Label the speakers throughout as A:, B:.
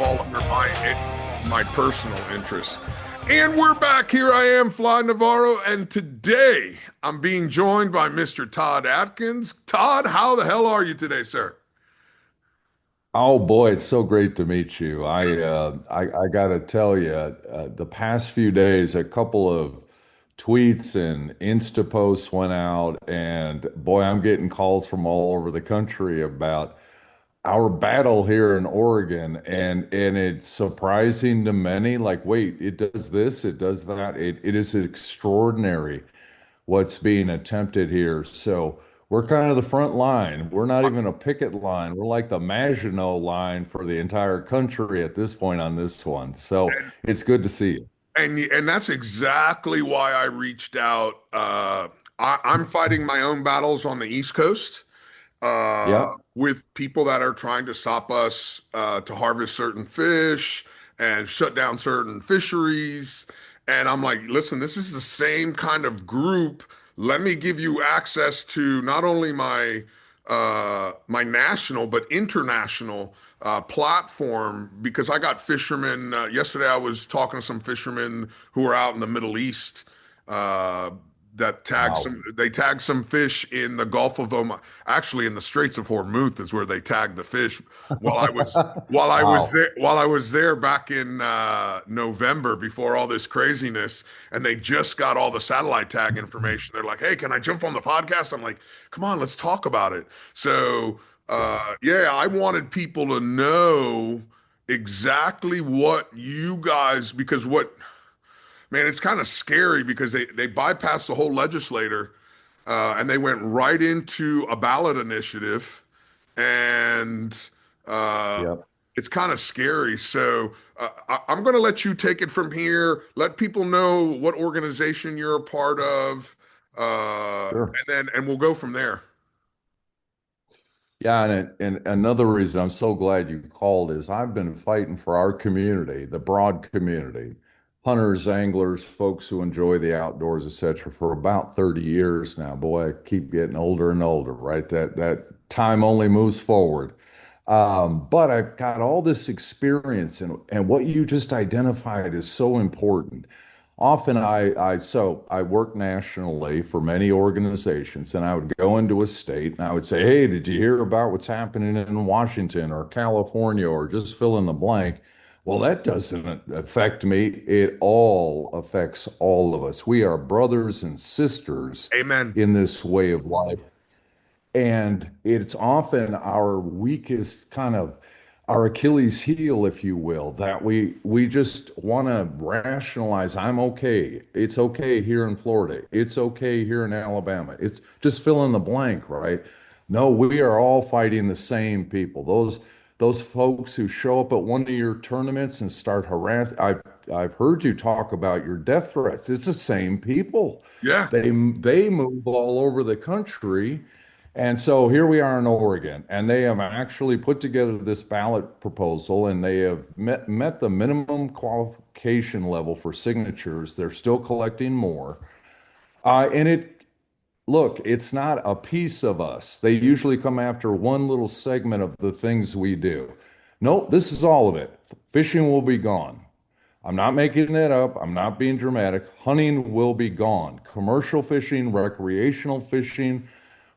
A: fall under my personal interests. And we're back. Here I am, Fly Navarro, and today I'm being joined by Mr. Todd Atkins. Todd, how the hell are you today, sir?
B: Oh boy, it's so great to meet you. I got to tell you, the past few days, a couple of tweets and Insta posts went out, and boy, I'm getting calls from all over the country about our battle here in Oregon, and it's surprising to many. Like, wait, it does this, it does that. It is extraordinary what's being attempted here. So we're kind of the front line. We're not even a picket line. We're like the Maginot line for the entire country at this point on this one. So it's good to see you.
A: And that's exactly why I reached out. I'm fighting my own battles on the East Coast
B: Yep.
A: with people that are trying to stop us to harvest certain fish and shut down certain fisheries. And I'm like, listen, this is the same kind of group. Let me give you access to not only my national but international platform because I got fishermen. Yesterday, I was talking to some fishermen who are out in the Middle East uh, that tagged
B: Wow.
A: some. They tagged some fish in the Gulf of Oman. Actually, in the Straits of Hormuz is where they tagged the fish. While I was
B: Wow.
A: while I was there back in November before all this craziness, and they just got all the satellite tag information. They're like, "Hey, can I jump on the podcast?" I'm like, "Come on, let's talk about it." So, yeah, I wanted people to know exactly what you guys, because what, man, it's kind of scary because they bypassed the whole legislator and they went right into a ballot initiative, and uh,
B: Yep.
A: it's kind of scary. So I'm going to let you take it from here. Let people know what organization you're a part of,
B: Sure.
A: and we'll go from there.
B: Yeah, and another reason I'm so glad you called is I've been fighting for our community, the broad community, hunters, anglers, folks who enjoy the outdoors, etc., for about 30 years now. Boy, I keep getting older and older, right? That time only moves forward. But I've got all this experience, and what you just identified is so important. Often I work nationally for many organizations, and I would go into a state and I would say, "Hey, did you hear about what's happening in Washington or California or just fill in the blank?" Well, that doesn't affect me. It all affects all of us. We are brothers and sisters
A: Amen.
B: in this way of life. And it's often our weakest kind of our Achilles heel, if you will, that we just want to rationalize, I'm okay. It's okay here in Florida. It's okay here in Alabama. It's just fill in the blank, right? No, we are all fighting the same people. Those folks who show up at one of your tournaments and start harassing. I've heard you talk about your death threats. It's the same people.
A: Yeah.
B: They move all over the country, and so here we are in Oregon, and they have actually put together this ballot proposal, and they have met the minimum qualification level for signatures. They're still collecting more. And look, it's not a piece of us. They usually come after one little segment of the things we do. Nope, this is all of it. Fishing will be gone. I'm not making that up. I'm not being dramatic. Hunting will be gone. Commercial fishing, recreational fishing,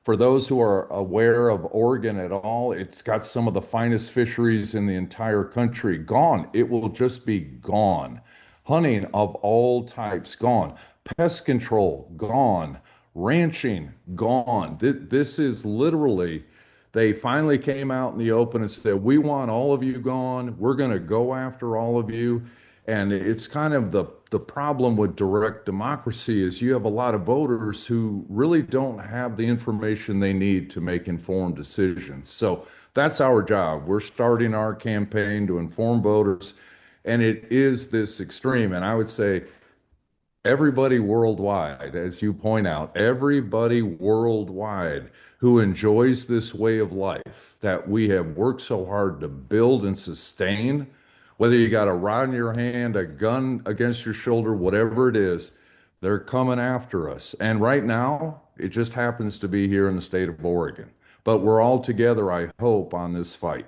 B: for those who are aware of Oregon at all, it's got some of the finest fisheries in the entire country gone. It will just be gone. Hunting of all types gone. Pest control gone. Ranching gone. This is literally, they finally came out in the open and said, "We want all of you gone. We're going to go after all of you." And it's kind of the problem with direct democracy is you have a lot of voters who really don't have the information they need to make informed decisions. So that's our job. We're starting our campaign to inform voters, and it is this extreme. And I would say everybody worldwide, as you point out, everybody worldwide who enjoys this way of life that we have worked so hard to build and sustain, whether you got a rod in your hand, a gun against your shoulder, whatever it is, they're coming after us. And right now, it just happens to be here in the state of Oregon. But we're all together, I hope, on this fight.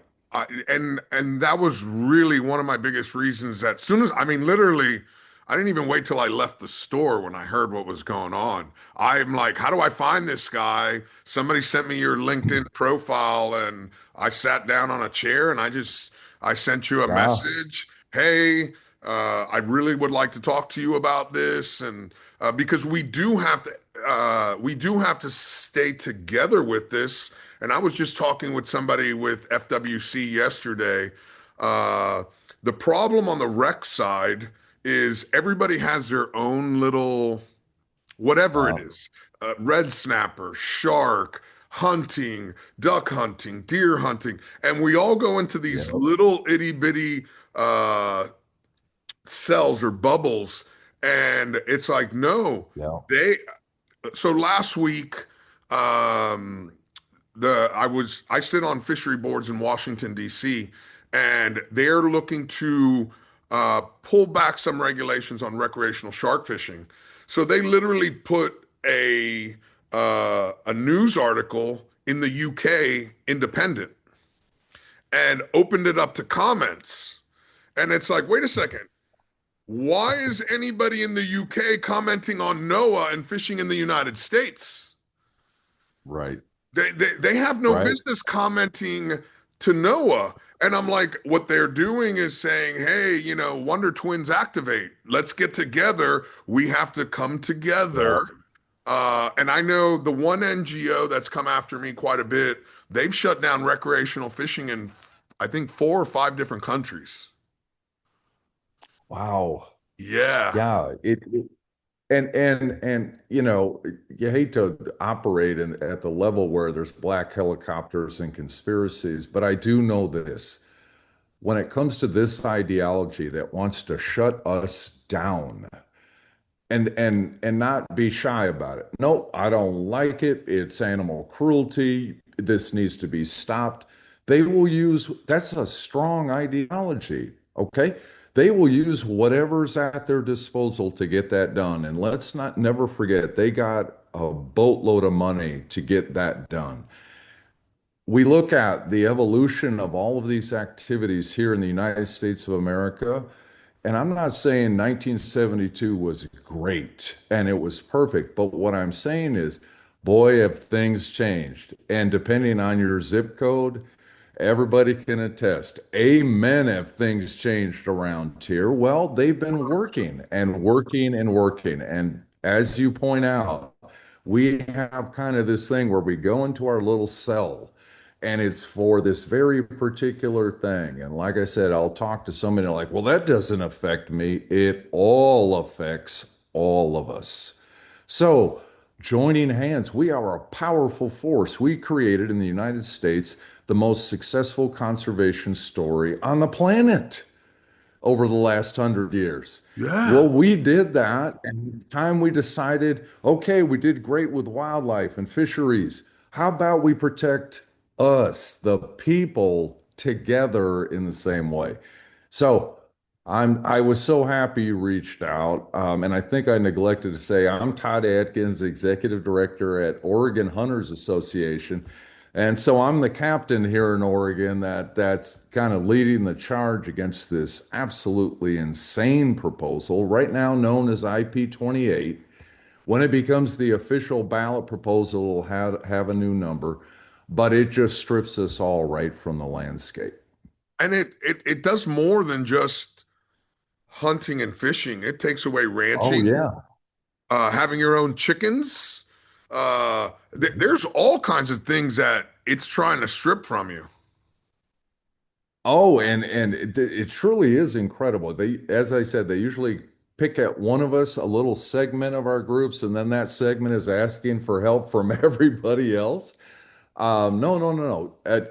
A: And that was really one of my biggest reasons that soon as I mean literally I didn't even wait till I left the store when I heard what was going on. I'm like, how do I find this guy? Somebody sent me your LinkedIn profile and I sat down on a chair and I sent you a
B: Yeah.
A: message. Hey, I really would like to talk to you about this and because we do have to stay together with this. And I was just talking with somebody with FWC yesterday. Uh, the problem on the rec side is everybody has their own little whatever it
B: Wow.
A: is, red snapper, shark, hunting, duck hunting, deer hunting, and we all go into these
B: Yeah.
A: little itty bitty uh, cells or bubbles, and it's like no,
B: Yeah.
A: they. So last week, um, I sit on fishery boards in Washington D.C. and they're looking to pull back some regulations on recreational shark fishing. So they literally put a news article in the UK Independent and opened it up to comments. And it's like, wait a second. Why is anybody in the UK commenting on NOAA and fishing in the United States?
B: Right.
A: They have no
B: Right.
A: business commenting to Noah. And I'm like, what they're doing is saying, hey, Wonder Twins activate. Let's get together. We have to come
B: Yeah.
A: together. And I know the one NGO that's come after me quite a bit, they've shut down recreational fishing in, I think, 4 or 5 different countries.
B: Wow.
A: Yeah.
B: Yeah. And you hate to operate at the level where there's black helicopters and conspiracies, but I do know this. When it comes to this ideology that wants to shut us down, and not be shy about it. No, I don't like it. It's animal cruelty. This needs to be stopped. They will use, that's a strong ideology, okay? They will use whatever's at their disposal to get that done. And let's not never forget, they got a boatload of money to get that done. We look at the evolution of all of these activities here in the United States of America, and I'm not saying 1972 was great and it was perfect, but what I'm saying is, boy, have things changed. And depending on your zip code, everybody can attest. Amen. If things changed around here, well, they've been working and working and working. And as you point out, we have kind of this thing where we go into our little cell and it's for this very particular thing. And like I said, I'll talk to somebody like, well, that doesn't affect me. It all affects all of us. So, joining hands, we are a powerful force. We created in the United States the most successful conservation story on the planet over the last 100 years.
A: Yeah.
B: Well, we did that, and it's time we decided, okay, we did great with wildlife and fisheries. How about we protect us, the people, together in the same way? So I was so happy you reached out. And I think I neglected to say I'm Todd Atkins, Executive Director at Oregon Hunters Association. And so I'm the captain here in Oregon that's kind of leading the charge against this absolutely insane proposal, right now known as IP 28. When it becomes the official ballot proposal, it'll have a new number, but it just strips us all right from the landscape.
A: And it does more than just hunting and fishing. It takes away
B: Oh,
A: ranching,
B: yeah.
A: having your own chickens. There's all kinds of things that it's trying to strip from you.
B: Oh, and it truly is incredible. They, as I said, they usually pick at one of us, a little segment of our groups, and then that segment is asking for help from everybody else. No, no, no, no.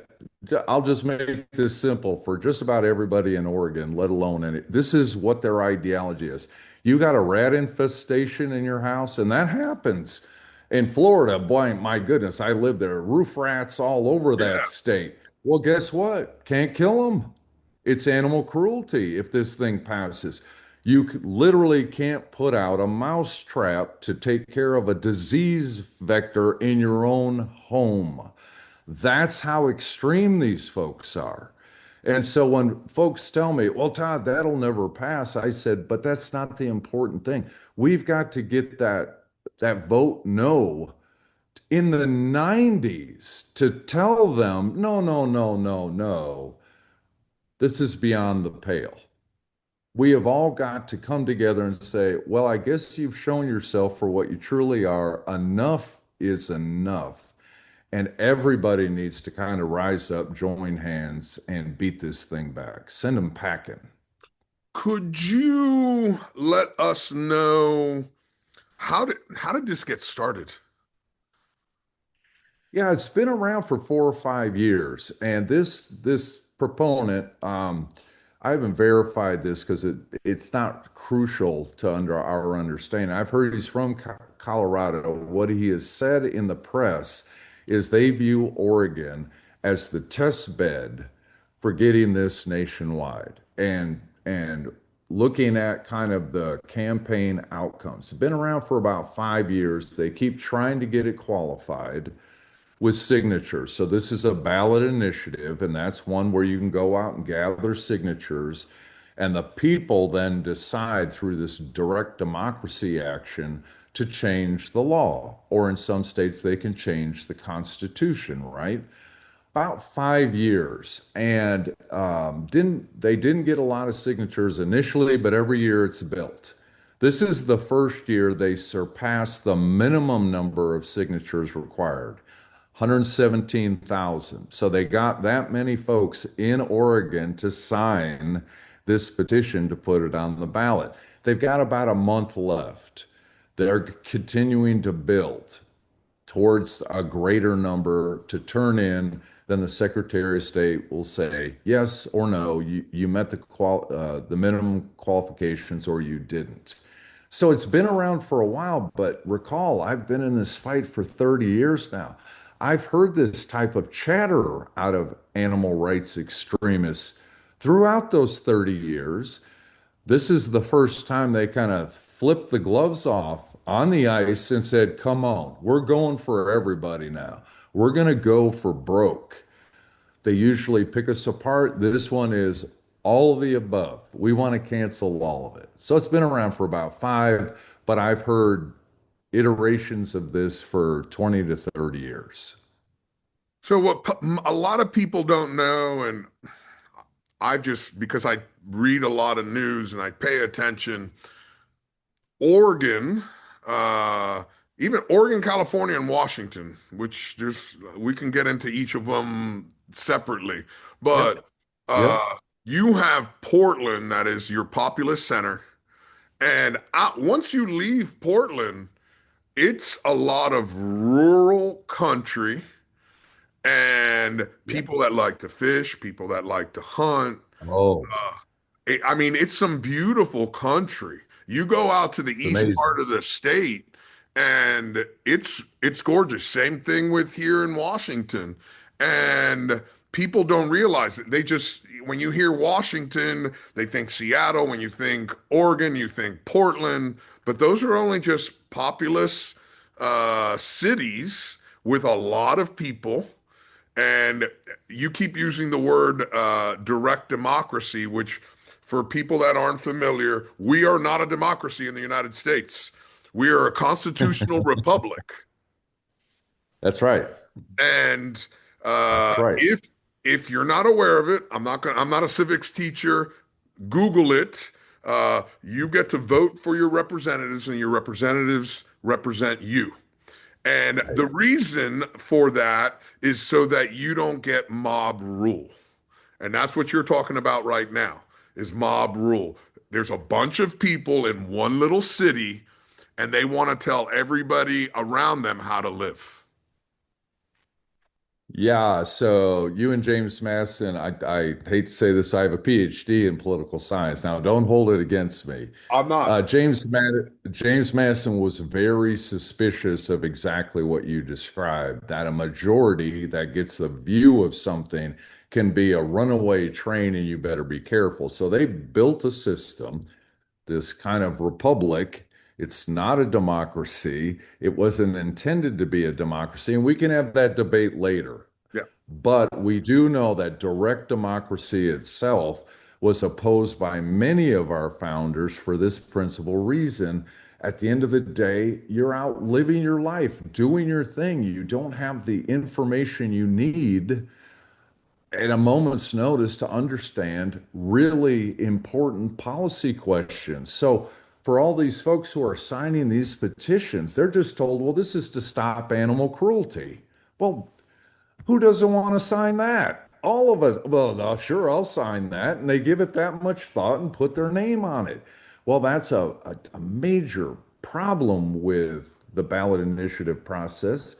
B: I'll just make this simple for just about everybody in Oregon, let alone any. This is what their ideology is. You got a rat infestation in your house, and that happens. In Florida, boy, my goodness, I lived there. Roof rats all over that
A: Yeah.
B: state. Well, guess what? Can't kill them. It's animal cruelty if this thing passes. Literally can't put out a mouse trap to take care of a disease vector in your own home. That's how extreme these folks are. And so when folks tell me, well, Todd, that'll never pass, I said, but that's not the important thing. We've got to get that vote no in the 90s to tell them, no, no, no, no, no, this is beyond the pale. We have all got to come together and say, well, I guess you've shown yourself for what you truly are. Enough is enough. And everybody needs to kind of rise up, join hands, and beat this thing back. Send them packing.
A: Could you let us know how did this get started?
B: Yeah, it's been around for 4 or 5 years, and this proponent, I haven't verified this because it's not crucial to under our understanding. I've heard he's from Colorado. What he has said in the press is they view Oregon as the test bed for getting this nationwide, and looking at kind of the campaign outcomes. It's been around for about 5 years. They keep trying to get it qualified with signatures. So this is a ballot initiative, and that's one where you can go out and gather signatures, and the people then decide through this direct democracy action to change the law, or in some states they can change the Constitution, right? About 5 years, and didn't get a lot of signatures initially, but every year it's built. This is the first year they surpassed the minimum number of signatures required. 117,000. So they got that many folks in Oregon to sign this petition to put it on the ballot. They've got about a month left. They're continuing to build towards a greater number to turn in. Then the Secretary of State will say yes or no. You met the minimum qualifications or you didn't. So it's been around for a while, but recall, I've been in this fight for 30 years now. I've heard this type of chatter out of animal rights extremists throughout those 30 years. This is the first time they kind of flipped the gloves off on the ice and said, come on, we're going for everybody now. We're going to go for broke. They usually pick us apart. This one is all of the above. We want to cancel all of it. So it's been around for about five, but I've heard iterations of this for 20 to 30 years.
A: So a lot of people don't know, and I just because I read a lot of news and I pay attention, Oregon, even Oregon, California, and Washington, which we can get into each of them separately,
B: Yep.
A: but
B: Yep.
A: you have Portland, that is your populous center, and once you leave Portland, it's a lot of rural country and
B: Yep.
A: people that like to fish, people that like to hunt.
B: Oh,
A: I mean, it's some beautiful country. You go out to the
B: it's
A: east part
B: amazing.
A: of the state and it's gorgeous. Same thing with here in Washington. And people don't realize it. They just when you hear Washington, they think Seattle. When you think Oregon, you think Portland. But those are only just populous cities with a lot of people. And you keep using the word direct democracy, which for people that aren't familiar, we are not a democracy in the United States. We are a constitutional republic.
B: That's right.
A: And
B: That's right.
A: if you're not aware of it, I'm not a civics teacher. Google it. You get to vote for your representatives, and your representatives represent you. And the reason for that is so that you don't get mob rule. And that's what you're talking about right now is mob rule. There's a bunch of people in one little city and they want to tell everybody around them how to live.
B: Yeah, so you and James Madison, I hate to say this, I have a PhD in political science. Now, don't hold it against me.
A: I'm not.
B: James Madison was very suspicious of exactly what you described, that a majority that gets a view of something can be a runaway train and you better be careful. So they built a system, this kind of republic. It's not a democracy. It wasn't intended to be a democracy, and we can have that debate later.
A: Yeah.
B: But we do know that direct democracy itself was opposed by many of our founders for this principal reason. At the end of the day, you're out living your life, doing your thing. You don't have the information you need at a moment's notice to understand really important policy questions. So, for all these folks who are signing these petitions, they're just told, well, this is to stop animal cruelty. Well, who doesn't want to sign that? All of us, well, no, sure, I'll sign that. And they give it that much thought and put their name on it. Well, that's a major problem with the ballot initiative process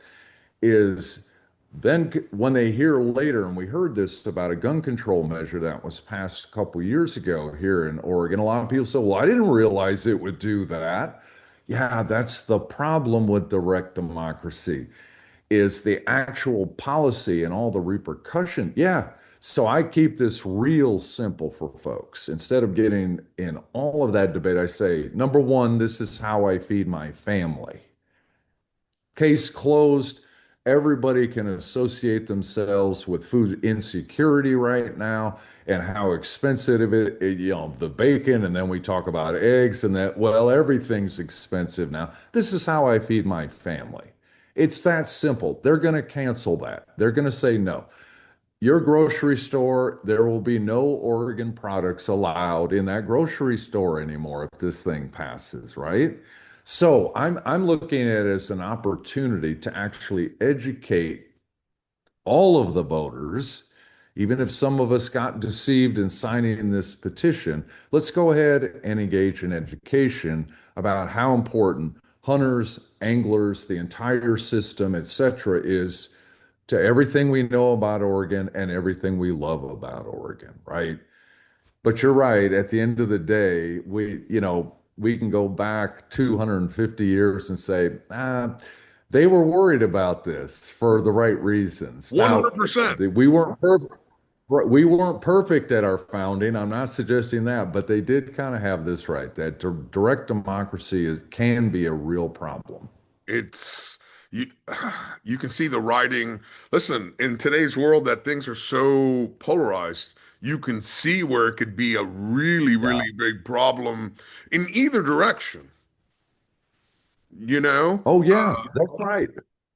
B: is then when they hear later, and we heard this about a gun control measure that was passed a couple years ago here in Oregon, a lot of people say, well, I didn't realize it would do that. Yeah, that's the problem with direct democracy is the actual policy and all the repercussion. Yeah. So I keep this real simple for folks. Instead of getting in all of that debate, I say, number one, this is how I feed my family. Case closed. Everybody can associate themselves with food insecurity right now and how expensive the bacon, and then we talk about eggs and that, well, everything's expensive now. This is how I feed my family. It's that simple. They're going to cancel that. They're going to say no. Your grocery store, there will be no Oregon products allowed in that grocery store anymore if this thing passes, right? So I'm looking at it as an opportunity to actually educate all of the voters, even if some of us got deceived in signing this petition. Let's go ahead and engage in education about how important hunters, anglers, the entire system, etc., is to everything we know about Oregon and everything we love about Oregon, right? But you're right. At the end of the day, we can go back 250 years and say, they were worried about this for the right reasons. Now,
A: 100%.
B: we weren't perfect. We weren't perfect at our founding. I'm not suggesting that, but they did kind of have this right, that direct democracy can be a real problem.
A: It's you you can see the writing. Listen, in today's world that things are so polarized, you can see where it could be a really,
B: Yeah.
A: really big problem in either direction, you know?
B: Oh, yeah, that's right.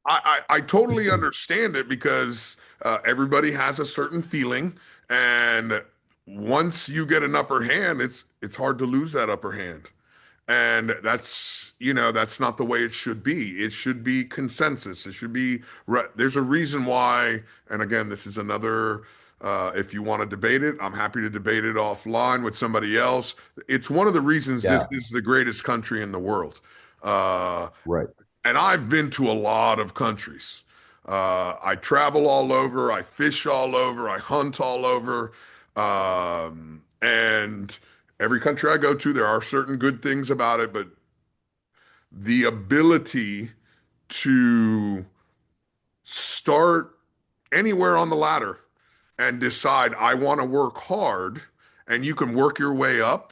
A: I totally understand it because everybody has a certain feeling, and once you get an upper hand, it's hard to lose that upper hand. And that's not the way it should be. It should be consensus. It should be, there's a reason why, and again, this is another, if you want to debate it, I'm happy to debate it offline with somebody else. It's one of the reasons this
B: Yeah,
A: is the greatest country in the world. Uh,
B: right.
A: and I've been to a lot of countries. I travel all over, I fish all over, I hunt all over. And every country I go to, there are certain good things about it, but the ability to start anywhere on the ladder and decide I want to work hard and you can work your way up,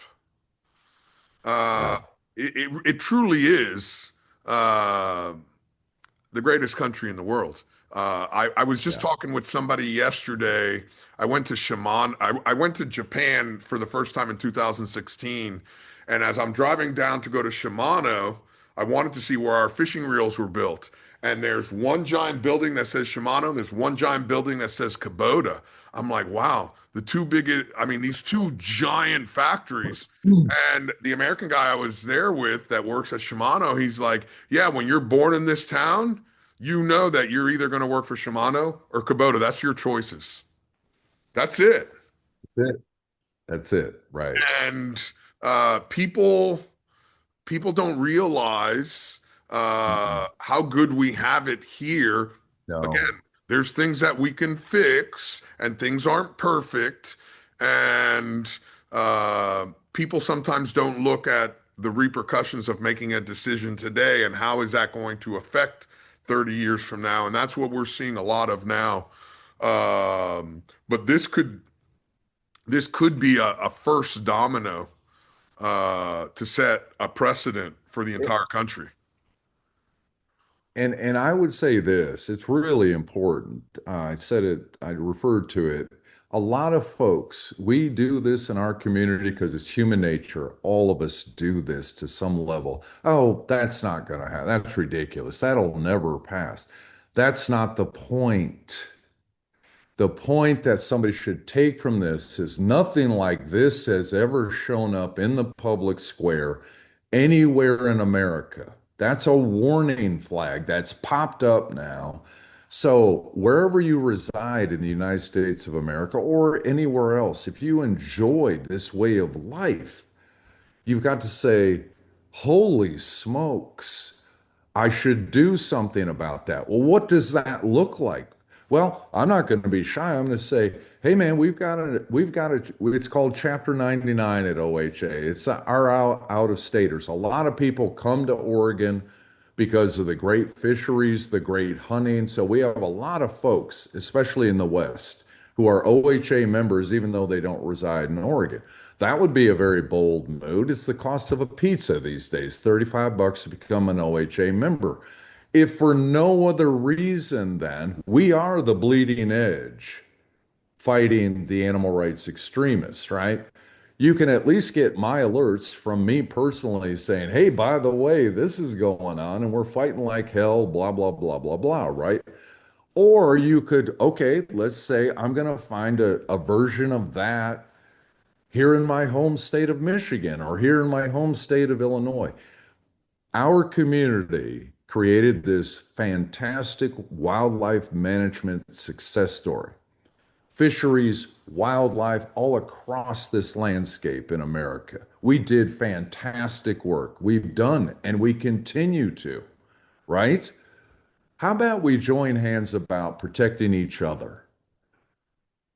A: uh,
B: Yeah,
A: it truly is uh, the greatest country in the world. I was just
B: yeah,
A: talking with somebody yesterday. I went to Japan for the first time in 2016. And as I'm driving down to go to Shimano, I wanted to see where our fishing reels were built. And there's one giant building that says Shimano, and there's one giant building that says Kubota. I'm like, wow, these two giant factories. And the American guy I was there with that works at Shimano, he's like, yeah, when you're born in this town, you know that you're either going to work for Shimano or Kubota. That's your choices. That's it.
B: that's it. That's it. Right.
A: And people don't realize
B: Mm-mm.
A: how good we have it here.
B: No.
A: Again, there's things that we can fix, and things aren't perfect. And people sometimes don't look at the repercussions of making a decision today and how is that going to affect 30 years from now. And that's what we're seeing a lot of now. But this could be a first domino to set a precedent for the entire country.
B: And I would say this, it's really important. I said it, I referred to it. A lot of folks, we do this in our community because it's human nature. All of us do this to some level. Oh, that's not going to happen. That's ridiculous. That'll never pass. That's not the point. The point that somebody should take from this is nothing like this has ever shown up in the public square anywhere in America. That's a warning flag that's popped up now. So, wherever you reside in the United States of America or anywhere else, if you enjoy this way of life, you've got to say, holy smokes. I should do something about that. Well, what does that look like? Well, I'm not going to be shy. I'm going to say, hey man, it's called Chapter 99 at OHA. It's our out of staters. A lot of people come to Oregon because of the great fisheries, the great hunting. So we have a lot of folks, especially in the West, who are OHA members, even though they don't reside in Oregon. That would be a very bold move. It's the cost of a pizza these days, 35 bucks to become an OHA member. If for no other reason, then we are the bleeding edge fighting the animal rights extremists, right? You can at least get my alerts from me personally saying, hey, by the way, this is going on and we're fighting like hell, blah, blah, blah, blah, blah, right? Or you could, okay, let's say I'm going to find a version of that here in my home state of Michigan or here in my home state of Illinois. Our community created this fantastic wildlife management success story. Fisheries, wildlife, all across this landscape in America. We did fantastic work. We've done and we continue to, right? How about we join hands about protecting each other?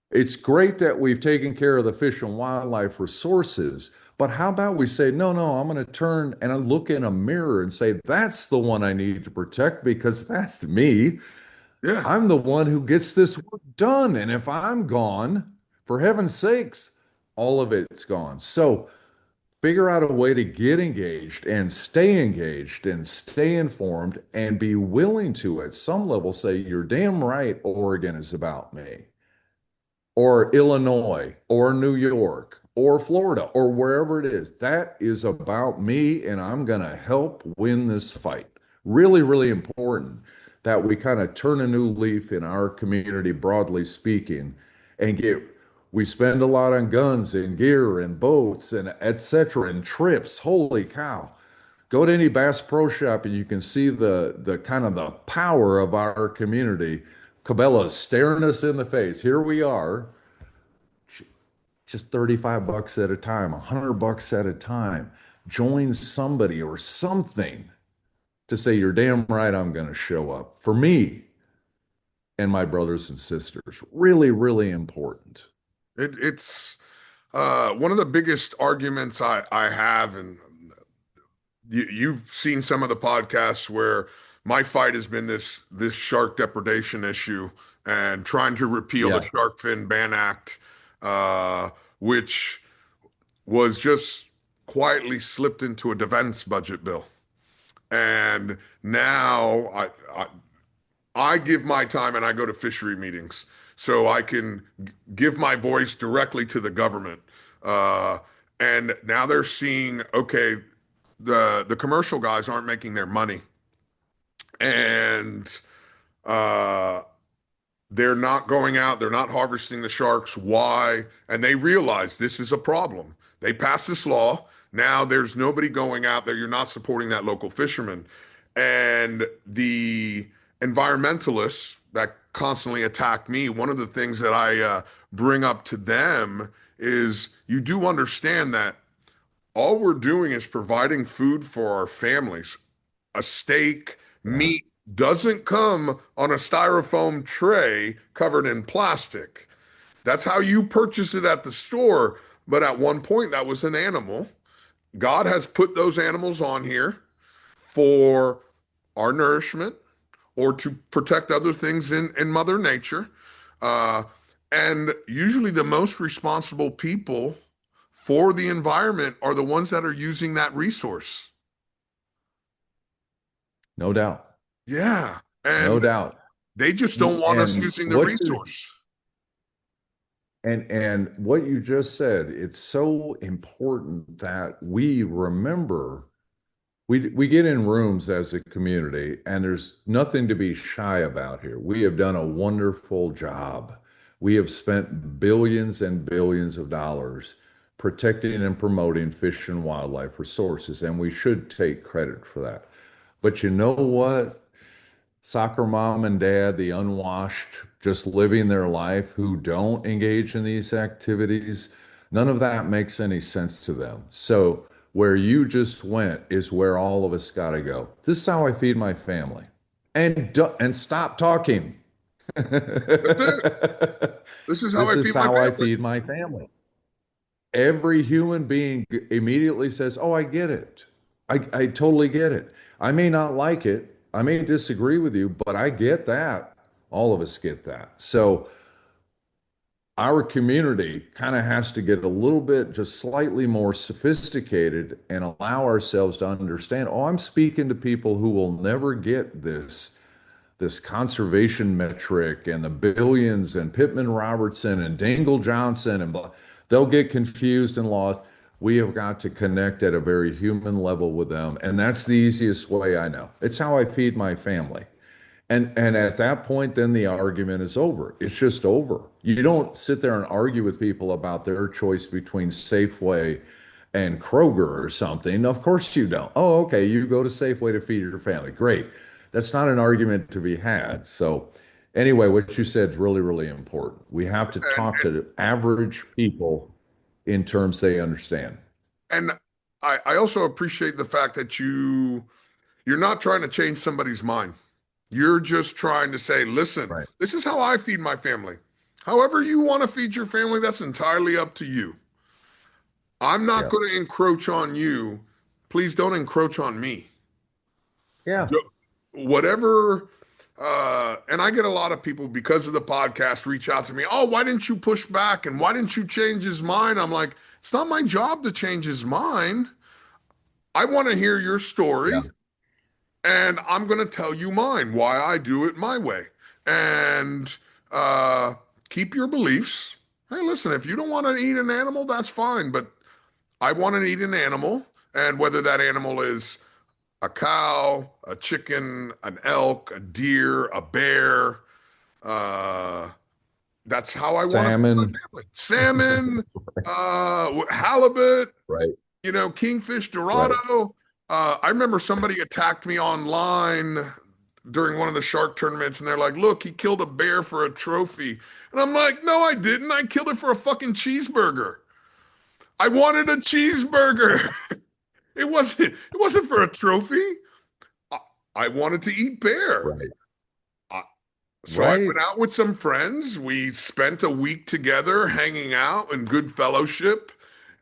B: It's great that we've taken care of the fish and wildlife resources, but how about we say, no, no, I'm going to turn and I look in a mirror and say, that's the one I need to protect because that's me.
A: Yeah.
B: I'm the one who gets this work done. And if I'm gone, for heaven's sakes, all of it's gone. So figure out a way to get engaged and stay informed and be willing to, at some level, say, you're damn right, Oregon is about me or Illinois or New York or Florida or wherever it is. That is about me, and I'm going to help win this fight. Really, really important that we kind of turn a new leaf in our community, broadly speaking, and we spend a lot on guns and gear and boats and etc. and trips. Holy cow. Go to any Bass Pro Shop and you can see the kind of the power of our community. Cabela's staring us in the face. Here we are, just 35 bucks at a time, 100 bucks at a time. Join somebody or something to say, you're damn right, I'm going to show up for me and my brothers and sisters. Really, really important.
A: It's one of the biggest arguments I have, and you've seen some of the podcasts where my fight has been this shark depredation issue and trying to repeal the
B: Yeah.
A: Shark Fin Ban Act, which was just quietly slipped into a defense budget bill. And now I give my time and I go to fishery meetings so I can give my voice directly to the government. Uh, and now they're seeing, okay, the commercial guys aren't making their money, and uh, they're not going out, they're not harvesting the sharks. Why? And they realize this is a problem. They pass this law. Now there's nobody going out there. You're not supporting that local fisherman. And the environmentalists that constantly attack me, one of the things that I bring up to them is you do understand that all we're doing is providing food for our families. A steak,
B: Yeah.
A: meat doesn't come on a styrofoam tray covered in plastic. That's how you purchase it at the store. But at one point, that was an animal. God has put those animals on here for our nourishment or to protect other things in Mother Nature. Uh, and usually, the most responsible people for the environment are the ones that are using that resource.
B: No doubt.
A: Yeah.
B: No
A: And
B: doubt.
A: they just don't want us
B: And
A: using the
B: what you're
A: resource.
B: and what you just said, it's so important that we remember we get in rooms as a community, and there's nothing to be shy about here. We have done a wonderful job. We have spent billions and billions of dollars protecting and promoting fish and wildlife resources, and we should take credit for that. But you know what? Soccer mom and dad, the unwashed, just living their life who don't engage in these activities, none of that makes any sense to them. So, where you just went is where all of us got to go. This is how I feed my family. And stop talking.
A: That's it. This is how
B: This
A: I
B: is
A: feed my
B: how I
A: family.
B: feed my family. Every human being immediately says, "Oh, I get it. I totally get it. I may not like it. I may disagree with you, but I get that." All of us get that. So our community kind of has to get a little bit just slightly more sophisticated and allow ourselves to understand, oh, I'm speaking to people who will never get this conservation metric and the billions and Pittman Robertson and Dingle Johnson and blah, they'll get confused and lost. We have got to connect at a very human level with them. And that's the easiest way I know. It's how I feed my family. And at that point, then the argument is over. It's just over. You don't sit there and argue with people about their choice between Safeway and Kroger or something. Of course you don't. Oh, okay, you go to Safeway to feed your family. Great. That's not an argument to be had. So anyway, what you said is really, really important. We have to
A: And
B: talk to the average people in terms they understand.
A: and I also appreciate the fact that you're not trying to change somebody's mind. You're just trying to say, listen,
B: Right.
A: this is how I feed my family. However you want to feed your family, that's entirely up to you. I'm not
B: Yeah.
A: going to encroach on you. Please don't encroach on me.
B: Yeah.
A: Do- Whatever. And I get a lot of people because of the podcast reach out to me. Oh, why didn't you push back? And why didn't you change his mind? I'm like, it's not my job to change his mind. I want to hear your
B: Yeah.
A: story. And I'm going to tell you mine, why I do it my way. And uh, keep your beliefs. Hey, listen, if you don't want to eat an animal, that's fine. But I want to eat an animal. And whether that animal is a cow, a chicken, an elk, a deer, a bear, uh, that's how I want to feed my
B: Salmon.
A: family. Salmon, halibut,
B: Right.
A: kingfish,
B: Right.
A: dorado. I remember somebody attacked me online during one of the shark tournaments, and they're like, "Look, he killed a bear for a trophy," and I'm like, "No, I didn't. I killed it for a fucking cheeseburger. I wanted a cheeseburger. It wasn't for a trophy. I, I wanted to eat bear."
B: Right.
A: I, so I
B: Right.
A: went out with some friends. We spent a week together hanging out in good fellowship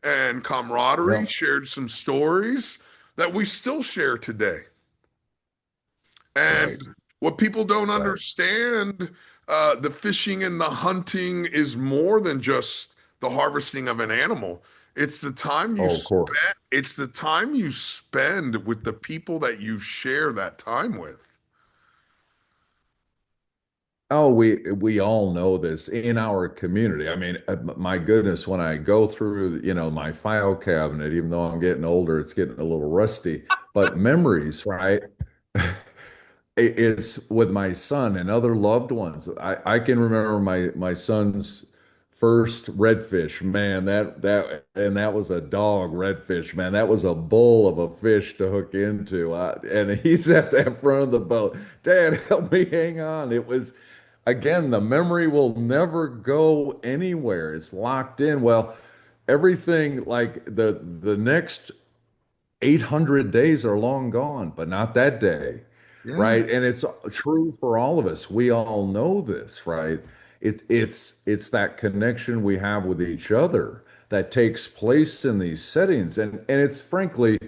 A: and camaraderie,
B: Yep.
A: shared some stories that we still share today. And
B: Right.
A: what people don't
B: Right.
A: understand, the fishing and the hunting is more than just the harvesting of an animal.
B: Oh, of course.
A: It's the time you spend with the people that you share that time with.
B: Oh, we all know this in our community. I mean, my goodness, when I go through, my file cabinet, even though I'm getting older, it's getting a little rusty, but memories, right? It's with my son and other loved ones. I can remember my son's first redfish. Man, that was a dog redfish. Man, that was a bull of a fish to hook into. And he's at the front of the boat. Dad, help me hang on. It was again, the memory will never go anywhere. It's locked in. Well, everything like the next 800 days are long gone, but not that day,
A: Yeah.
B: right? And it's true for all of us. We all know this, right? It's that connection we have with each other that takes place in these settings. And it's frankly,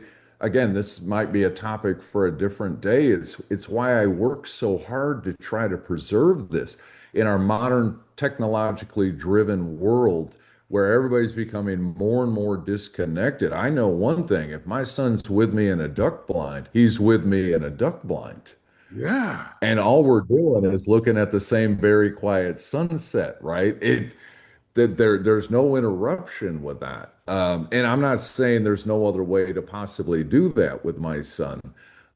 B: again, this might be a topic for a different day. It's why I work so hard to try to preserve this in our modern technologically driven world where everybody's becoming more and more disconnected. I know one thing, if my son's with me in a duck blind, he's with me in a duck blind.
A: Yeah.
B: And all we're doing is looking at the same very quiet sunset, right? There's no interruption with that. And I'm not saying there's no other way to possibly do that with my son,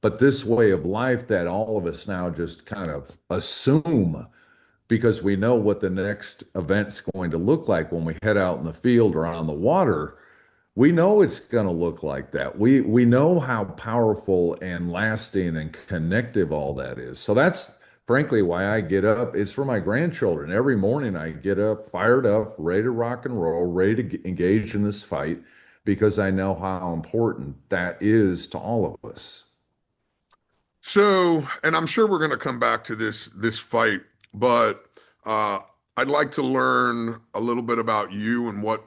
B: but this way of life that all of us now just kind of assume because we know what the next event's going to look like when we head out in the field or on the water. We know it's going to look like that. We know how powerful and lasting and connective all that is. So that's frankly why I get up. It's for my grandchildren. Every morning I get up, fired up, ready to rock and roll, ready to engage in this fight because I know how important that is to all of us.
A: So, and I'm sure we're going to come back to this fight, but uh, I'd like to learn a little bit about you and what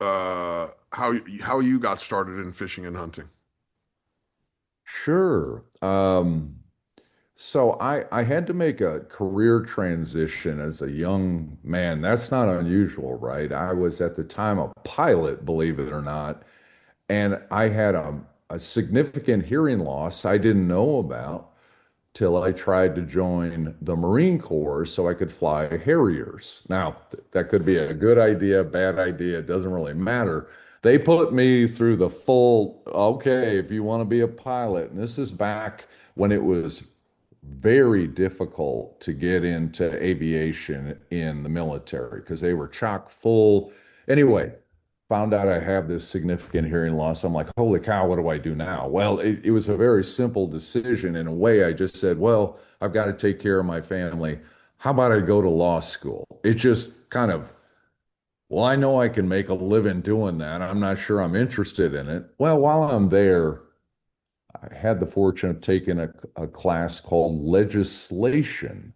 A: how you got started in fishing and hunting.
B: Sure. So I had to make a career transition as a young man. That's not unusual, right? I was at the time a pilot, believe it or not, and I had a significant hearing loss I didn't know about till I tried to join the Marine Corps so I could fly Harriers. Now, that could be a good idea, bad idea, it doesn't really matter. They put me through the full, okay, if you want to be a pilot, and this is back when it was very difficult to get into aviation in the military because they were chock full. Anyway, found out I have this significant hearing loss. I'm like, holy cow, what do I do now? Well, it was a very simple decision. In a way, I just said, well, I've got to take care of my family. How about I go to law school? It just kind of, well, I know I can make a living doing that. I'm not sure I'm interested in it. Well, while I'm there, I had the fortune of taking a class called legislation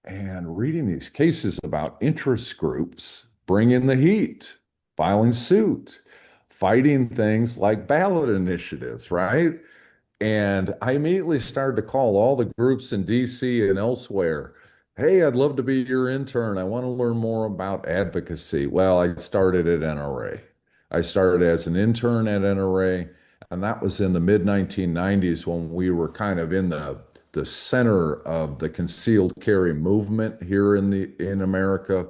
B: and reading these cases about interest groups bringing the heat, filing suit, fighting things like ballot initiatives, right? And I immediately started to call all the groups in DC and elsewhere. Hey, I'd love to be your intern. I want to learn more about advocacy. Well, I started at NRA. I started as an intern at NRA, and that was in the mid 1990s when we were kind of in the center of the concealed carry movement here in America.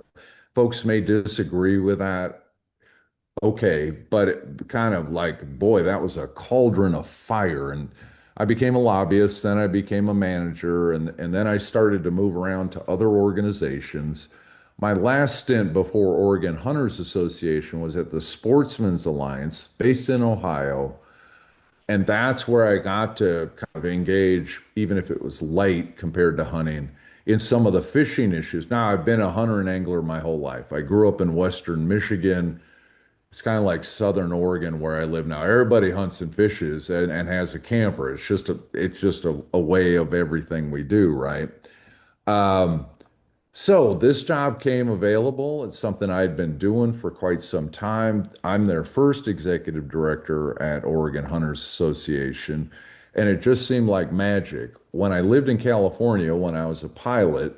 B: Folks may disagree with that. Okay, but it kind of like, boy, that was a cauldron of fire. And I became a lobbyist, then I became a manager, and then I started to move around to other organizations. My last stint before Oregon Hunters Association was at the Sportsman's Alliance, based in Ohio. And that's where I got to kind of engage, even if it was light compared to hunting, in some of the fishing issues. Now, I've been a hunter and angler my whole life. I grew up in Western Michigan. It's kind of like Southern Oregon where I live now. Everybody hunts and fishes and has a camper. It's just a way of everything we do, right? Um, so this job came available. It's something I'd been doing for quite some time. I'm their first executive director at Oregon Hunters Association, and it just seemed like magic. When I lived in California, when I was a pilot,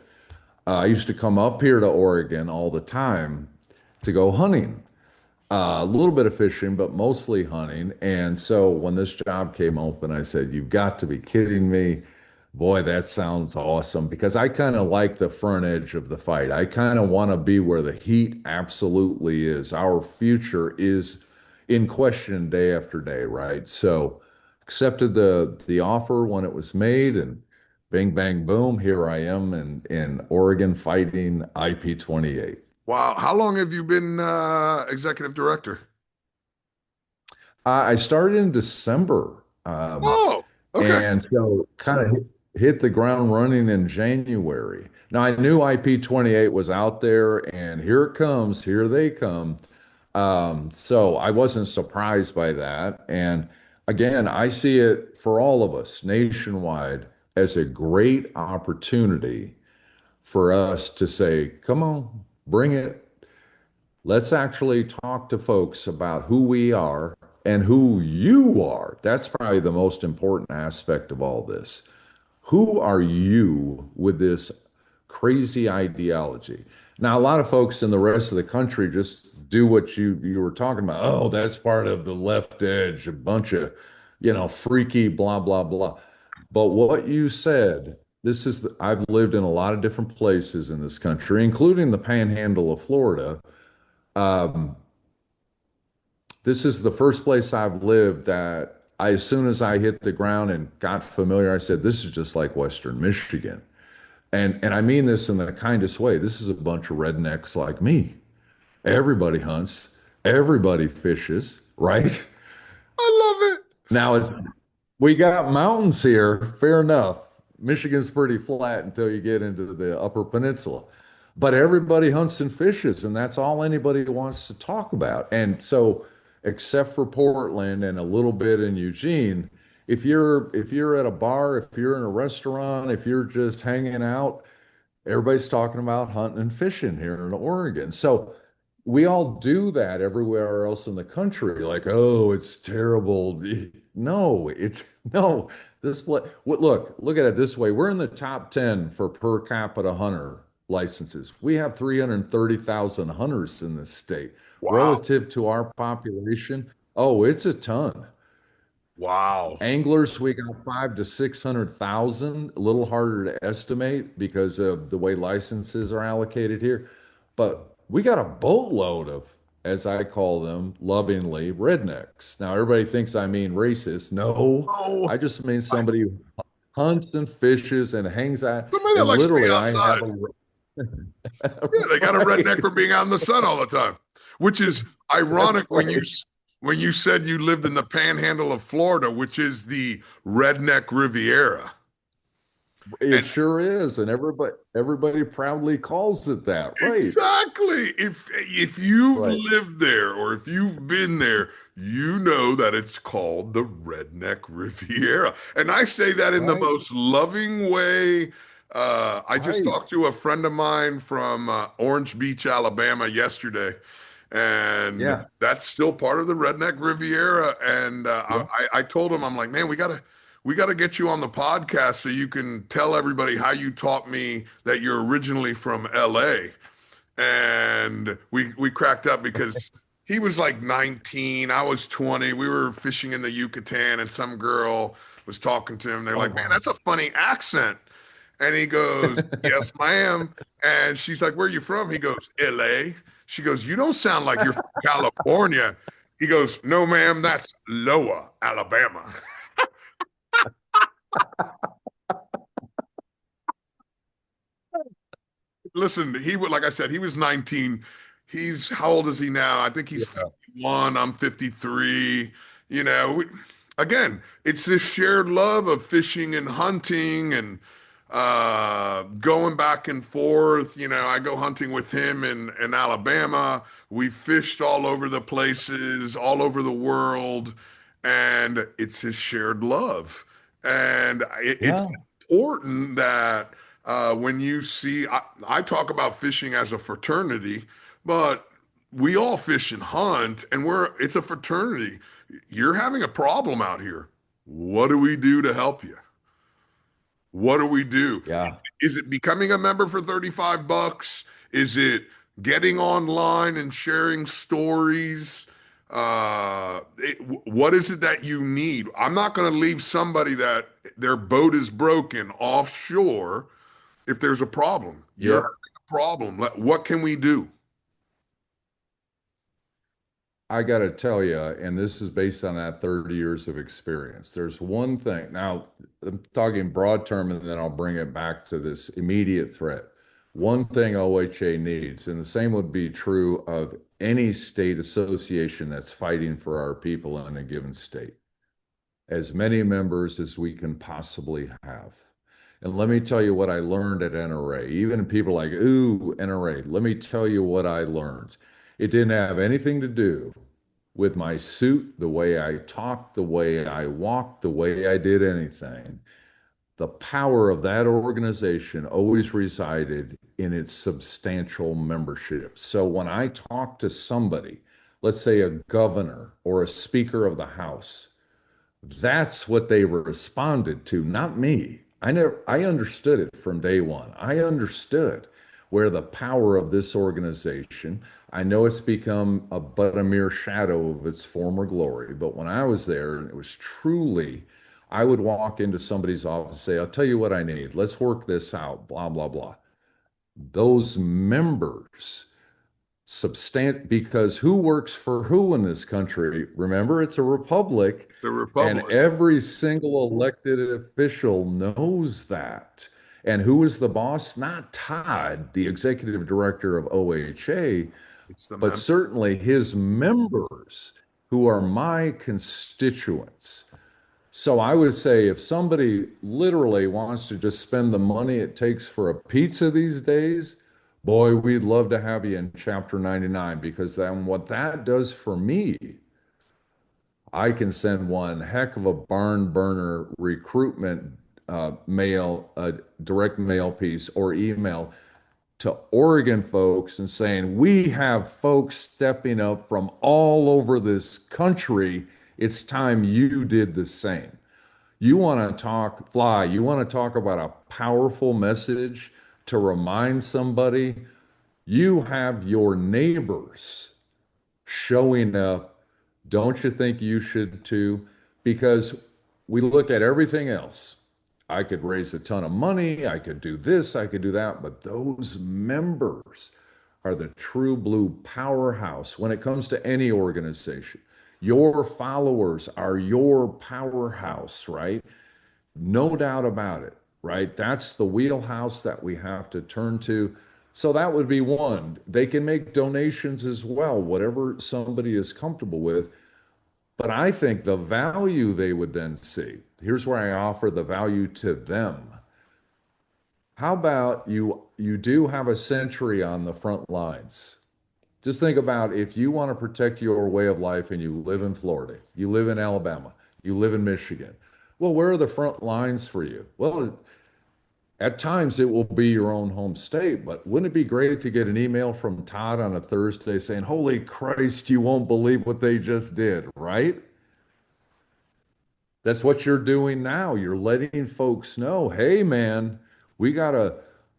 B: I used to come up here to Oregon all the time to go hunting. A little bit of fishing, but mostly hunting. And so when this job came open, I said, "You've got to be kidding me. Boy, that sounds awesome." Because I kind of like the front edge of the fight. I kind of want to be where the heat absolutely is. Our future is in question day after day, right? So accepted the offer when it was made and bing, bang, boom, here I am in Oregon fighting IP 28.
A: Wow, how long have you been executive director?
B: I started in December,
A: Oh, okay.
B: and so kind of hit the ground running in January. Now I knew IP 28 was out there, and here it comes, here they come. So I wasn't surprised by that. And again, I see it for all of us nationwide as a great opportunity for us to say, come on, bring it. Let's actually talk to folks about who we are and who you are. That's probably the most important aspect of all this. Who are you with this crazy ideology? Now, a lot of folks in the rest of the country just do what you were talking about. Oh, that's part of the left edge, a bunch of, freaky blah blah blah. But what you said, I've lived in a lot of different places in this country, including the panhandle of Florida. Um, this is the first place I've lived that as soon as I hit the ground and got familiar, I said, this is just like Western Michigan. And I mean this in the kindest way. This is a bunch of rednecks like me. Everybody hunts, everybody fishes, right?
A: I love it.
B: Now it's we got mountains here, fair enough. Michigan's pretty flat until you get into the Upper Peninsula. But everybody hunts and fishes, and that's all anybody wants to talk about. And so, except for Portland and a little bit in Eugene, if you're at a bar, if you're in a restaurant, if you're just hanging out, everybody's talking about hunting and fishing here in Oregon. So we all do that everywhere else in the country. Like, oh, it's terrible. No, it's no. Look at it this way. We're in the top 10 for per capita hunter licenses. We have 330,000 hunters in this state.
A: Wow.
B: Relative to our population, oh, it's a ton.
A: Wow.
B: Anglers, we got 5 to 600,000. A little harder to estimate because of the way licenses are allocated here. But we got a boatload of, as I call them lovingly, rednecks. Now, everybody thinks I mean racist. No,
A: Oh,
B: I just mean
A: I,
B: somebody who hunts and fishes and hangs out.
A: somebody that
B: And
A: likes to be
B: literally, I have
A: outside.
B: a
A: Yeah, they got a redneck
B: right,
A: from being out in the sun all the time, which is
B: that's
A: ironic
B: right.
A: when you said you lived in the panhandle of Florida, which is the redneck Riviera.
B: It
A: And
B: sure is, and everybody proudly calls it that. Right,
A: exactly, if you've
B: right,
A: lived there or if you've been there, you know that it's called the redneck Riviera. And I say that in the
B: right,
A: most loving way. I just
B: right.
A: talked to a friend of mine from Orange Beach, Alabama yesterday, and
B: Yeah,
A: that's still part of the redneck Riviera. And
B: yeah,
A: I told him, I'm like, man, we gotta get you on the podcast so you can tell everybody how you taught me that you're originally from LA. And we cracked up because he was like 19, I was 20. We were fishing in the Yucatan, and some girl was talking to him. They're
B: oh
A: like, "Man,
B: wow.
A: that's a funny accent." And he goes, "Yes, ma'am." And she's like, "Where are you from?" He goes, "LA." She goes, "You don't sound like you're from California." He goes, "No, ma'am, that's Lower Alabama." Listen, he would, like I said, he was 19. He's, how old is he now? I think he's
B: Yeah,
A: 51. I'm 53. Again, it's this shared love of fishing and hunting and going back and forth. I go hunting with him in Alabama. We fished all over the places, all over the world, and it's his shared love. And it's
B: yeah,
A: important that when you see, I talk about fishing as a fraternity, but we all fish and hunt, and it's a fraternity. You're having a problem out here. What do we do to help you? What do we do?
B: yeah,
A: Is it becoming a member for 35 bucks? Is it getting online and sharing stories? What is it that you need? I'm not going to leave somebody that their boat is broken offshore if there's a problem. You're
B: yeah.
A: having a problem. What can we do?
B: I got to tell you, and this is based on that 30 years of experience. There's one thing. Now, I'm talking broad term, and then I'll bring it back to this immediate threat. One thing OHA needs, and the same would be true of any state association that's fighting for our people in a given state, as many members as we can possibly have. And let me tell you what I learned at NRA. Even people like, ooh, NRA, let me tell you what I learned. It didn't have anything to do with my suit, the way I talked, the way I walked, the way I did anything. The power of that organization always resided in its substantial membership. So when I talk to somebody, let's say a governor or a speaker of the House, that's what they responded to, not me. I understood it from day one. I understood where the power of this organization, I know it's become but a mere shadow of its former glory, but when I was there, it was truly, I would walk into somebody's office and say, I'll tell you what I need. Let's work this out, blah, blah, blah. Those members because who works for who in this country? Remember, it's a republic,
A: The
B: and
A: Republic.
B: every single elected official knows that. And who is the boss? Not Todd, the executive director of OHA,
A: It's the
B: but
A: mem
B: certainly his members who are my constituents. So I would say if somebody literally wants to just spend the money it takes for a pizza these days, boy, we'd love to have you in Chapter 99 because then what that does for me, I can send one heck of a barn burner recruitment mail, direct mail piece or email to Oregon folks and saying, we have folks stepping up from all over this country. It's time you did the same. You want to talk, Fly, you want to talk about a powerful message to remind somebody you have your neighbors showing up. Don't you think you should too? Because we look at everything else. I could raise a ton of money, I could do this, I could do that, but those members are the true blue powerhouse when it comes to any organization. Your followers are your powerhouse, right? No doubt about it, right? That's the wheelhouse that we have to turn to. So that would be one. They can make donations as well, whatever somebody is comfortable with. But I think the value they would then see, here's where I offer the value to them. How about you do have a sentry on the front lines? Just think about if you want to protect your way of life and you live in Florida, you live in Alabama, you live in Michigan. Well, where are the front lines for you? Well, at times it will be your own home state, but wouldn't it be great to get an email from Todd on a Thursday saying, Holy Christ, you won't believe what they just did, right? That's what you're doing now. You're letting folks know, hey man, we got a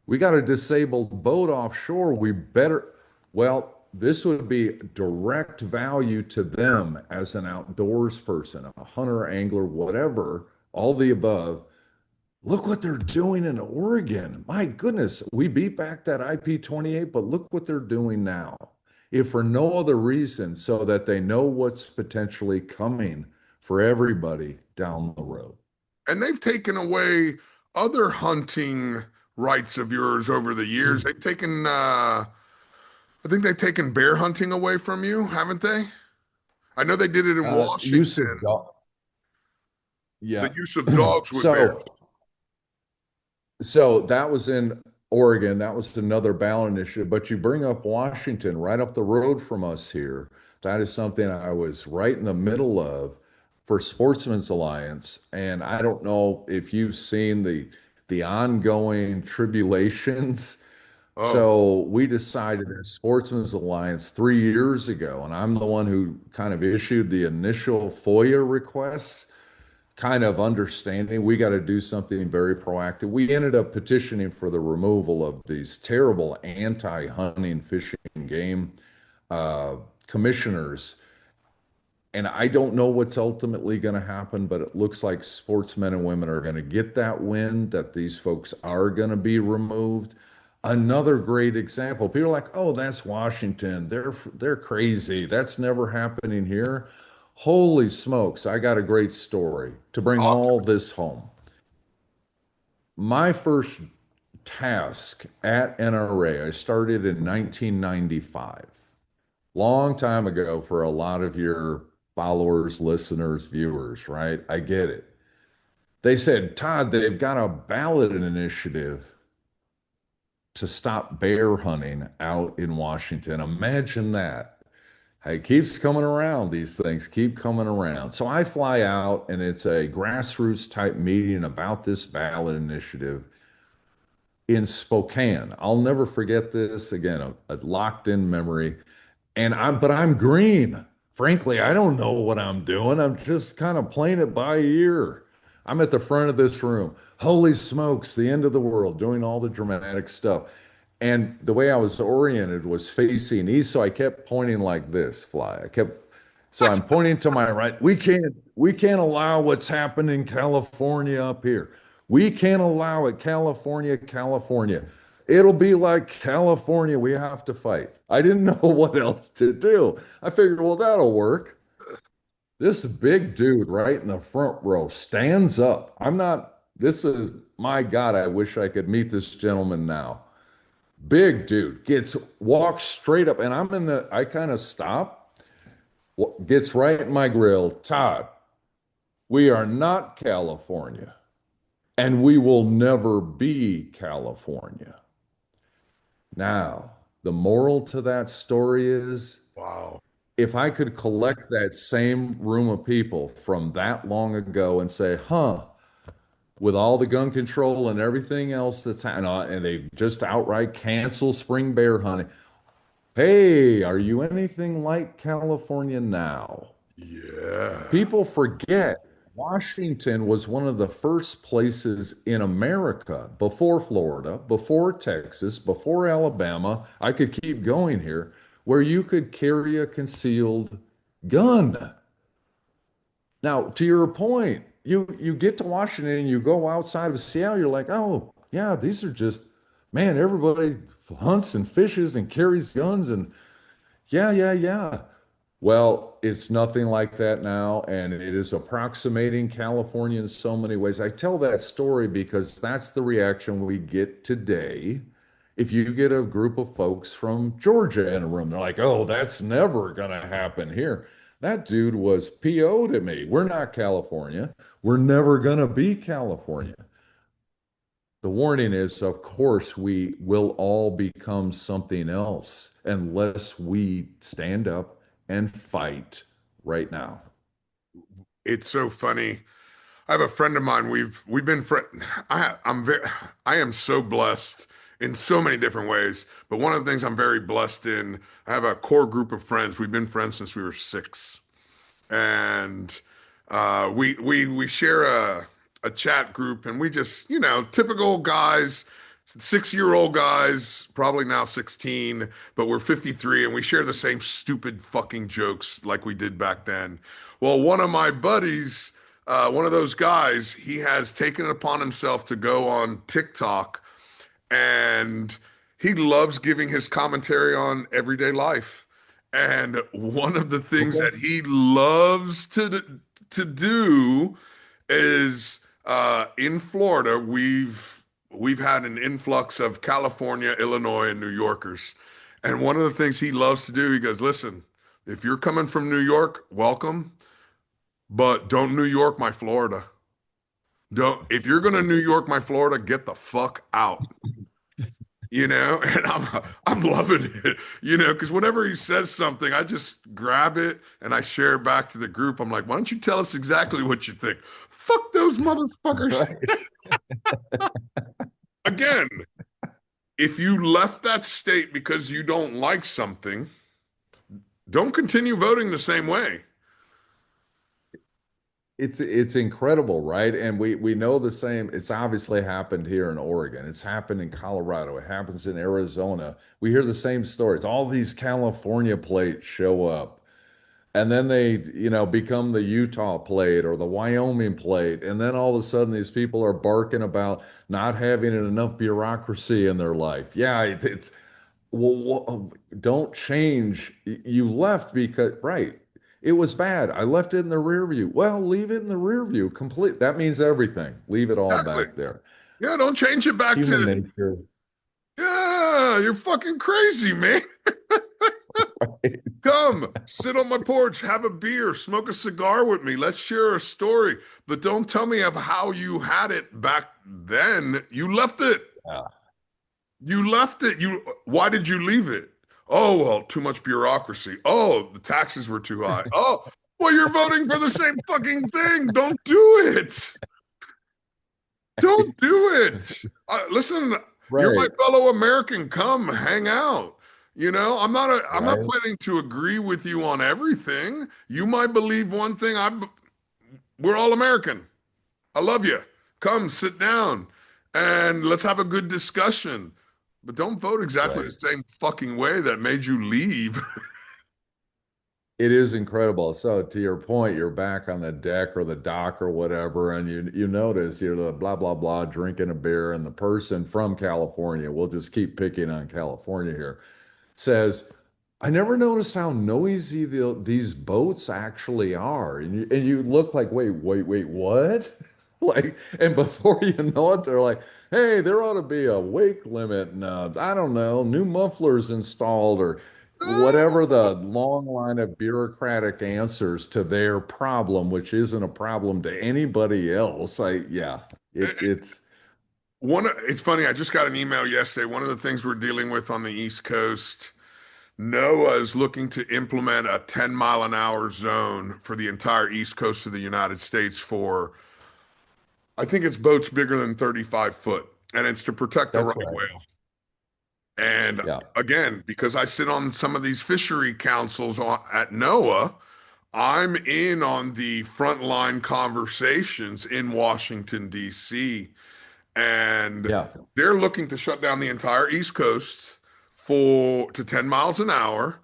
B: we got a disabled boat offshore. We better, well, this would be direct value to them as an outdoors person, a hunter, angler, whatever, all the above. Look what they're doing in Oregon. My goodness, we beat back that IP 28, but look what they're doing now. If for no other reason, so that they know what's potentially coming for everybody down the road.
A: And they've taken away other hunting rights of yours over the years. They've taken I think they've taken bear hunting away from you, haven't they? I know they did it in
B: Use of
A: Washington.
B: dog,
A: The
B: yeah.
A: use of dogs with bears.
B: So So that was in Oregon. That was another ballot initiative. But you bring up Washington, right up the road from us here. That is something I was right in the middle of for Sportsman's Alliance. And I don't know if you've seen the ongoing tribulations.
A: Oh,
B: So we decided at Sportsman's Alliance 3 years ago, and I'm the one who kind of issued the initial FOIA requests, kind of understanding we got to do something very proactive. We ended up petitioning for the removal of these terrible anti-hunting, fishing, game uh, commissioners. And I don't know what's ultimately going to happen, but it looks like sportsmen and women are going to get that win, that these folks are going to be removed. Another great example. People are like, "Oh, that's Washington. They're crazy. That's never happening here." Holy smokes, I got a great story to bring
A: talk to
B: all
A: me.
B: this home. My first task at NRA, I started in 1995. Long time ago for a lot of your followers, listeners, viewers, right? I get it. They said, Todd, they've got a ballot initiative to stop bear hunting out in Washington. Imagine that. It keeps coming around. These things keep coming around. So I fly out, and it's a grassroots type meeting about this ballot initiative in Spokane. I'll never forget this. Again, a locked in memory. But I'm green. Frankly, I don't know what I'm doing. I'm just kind of playing it by ear. I'm at the front of this room. Holy smokes, the end of the world, doing all the dramatic stuff. And the way I was oriented was facing east, so I kept pointing like this, Fly. I kept So I'm pointing to my right. We can't allow what's happened in California up here. We can't allow it, California, California. It'll be like California. We have to fight. I didn't know what else to do. I figured, well, that'll work. This big dude right in the front row stands up. This is, my God, I wish I could meet this gentleman now. Big dude walks straight up, and I kind of stop, gets right in my grill. Todd, we are not California, and we will never be California. Now, the moral to that story is
A: Wow.
B: if I could collect that same room of people from that long ago and say, huh, with all the gun control and everything else that's happening, and they just outright cancel spring bear hunting. Hey, are you anything like California now?
A: Yeah.
B: People forget Washington was one of the first places in America before Florida, before Texas, before Alabama. I could keep going here, where you could carry a concealed gun. Now, to your point, you get to Washington and you go outside of Seattle, you're like, oh, yeah, these are just, man, everybody hunts and fishes and carries guns and yeah, yeah, yeah. Well, it's nothing like that now, and it is approximating California in so many ways. I tell that story because that's the reaction we get today. If you get a group of folks from Georgia in a room, they're like, oh, that's never going to happen here. That dude was PO to me. We're not California. We're never going to be California. The warning is, of course, we will all become something else unless we stand up and fight right now.
A: It's so funny. I have a friend of mine. We've been friend. I'm very. I am so blessed in so many different ways. But one of the things I'm very blessed in, I have a core group of friends. We've been friends since we were six, and we share a chat group, and we just typical guys. 6-year-old guys, probably now 16, but we're 53 and we share the same stupid fucking jokes like we did back then. Well, one of my buddies, one of those guys, he has taken it upon himself to go on TikTok and he loves giving his commentary on everyday life. And one of the things
B: Okay.
A: that he loves to do is in Florida, we've had an influx of California, Illinois, and New Yorkers. And one of the things he loves to do, he goes, listen, if you're coming from New York, welcome, but don't New York my Florida. Don't, if you're going to New York my Florida, get the fuck out. And I'm loving it, because whenever he says something, I just grab it and I share it back to the group. I'm like, why don't you tell us exactly what you think? Fuck those motherfuckers.
B: Right.
A: Again, if you left that state because you don't like something, don't continue voting the same way.
B: It's incredible, right? And we know the same. It's obviously happened here in Oregon. It's happened in Colorado. It happens in Arizona. We hear the same stories. All these California plates show up. And then they, become the Utah plate or the Wyoming plate. And then all of a sudden, these people are barking about not having enough bureaucracy in their life. Yeah, it's, well, don't change. You left because, right, it was bad. I left it in the rear view. Well, leave it in the rear view. Complete. That means everything. Leave it all
A: Exactly.
B: back there.
A: Yeah, don't change it back
B: Human
A: to,
B: nature.
A: yeah, you're fucking crazy, man. Come, sit on my porch, have a beer, smoke a cigar with me. Let's share a story. But don't tell me of how you had it back then. You left it.
B: Yeah,
A: You left it. Why did you leave it? Oh, well, too much bureaucracy. Oh, the taxes were too high. Oh, well, you're voting for the same fucking thing. Don't do it. Don't do it. Listen, you're my
B: right,
A: fellow American. Come hang out. I'm not
B: right,
A: planning to agree with you on everything. You might believe one thing. We're all American. I love you. Come sit down and let's have a good discussion. But don't vote exactly the
B: right.
A: same fucking way that made you leave.
B: It is incredible. So to your point, you're back on the deck or the dock or whatever, and you notice you're the blah blah blah drinking a beer, and the person from California, we'll just keep picking on California here, says, I never noticed how noisy these boats actually are. And you look like, wait, what? Like, and before you know it, they're like, hey, there ought to be a wake limit and I don't know, new mufflers installed or whatever the long line of bureaucratic answers to their problem, which isn't a problem to anybody else. Yeah, it's
A: It's funny, I just got an email yesterday. One of the things we're dealing with on the East Coast, NOAA is looking to implement a 10-mile-an-hour zone for the entire East Coast of the United States for, I think it's boats bigger than 35 foot, and it's to protect the
B: that's
A: right
B: right.
A: whale. And
B: Yeah,
A: again, because I sit on some of these fishery councils at NOAA, I'm in on the frontline conversations in Washington, D.C., and
B: yeah,
A: they're looking to shut down the entire East Coast for to 10 miles an hour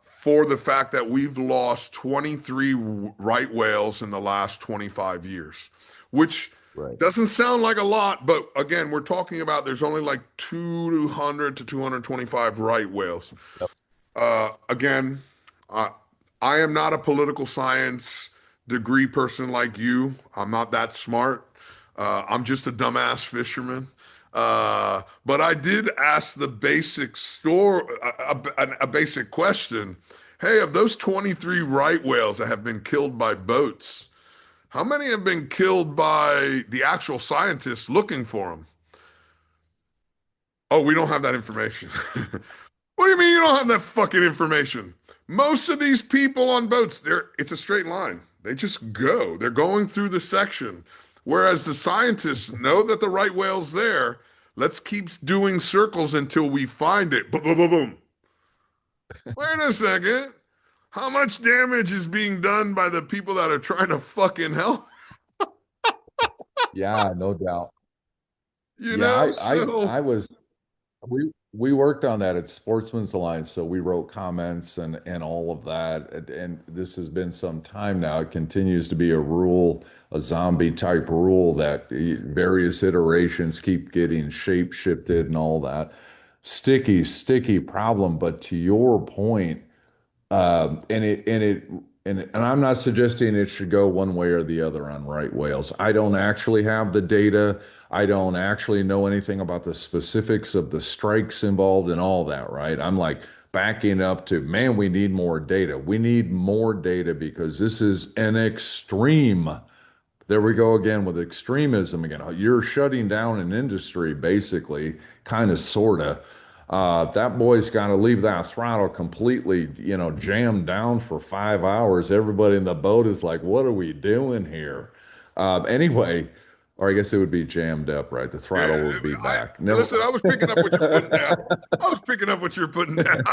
A: for the fact that we've lost 23 right whales in the last 25 years, which
B: right.
A: doesn't sound like a lot, but again, we're talking about there's only like 200 to 225 right whales.
B: Yep.
A: Again, uh, I am not a political science degree person like you. I'm not that smart. I'm just a dumbass fisherman. But I did ask the basic a basic question. Hey, of those 23 right whales that have been killed by boats, how many have been killed by the actual scientists looking for them? Oh, we don't have that information. What do you mean you don't have that fucking information? Most of these people on boats, it's a straight line. They just go. They're going through the section. Whereas the scientists know that the right whale's there. Let's keep doing circles until we find it. Boom, boom, boom, boom. Wait a second. How much damage is being done by the people that are trying to fucking help?
B: Yeah, no doubt.
A: You
B: Yeah,
A: know?
B: I
A: So,
B: was we worked on that at Sportsman's Alliance, so we wrote comments and all of that. And this has been some time now. It continues to be a rule, a zombie type rule that various iterations keep getting shape shifted and all that. Sticky problem. But to your point, and I'm not suggesting it should go one way or the other on right whales. I don't actually have the data. I don't actually know anything about the specifics of the strikes involved and all that, right? I'm like backing up to, man, we need more data. We need more data because this is an extreme. There we go again with extremism again. You're shutting down an industry, basically, kind of, sort of. That boy's got to leave that throttle completely, jammed down for 5 hours. Everybody in the boat is like, what are we doing here? Anyway, or I guess it would be jammed up, right? The
A: yeah,
B: throttle would be
A: I
B: back. Never.
A: listen, I was picking up what you're putting down. I was picking up what you're putting down.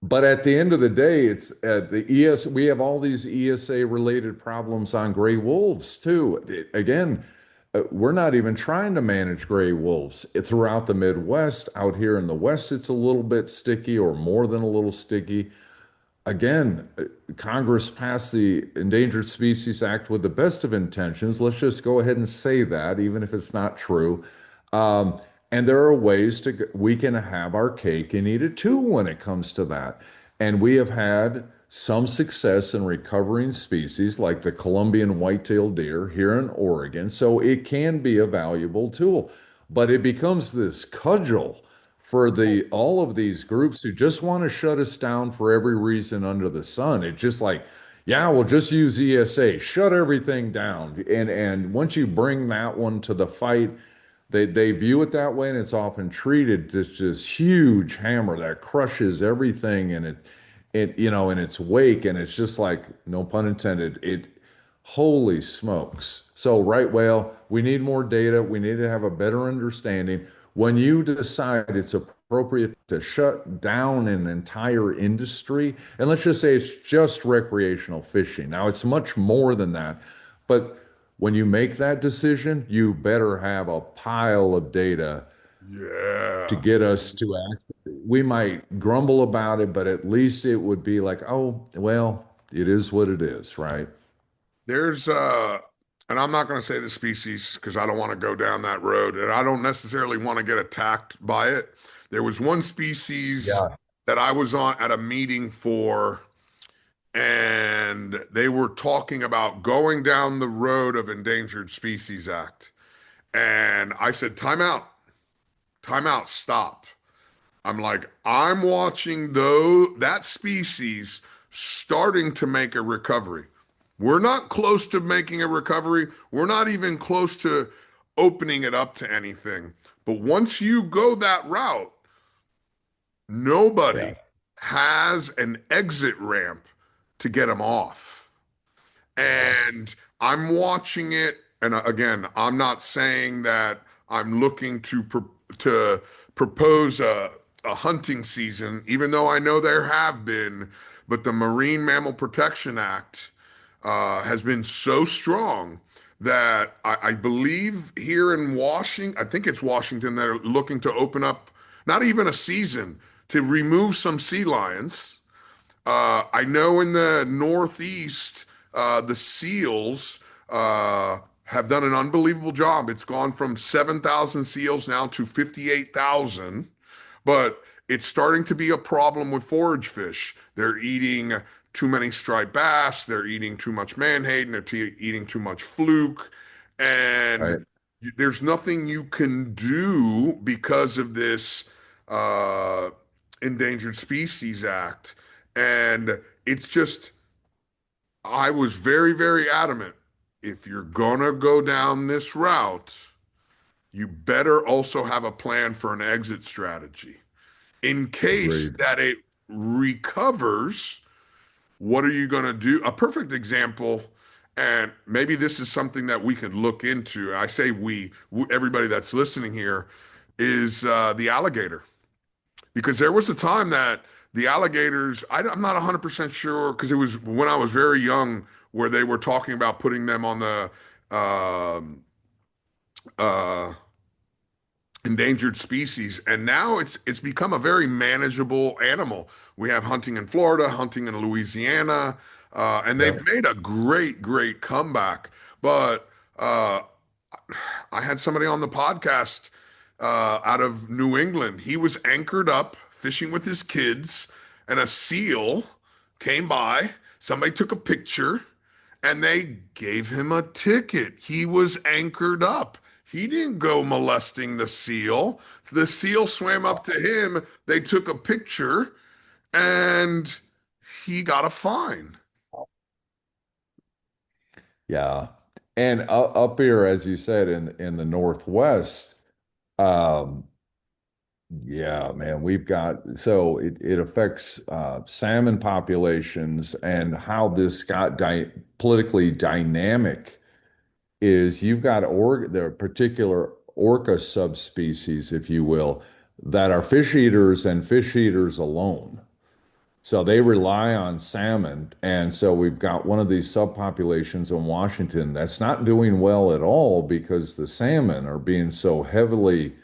B: But at the end of the day, it's the ES. We have all these ESA related problems on gray wolves too. Again, we're not even trying to manage gray wolves throughout the Midwest. Out here in the West, it's a little bit sticky or more than a little sticky. Again, Congress passed the Endangered Species Act with the best of intentions. Let's just go ahead and say that, even if it's not true. And there are ways we can have our cake and eat it too when it comes to that. And we have had some success in recovering species like the Columbian white-tailed deer here in Oregon. So it can be a valuable tool, but it becomes this cudgel for the all of these groups who just want to shut us down for every reason under the sun. It's just like, yeah, we'll just use ESA, shut everything down. And once you bring that one to the fight, they view it that way, and it's often treated as this huge hammer that crushes everything in in its wake, and it's just like, no pun intended, holy smokes. So right whale, we need more data. We need to have a better understanding. When you decide it's appropriate to shut down an entire industry, and let's just say it's just recreational fishing. Now it's much more than that, but when you make that decision, you better have a pile of data to
A: Yeah.
B: get us to act. We might grumble about it, but at least it would be like, oh, well, it is what it is, right?
A: There's and I'm not going to say the species because I don't want to go down that road and I don't necessarily want to get attacked by it. There was one species
B: Yeah.
A: that I was on at a meeting for, and they were talking about going down the road of Endangered Species Act. And I said, time out, stop. I'm like, I'm watching though that species starting to make a recovery. We're not close to making a recovery. We're not even close to opening it up to anything. But once you go that route,
B: Yeah.
A: nobody has an exit ramp to get them off.
B: Yeah.
A: And I'm watching it. And again, I'm not saying that I'm looking to propose a hunting season, even though I know there have been. But the Marine Mammal Protection Act has been so strong that I believe here in Washington, I think it's Washington, they're looking to open up not even a season to remove some sea lions. I know in the Northeast, the seals have done an unbelievable job. It's gone from 7,000 seals now to 58,000, but it's starting to be a problem with forage fish. They're eating too many striped bass, they're eating too much menhaden, they're eating too much fluke, and
B: Right.
A: there's nothing you can do because of this uh, Endangered Species Act. And it's just, I was very, very adamant. If you're gonna go down this route, you better also have a plan for an exit strategy. In case
B: Agreed.
A: that it recovers, what are you gonna do? A perfect example, and maybe this is something that we could look into. I say we, everybody that's listening here, is the alligator. Because there was a time that the alligators, I'm not 100% sure because it was when I was very young where they were talking about putting them on the um, uh, endangered species, and now it's become a very manageable animal. We have hunting in Florida, hunting in Louisiana, and they've
B: Yep.
A: made a great comeback. But uh, I had somebody on the podcast out of New England. He was anchored up fishing with his kids, and a seal came by. Somebody took a picture, and they gave him a ticket. He was anchored up. He didn't go molesting the seal. The seal swam up to him. They took a picture, and he got a fine.
B: Yeah. And up here, as you said, in the Northwest, um, yeah, man, we've got so it affects salmon populations, and how this got politically dynamic is you've got the particular orca subspecies, if you will, that are fish eaters and fish eaters alone. So they rely on salmon. And so we've got one of these subpopulations in Washington that's not doing well at all because the salmon are being so heavily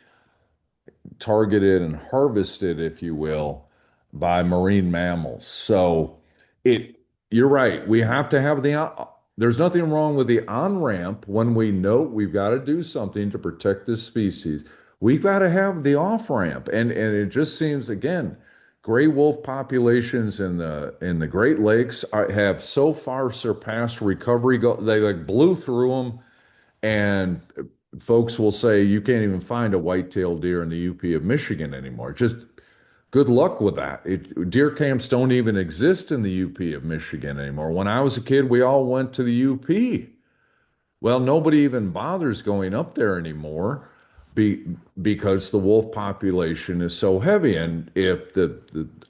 B: targeted and harvested, if you will, by marine mammals. So it, you're right. We have to have there's nothing wrong with the on-ramp when we know we've got to do something to protect this species. We've got to have the off-ramp. And it just seems, again, gray wolf populations in the Great Lakes have so far surpassed recovery. They like blew through them, and folks will say you can't even find a white-tailed deer in the UP of Michigan anymore. Just good luck with that. Deer camps don't even exist in the UP of Michigan anymore. When I was a kid, we all went to the UP. Well, nobody even bothers going up there anymore be, because the wolf population is so heavy. And if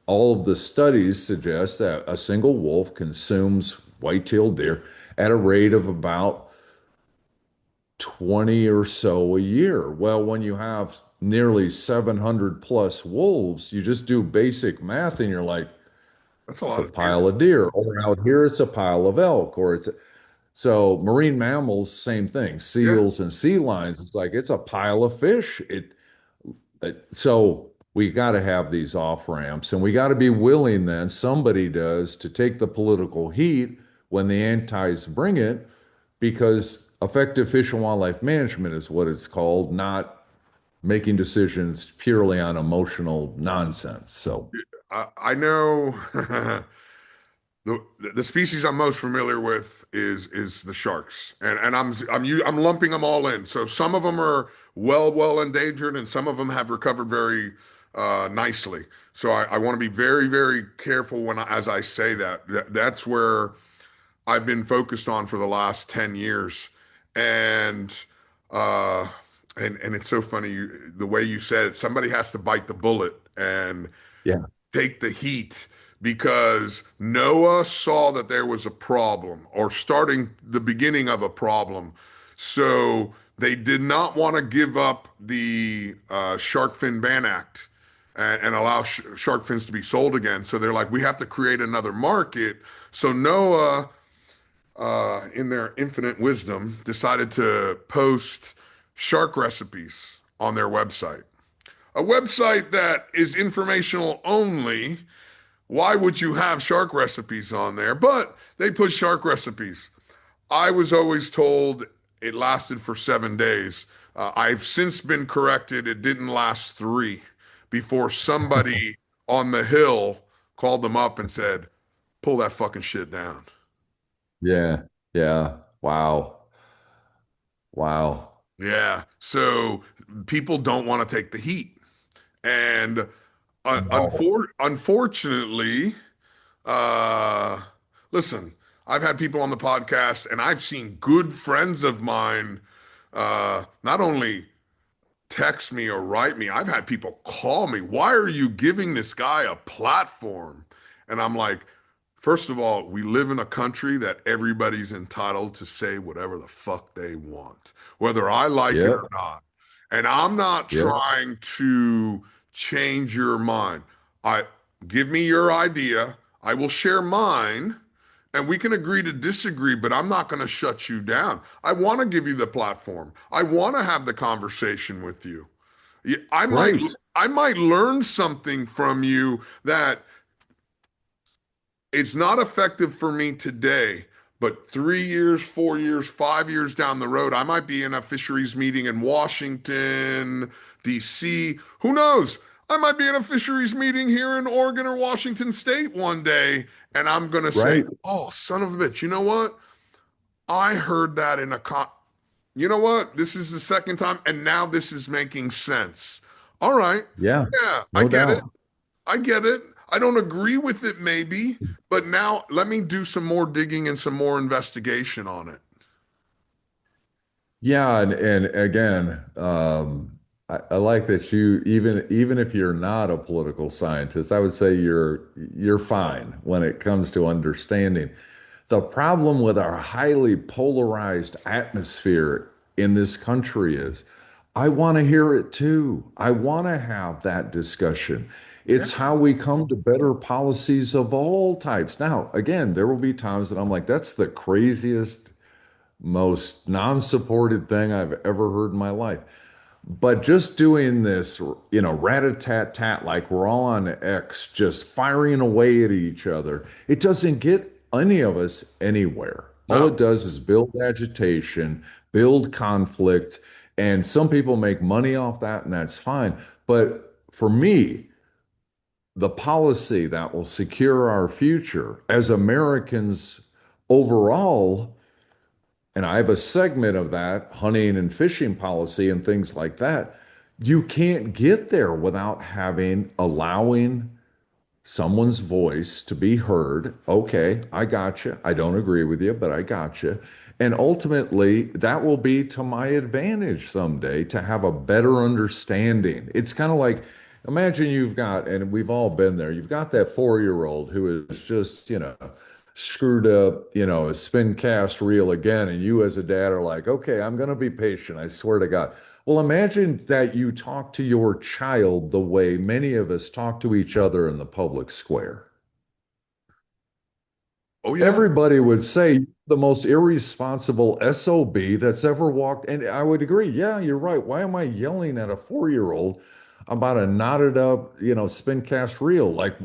B: all of the studies suggest that a single wolf consumes white-tailed deer at a rate of about 20 or so a year. Well, when you have nearly 700 plus wolves, you just do basic math and you're like,
A: That's a
B: it's
A: lot
B: a
A: of deer.
B: pile of deer. Or out here, it's a pile of elk. So marine mammals, same thing.
A: Yeah.
B: Seals and sea lions, it's like it's a pile of fish. So we got to have these off ramps, and we got to be willing then, somebody does, to take the political heat when the antis bring it, because effective fish and wildlife management is what it's called, not making decisions purely on emotional nonsense. So,
A: I know the species I'm most familiar with is the sharks, and I'm lumping them all in. So some of them are well endangered, and some of them have recovered very nicely. So I want to be very careful as I say that. That's where I've been focused on for the last 10 years. And uh and it's so funny the way you said it, somebody has to bite the bullet and
B: yeah,
A: take the heat because Noah saw that there was a problem or starting the beginning of a problem. So they did not want to give up the Shark Fin Ban Act and allow shark fins to be sold again. So they're like, we have to create another market. So Noah, in their infinite wisdom, decided to post shark recipes on their website. A website that is informational only. Why would you have shark recipes on there? But they put shark recipes. I was always told it lasted for 7 days. I've since been corrected. It didn't last three before somebody on the hill called them up and said, pull that fucking shit down.
B: yeah, yeah. Wow. Wow.
A: Yeah. So people don't want to take the heat. And
B: No.
A: unfortunately, uh, listen, I've had people on the podcast and I've seen good friends of mine not only text me or write me, I've had people call me. Why are you giving this guy a platform? And I'm like, first of all, we live in a country that everybody's entitled to say whatever the fuck they want, whether I like it
B: Yep.
A: or not. And I'm not
B: Yep.
A: trying to change your mind. I give me your idea, I will share mine, and we can agree to disagree, but I'm not going to shut you down. I want to give you the platform. I want to have the conversation with you. Yeah,
B: Great.
A: I might learn something from you that it's not effective for me today, but 3 years, 4 years, 5 years down the road, I might be in a fisheries meeting in Washington, D.C. Who knows? I might be in a fisheries meeting here in Oregon or Washington State one day, and I'm going to say,
B: Right.
A: oh, son of a bitch, you know what? I heard that in a you know what? This is the second time, and now this is making sense. All right.
B: Yeah.
A: Yeah, I
B: No
A: get it.
B: doubt.
A: I get it. I don't agree with it, maybe, but now let me do some more digging and some more investigation on it.
B: Yeah, and again, I like that you even if you're not a political scientist, I would say you're fine when it comes to understanding. The problem with our highly polarized atmosphere in this country is I want to hear it too. I want to have that discussion.
A: Yeah.
B: It's how we come to better policies of all types. Now, again, there will be times that I'm like, that's the craziest, most non-supported thing I've ever heard in my life. But just doing this, rat-a-tat-tat, like we're all on X, just firing away at each other, it doesn't get any of us anywhere. All
A: No.
B: it does is build agitation, build conflict, and some people make money off that, and that's fine. But for me, the policy that will secure our future as Americans overall, and I have a segment of that, hunting and fishing policy and things like that. You can't get there without allowing someone's voice to be heard. Okay, I got you. I don't agree with you, but I got you. And ultimately, that will be to my advantage someday to have a better understanding. It's kind of like imagine you've got, and we've all been there, you've got that 4-year-old who is just, screwed up, a spin cast reel again. And you as a dad are like, okay, I'm going to be patient. I swear to God. Well, imagine that you talk to your child the way many of us talk to each other in the public square.
A: Oh, yeah.
B: Everybody would say the most irresponsible SOB that's ever walked. And I would agree. Yeah, you're right. Why am I yelling at a 4-year-old? about a knotted up, spin cast reel, like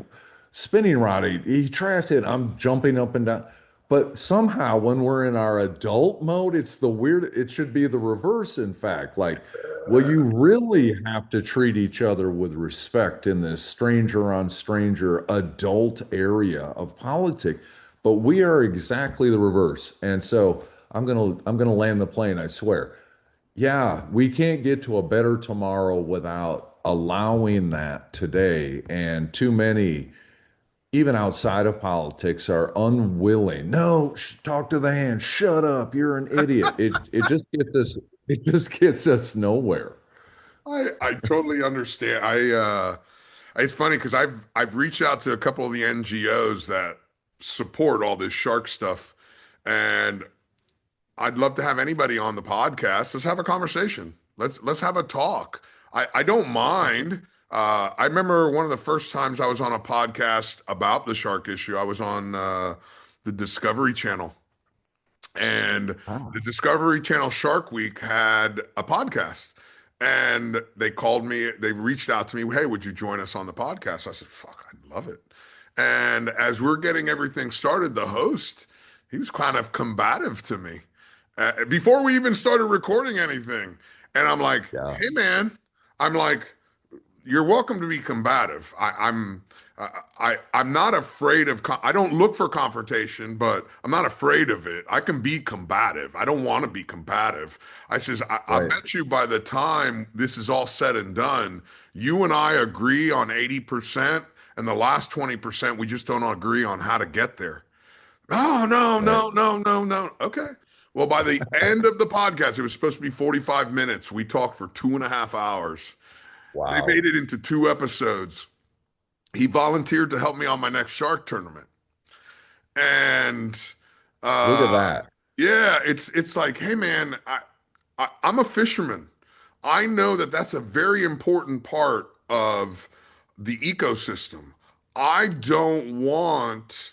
B: spinning rod. He trashed it. I'm jumping up and down. But somehow when we're in our adult mode, it's the weird, it should be the reverse, in fact. Like, well, you really have to treat each other with respect in this stranger on stranger adult area of politics. But we are exactly the reverse. And so I'm gonna land the plane, I swear. Yeah, we can't get to a better tomorrow without allowing that today. And too many, even outside of politics, are unwilling. No, talk to the hand. Shut up. You're an idiot. It just gets us nowhere.
A: I totally understand. It's funny because I've reached out to a couple of the NGOs that support all this shark stuff, and I'd love to have anybody on the podcast. Let's have a conversation. Let's have a talk. I don't mind. I remember one of the first times I was on a podcast about the shark issue. I was on the Discovery Channel, and the
B: Ah,
A: Discovery Channel Shark Week had a podcast. And they called me, they reached out to me, hey, would you join us on the podcast? I said, fuck, I'd love it. And as we're getting everything started, the host, he was kind of combative to me before we even started recording anything. And I'm like,
B: yeah,
A: hey, man, I'm like, you're welcome to be combative. I'm not afraid of. I don't look for confrontation, but I'm not afraid of it. I can be combative. I don't want to be combative. I says, I
B: right.
A: bet you by the time this is all said and done, you and I agree on 80%, and the last 20% we just don't agree on how to get there. Oh, no,
B: Right.
A: no, no, no, no. Okay. Well, by the end of the podcast, it was supposed to be 45 minutes. We talked for 2.5 hours. They
B: Wow.
A: made it into 2 episodes. He volunteered to help me on my next shark tournament. And
B: Look at
A: uh
B: that.
A: yeah, it's like, hey man, I'm a fisherman. I know that that's a very important part of the ecosystem. I don't want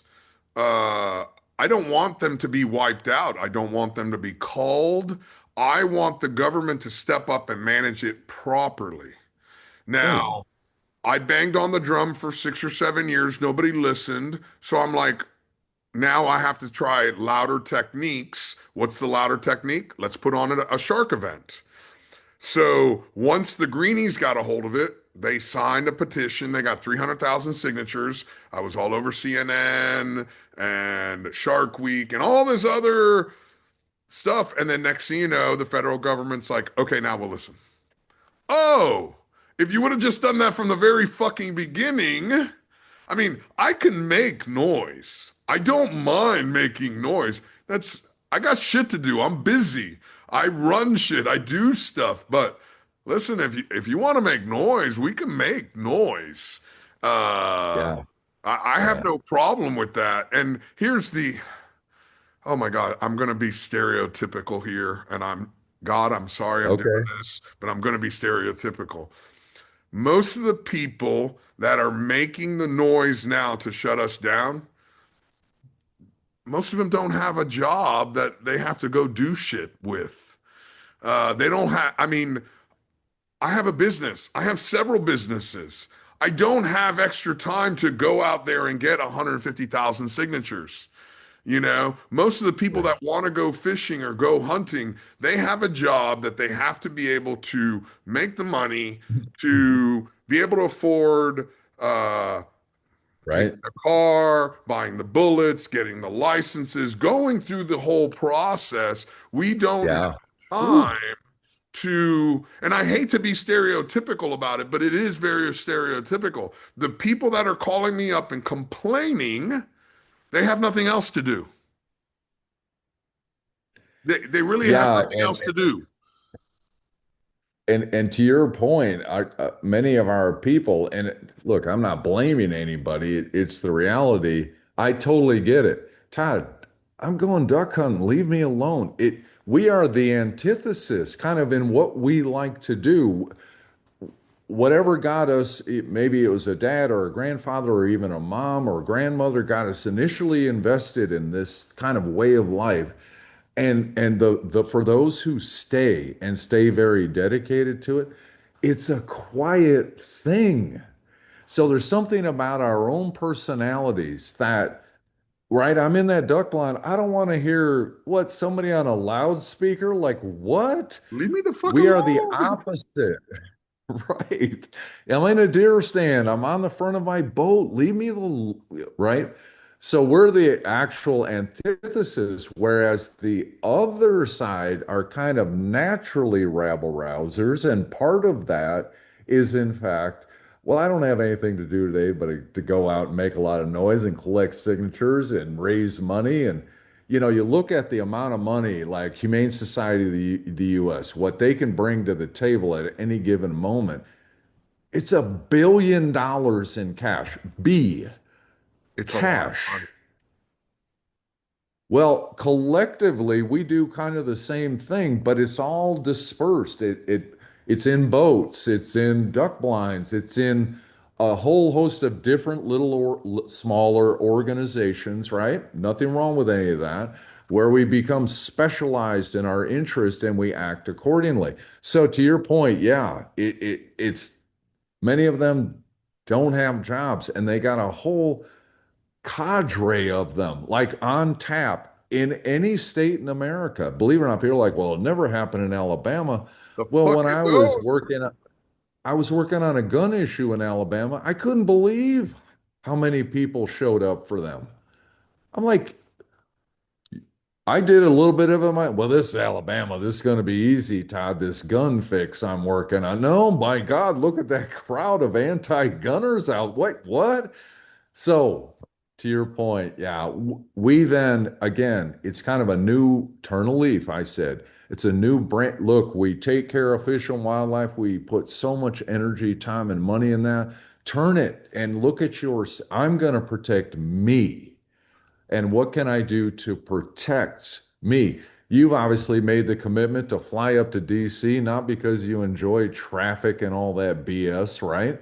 A: uh I don't want them to be wiped out. I don't want them to be culled. I want the government to step up and manage it properly.
B: Right.
A: Now, I banged on the drum for 6 or 7 years. Nobody listened. So I'm like, now I have to try louder techniques. What's the louder technique? Let's put on a shark event. So once the greenies got a hold of it, they signed a petition. They got 300,000 signatures. I was all over CNN and Shark Week and all this other stuff. And then next thing you know, the federal government's like, okay, now we'll listen. Oh, if you would have just done that from the very fucking beginning, I mean, I can make noise. I don't mind making noise. I got shit to do. I'm busy. I run shit. I do stuff. But listen, if you want to make noise, we can make noise. Uh,
B: Yeah.
A: I have
B: Yeah.
A: no problem with that. And here's the, oh my God, I'm going to be stereotypical here. And God, I'm sorry I'm doing
B: Okay.
A: this, but I'm going to be stereotypical. Most of the people that are making the noise now to shut us down, most of them don't have a job that they have to go do shit with. They don't have, I mean, I have a business. I have several businesses. I don't have extra time to go out there and get 150,000 signatures. Most of the people
B: Right.
A: that want to go fishing or go hunting, they have a job that they have to be able to make the money to be able to afford taking
B: Right.
A: the car, buying the bullets, getting the licenses, going through the whole process. We don't have
B: Yeah. Ooh.
A: time and I hate to be stereotypical about it, but it is very stereotypical. The people that are calling me up and complaining, they have nothing else to do. They really have
B: Yeah.
A: nothing else to do.
B: And to your point, many of our people, and look, I'm not blaming anybody. It's the reality. I totally get it. Todd, I'm going duck hunting. Leave me alone. We are the antithesis, kind of in what we like to do. Whatever got us, maybe it was a dad or a grandfather or even a mom or grandmother got us initially invested in this kind of way of life. And the for those who stay and stay very dedicated to it, it's a quiet thing. So there's something about our own personalities that, right? I'm in that duck blind. I don't want to hear what somebody on a loudspeaker, like what?
A: Leave me the fuck
B: We are the
A: alone.
B: opposite. Right. I'm in a deer stand. I'm on the front of my boat. Leave me the right. So we're the actual antithesis, whereas the other side are kind of naturally rabble rousers. And part of that is, in fact, well, I don't have anything to do today but to go out and make a lot of noise and collect signatures and raise money. And, you look at the amount of money like Humane Society of the US, what they can bring to the table at any given moment. It's $1 billion in cash. B,
A: It's a lot of money.
B: cash. Well, collectively, we do kind of the same thing, but it's all dispersed. It's in boats, it's in duck blinds, it's in a whole host of different little or smaller organizations, right? Nothing wrong with any of that, where we become specialized in our interest and we act accordingly. So to your point, yeah, it's many of them don't have jobs and they got a whole cadre of them, like on tap in any state in America. Believe it or not, people are like, well, it never happened in Alabama.
A: The
B: Well,
A: fuck
B: when
A: it
B: I was working on a gun issue in Alabama, I couldn't believe how many people showed up for them. I'm like, I did a little bit of it. Well, this is Alabama. This is going to be easy, Todd. This gun fix I'm working on. No, my God, look at that crowd of anti-gunners out. What? So, to your point, yeah, we then, again, it's kind of a new turn a leaf, I said. It's a new brand. Look, we take care of fish and wildlife. We put so much energy, time, and money in that. Turn it and look at yours. I'm going to protect me. And what can I do to protect me? You've obviously made the commitment to fly up to DC, not because you enjoy traffic and all that BS, right?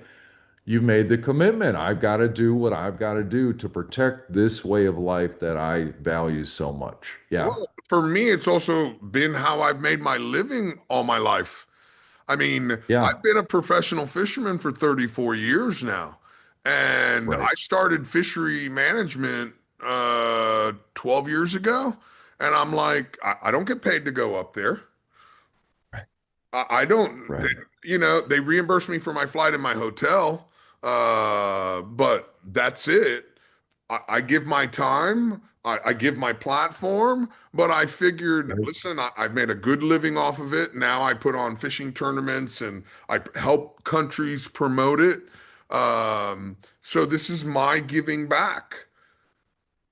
B: You've made the commitment. I've got to do what I've got to do to protect this way of life that I value so much. Yeah,
A: Well, for me, it's also been how I've made my living all my life. I mean,
B: yeah,
A: I've been a professional fisherman for 34 years now, and
B: right,
A: I started fishery management 12 years ago. And I'm like, I don't get paid to go up there.
B: right,
A: I don't,
B: right.
A: they reimburse me for my flight and my hotel, but that's it. I give my time, I give my platform, but I figured,
B: Right.
A: listen, I've made a good living off of it. Now I put on fishing tournaments and I help countries promote it. So this is my giving back.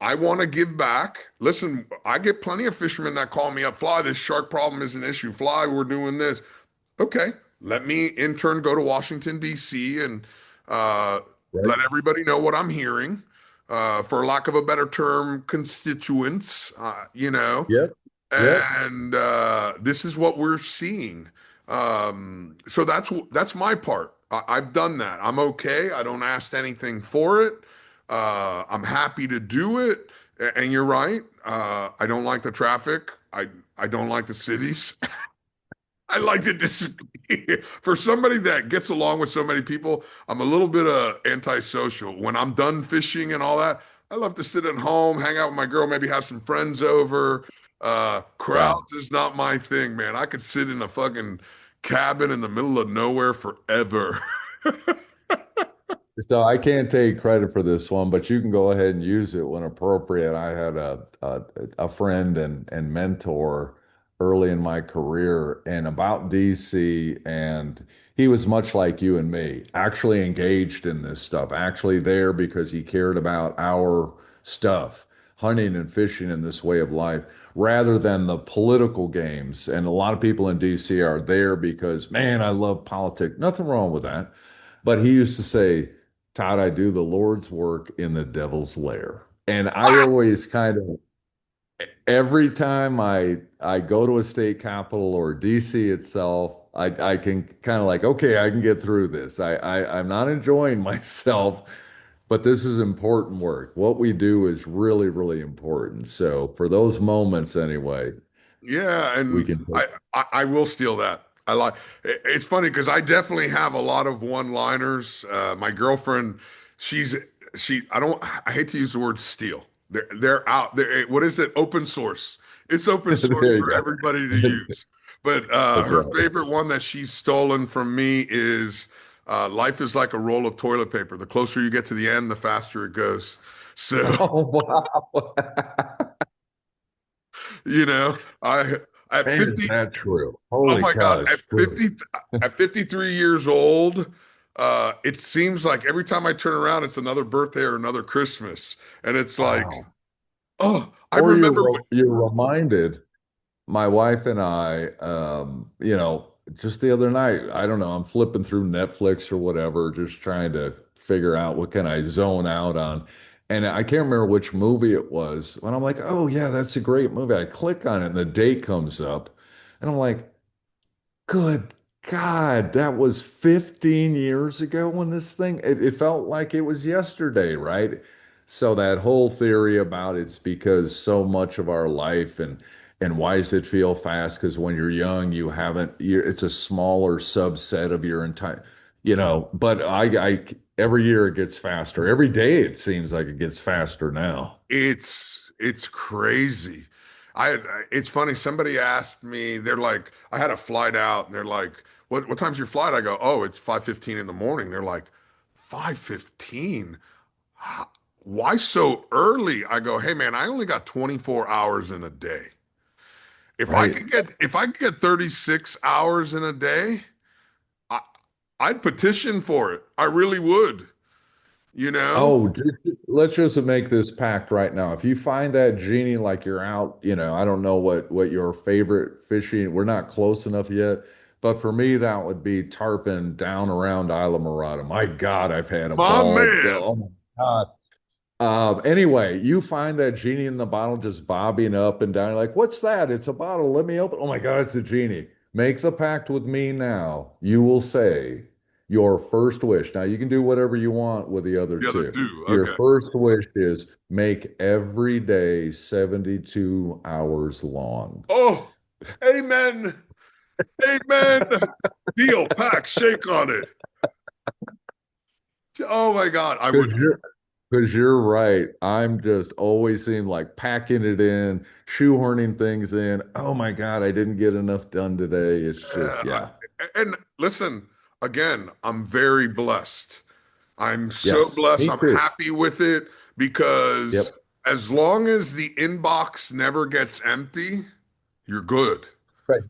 A: I want to give back. Listen, I get plenty of fishermen that call me up, Fly, this shark problem is an issue. Fly, we're doing this. Okay, let me in turn go to Washington, D.C. and
B: Right.
A: let everybody know what I'm hearing. For lack of a better term, constituents,
B: Yep. Yep.
A: and this is what we're seeing. So that's my part. I've done that. I'm okay. I don't ask anything for it. I'm happy to do it. And you're right. I don't like the traffic. I don't like the cities. I like to disagree. For somebody that gets along with so many people, I'm a little bit antisocial. When I'm done fishing and all that, I love to sit at home, hang out with my girl, maybe have some friends over.
B: Yeah.
A: Crowds is not my thing, man. I could sit in a fucking cabin in the middle of nowhere forever.
B: So I can't take credit for this one, but you can go ahead and use it when appropriate. I had a friend and mentor early in my career and about DC, and he was much like you and me, actually engaged in this stuff, actually there because he cared about our stuff, hunting and fishing in this way of life, rather than the political games. And a lot of people in DC are there because, man, I love politics. Nothing wrong with that. But he used to say, Todd, I do the Lord's work in the devil's lair. And I always kind of every time I go to a state capital or DC itself, I can kind of like, okay, I can get through this. I'm not enjoying myself, but this is important work. What we do is really, really important. So for those moments anyway,
A: Yeah,
B: we
A: and
B: can
A: I will steal that. I like it's funny because I definitely have a lot of one-liners. My girlfriend, she's I don't I hate to use the word steal. They're out there. What is it? Open source. It's open source
B: There you
A: for
B: go.
A: everybody to use. But
B: That's
A: her
B: right.
A: favorite one that she's stolen from me is life is like a roll of toilet paper. The closer you get to the end, the faster it goes. So,
B: Oh, wow.
A: you know, I at
B: Man, is
A: 50,
B: that true?
A: oh
B: Holy
A: my God.
B: cow, it's true.
A: At 53 years old, it seems like every time I turn around, it's another birthday or another Christmas. And it's like,
B: Wow.
A: oh, I
B: Or
A: remember
B: you're reminded, my wife and I, just the other night, I don't know, I'm flipping through Netflix or whatever, just trying to figure out what can I zone out on. And I can't remember which movie it was. And I'm like, oh yeah, that's a great movie. I click on it and the date comes up. And I'm like, good God, that was 15 years ago when this thing, it felt like it was yesterday, right? So that whole theory about it's because so much of our life and why does it feel fast? Because when you're young, it's a smaller subset of your entire, but every year it gets faster. Every day it seems like it gets faster now.
A: it's crazy. It's funny. Somebody asked me, they're like, I had a flight out and they're like, what time's your flight? I go, oh, it's 5:15 in the morning. They're like, 5:15? Why so early? I go, hey man, I only got 24 hours in a day.
B: Right.
A: If I could get 36 hours in a day, I, I'd petition for it. I really would, you know?
B: Oh, let's just make this pact right now. If you find that genie like you're out, I don't know what your favorite fishing, we're not close enough yet, but for me that would be tarpon down around Isla Morada. My God, I've had a
A: My
B: ball.
A: man.
B: Oh my God. Anyway, you find that genie in the bottle just bobbing up and down. You're like, what's that? It's a bottle. Let me open. Oh my God, it's a genie. Make the pact with me now. You will say your first wish. Now, you can do whatever you want with the other
A: The other
B: two.
A: two.
B: Your
A: Okay.
B: first wish is make every day 72 hours long.
A: Oh, amen. Amen. Deal, pack, shake on it. Oh my God. I would.
B: Because you're right. I'm just always seem like packing it in, shoehorning things in. Oh my God, I didn't get enough done today. It's just,
A: Uh,
B: yeah.
A: and listen, again, I'm very blessed. I'm so
B: Yes,
A: blessed.
B: me
A: I'm
B: too.
A: happy with it because
B: Yep.
A: as long as the inbox never gets empty, you're good.
B: Right.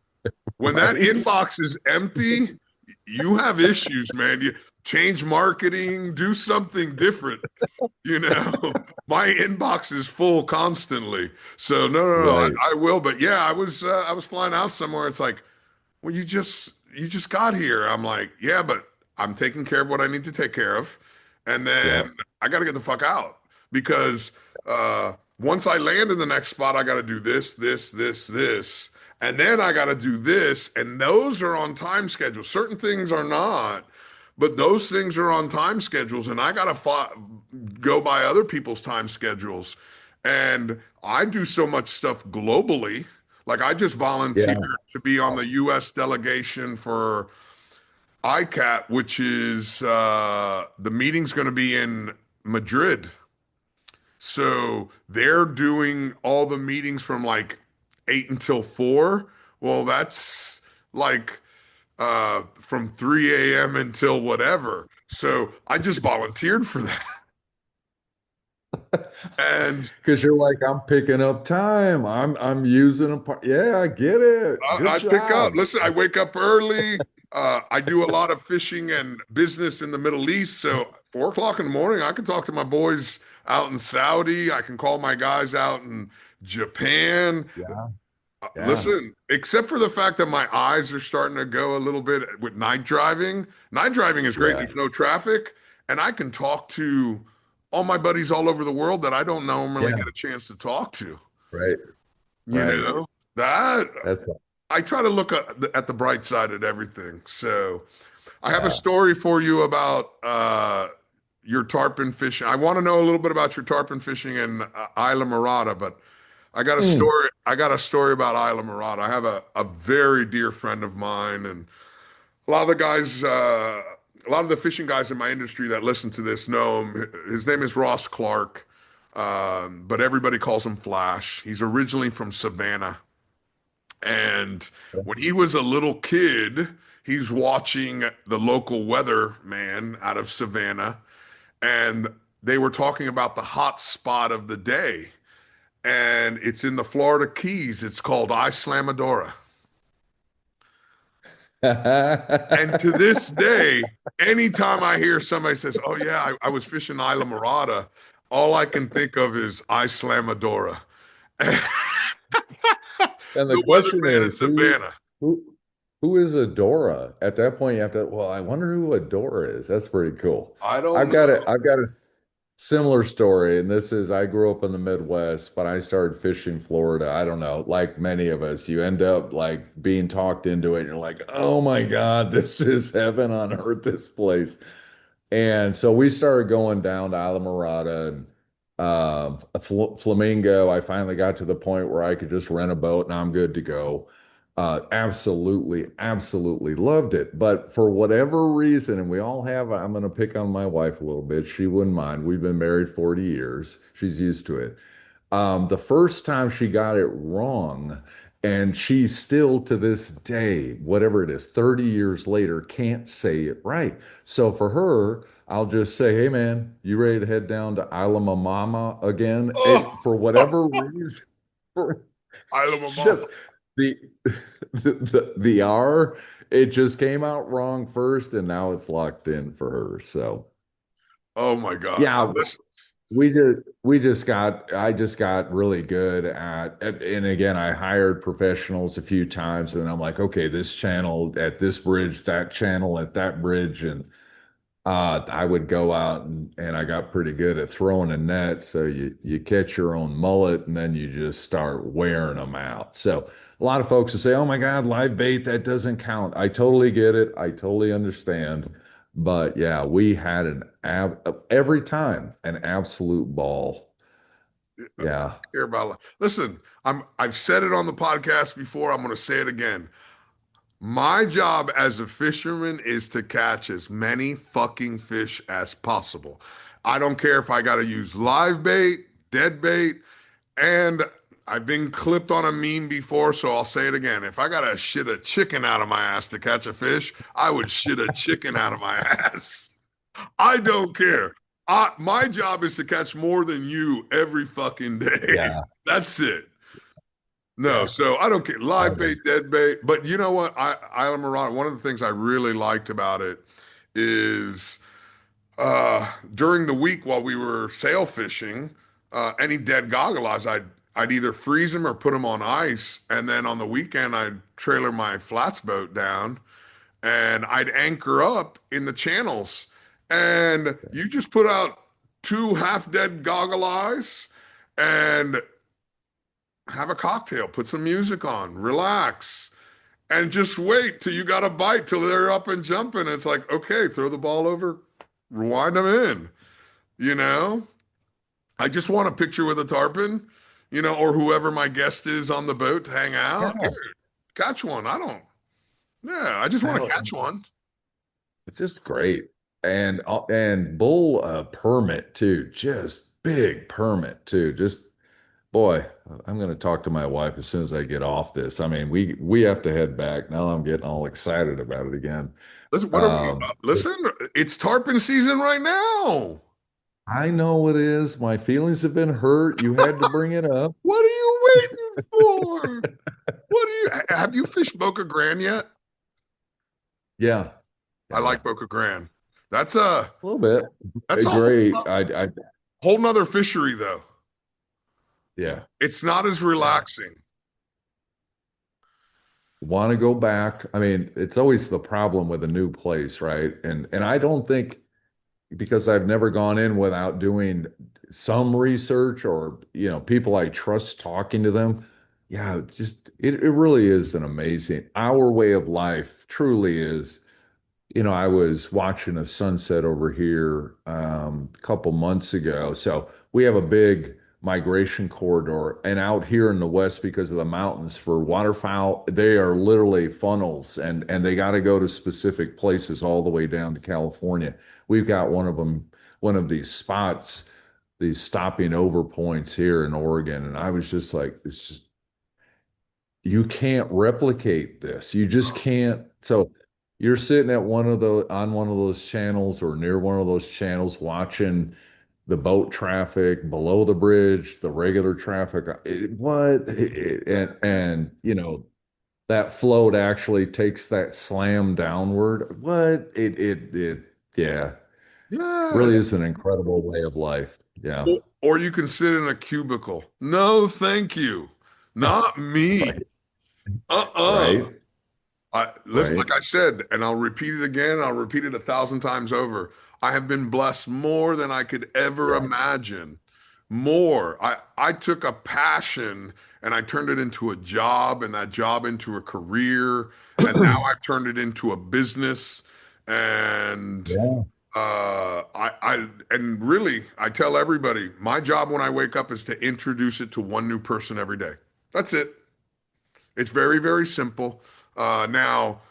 A: When that
B: Right.
A: inbox is empty, you have issues, man. You change marketing, do something different. You know, my inbox is full constantly. So no,
B: Right.
A: I will. But yeah, I was flying out somewhere. It's like, well, you just got here. I'm like, yeah, but I'm taking care of what I need to take care of, and then
B: Yep.
A: I got to get the fuck out because once I land in the next spot, I got to do this, and then I got to do this, and those are on time schedules. Certain things are not, but those things are on time schedules, and I got to go by other people's time schedules, and I do so much stuff globally. Like I just volunteered
B: Yeah.
A: to be on the U.S. delegation for ICAT, which is the meeting's going to be in Madrid. So they're doing all the meetings from like 8 until 4. Well, that's like from 3 a.m. until whatever. So I just volunteered for that. And
B: Because you're like, I'm picking up time. I'm using a part. Yeah, I get it. Good
A: I pick up.
B: job.
A: Listen, I wake up early. I do a lot of fishing and business in the Middle East. So 4 o'clock in the morning, I can talk to my boys out in Saudi. I can call my guys out in Japan.
B: Yeah. Yeah.
A: Listen, except for the fact that my eyes are starting to go a little bit with night driving. Night driving is great.
B: Yeah.
A: There's no traffic, and I can talk to all my buddies all over the world that I don't normally
B: Yeah.
A: get a chance to talk to.
B: Right.
A: You
B: Right.
A: know, that
B: That's
A: I try to look at the bright side of everything. So I have a
B: yeah.
A: story for you about your tarpon fishing. I want to know a little bit about your tarpon fishing in Isla Morada, but I got a
B: Mm.
A: story. I got a story about Isla Mirada. I have a very dear friend of mine, and a lot of the guys, a lot of the fishing guys in my industry that listen to this know him. His name is Ross Clark, but everybody calls him Flash. He's originally from Savannah, and when he was a little kid, he's watching the local weather man out of Savannah, and they were talking about the hot spot of the day, and it's in the Florida Keys. It's called Islamadora. And to this day, anytime I hear somebody says, "Oh yeah, I was fishing Isla Mirada," all I can think of is Islamadora, the
B: And the question
A: weatherman in
B: is,
A: Savannah.
B: who who is Adora? At that point, you have to, well, I wonder who Adora is. That's pretty cool.
A: I don't know.
B: I've got a similar story, and this is I grew up in the Midwest, but I started fishing Florida. I don't know, like many of us, you end up like being talked into it, and you're like, oh my God, this is heaven on earth, this place. And so we started going down to Isla Mirada and Flamingo. I finally got to the point where I could just rent a boat and I'm good to go. Absolutely, absolutely loved it. But for whatever reason, and we all have, I'm going to pick on my wife a little bit. She wouldn't mind. We've been married 40 years. She's used to it. The first time she got it wrong, and she still to this day, whatever it is, 30 years later, can't say it right. So for her, I'll just say, hey man, you ready to head down to Isla Mama again?
A: Oh,
B: For whatever reason, for
A: Isla Mama.
B: just the, the R, it just came out wrong first, and now it's locked in for her. So
A: Oh my God.
B: yeah,
A: Listen,
B: I just got really good and again, I hired professionals a few times, and I'm like, okay, this channel at this bridge, that channel at that bridge, and I would go out and I got pretty good at throwing a net. So you catch your own mullet and then you just start wearing them out. So a lot of folks will say, "Oh my God, live bait, that doesn't count." I totally get it. I totally understand. But yeah, we had every time an absolute ball. Yeah.
A: care about. Listen, I've said it on the podcast before. I'm going to say it again. My job as a fisherman is to catch as many fucking fish as possible. I don't care if I got to use live bait, dead bait, and I've been clipped on a meme before, so I'll say it again. If I got to shit a chicken out of my ass to catch a fish, I would shit a chicken out of my ass. I don't care. My job is to catch more than you every fucking day.
B: Yeah.
A: That's it. No,
B: Yeah.
A: so I don't care.
B: I
A: Live
B: agree.
A: bait, dead bait. But you know what? Isla Mirada, one of the things I really liked about it is during the week while we were sail fishing, any dead goggle eyes, I'd either freeze them or put them on ice, and then on the weekend I'd trailer my flats boat down and I'd anchor up in the channels, and you just put out two half dead goggle eyes and have a cocktail, put some music on, relax, and just wait till you got a bite till they're up and jumping. It's like, okay, throw the ball over, rewind them in, you know? I just want a picture with a tarpon, or whoever my guest is on the boat to hang out. Dude,
B: Yeah.
A: catch one. Yeah, I just want to
B: That,
A: catch one.
B: it's just great. And bull permit too. Just big permit too. Just boy, I'm going to talk to my wife as soon as I get off this. I mean, we have to head back. Now I'm getting all excited about it again.
A: Listen, what are we?
B: Um,
A: Listen, it's tarpon season right now.
B: I know it is. My feelings have been hurt. You had to bring it up.
A: What are you waiting for? Have you fished Boca Grande yet?
B: Yeah.
A: I
B: Yeah.
A: like Boca Grande. That's a
B: A little bit.
A: that's a
B: Great. I
A: whole nother fishery though.
B: yeah.
A: It's not as
B: Yeah.
A: relaxing.
B: Want to go back. I mean, it's always the problem with a new place, right? And I don't think because I've never gone in without doing some research or, people I trust talking to them. Yeah, just it really is an amazing our way of life truly is. I was watching a sunset over here a couple months ago. So we have a big migration corridor. And out here in the West, because of the mountains for waterfowl, they are literally funnels and they got to go to specific places all the way down to California. We've got one of them, one of these spots, these stopping over points here in Oregon. And I was just like, it's just, you can't replicate this. You just can't. So you're sitting at one of the on one of those channels or near one of those channels watching the boat traffic below the bridge, the regular traffic. And that float actually takes that slam downward. Yeah,
A: Yeah.
B: really is an incredible way of life. Yeah.
A: Or you can sit in a cubicle. No, thank you. Not me.
B: Right.
A: Uh-uh.
B: Right.
A: Listen,
B: Right.
A: like I said, and I'll repeat it again, I'll repeat it 1,000 times over. I have been blessed more than I could ever
B: Yeah.
A: imagine. More. I took a passion and I turned it into a job and that job into a career. And now I've turned it into a business. And
B: Yeah.
A: and really, I tell everybody, my job when I wake up is to introduce it to one new person every day. That's it. It's very, very simple. Now,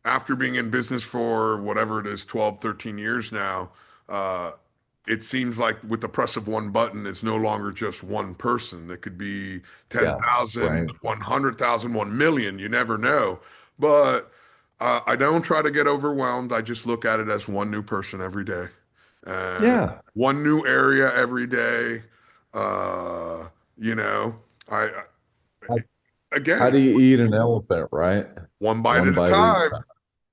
A: after being in business for whatever it is, 12, 13 years now, uh, it seems like with the press of one button, it's no longer just one person. It could be
B: Yeah.
A: 10,000,
B: Right.
A: 100,000, 1,000,000. You never know. But I don't try to get overwhelmed. I just look at it as one new person every day, and
B: Yeah.
A: one new area every day. Uh, you know, I
B: How
A: again,
B: do you eat an elephant, right?
A: one bite
B: One
A: at a
B: bite at a
A: time.
B: time.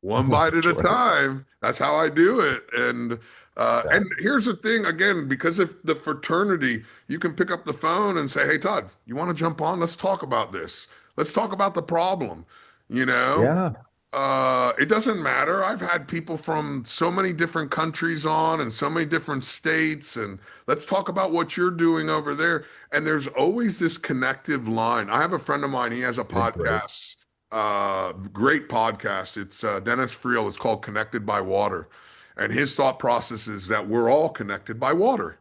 A: One bite at
B: That's
A: a
B: right.
A: time. That's how I do it.
B: Yeah.
A: And here's the thing, again, because of the fraternity, you can pick up the phone and say, "Hey, Todd, you want to jump on? Let's talk about this. Let's talk about the problem." You know,
B: Yeah.
A: it doesn't matter. I've had people from so many different countries on and so many different states, and let's talk about what you're doing over there. And there's always this connective line. I have a friend of mine, he has a
B: You're great.
A: podcast, great podcast. It's Dennis Friel. It's called Connected by Water. And his thought process is that we're all connected by water.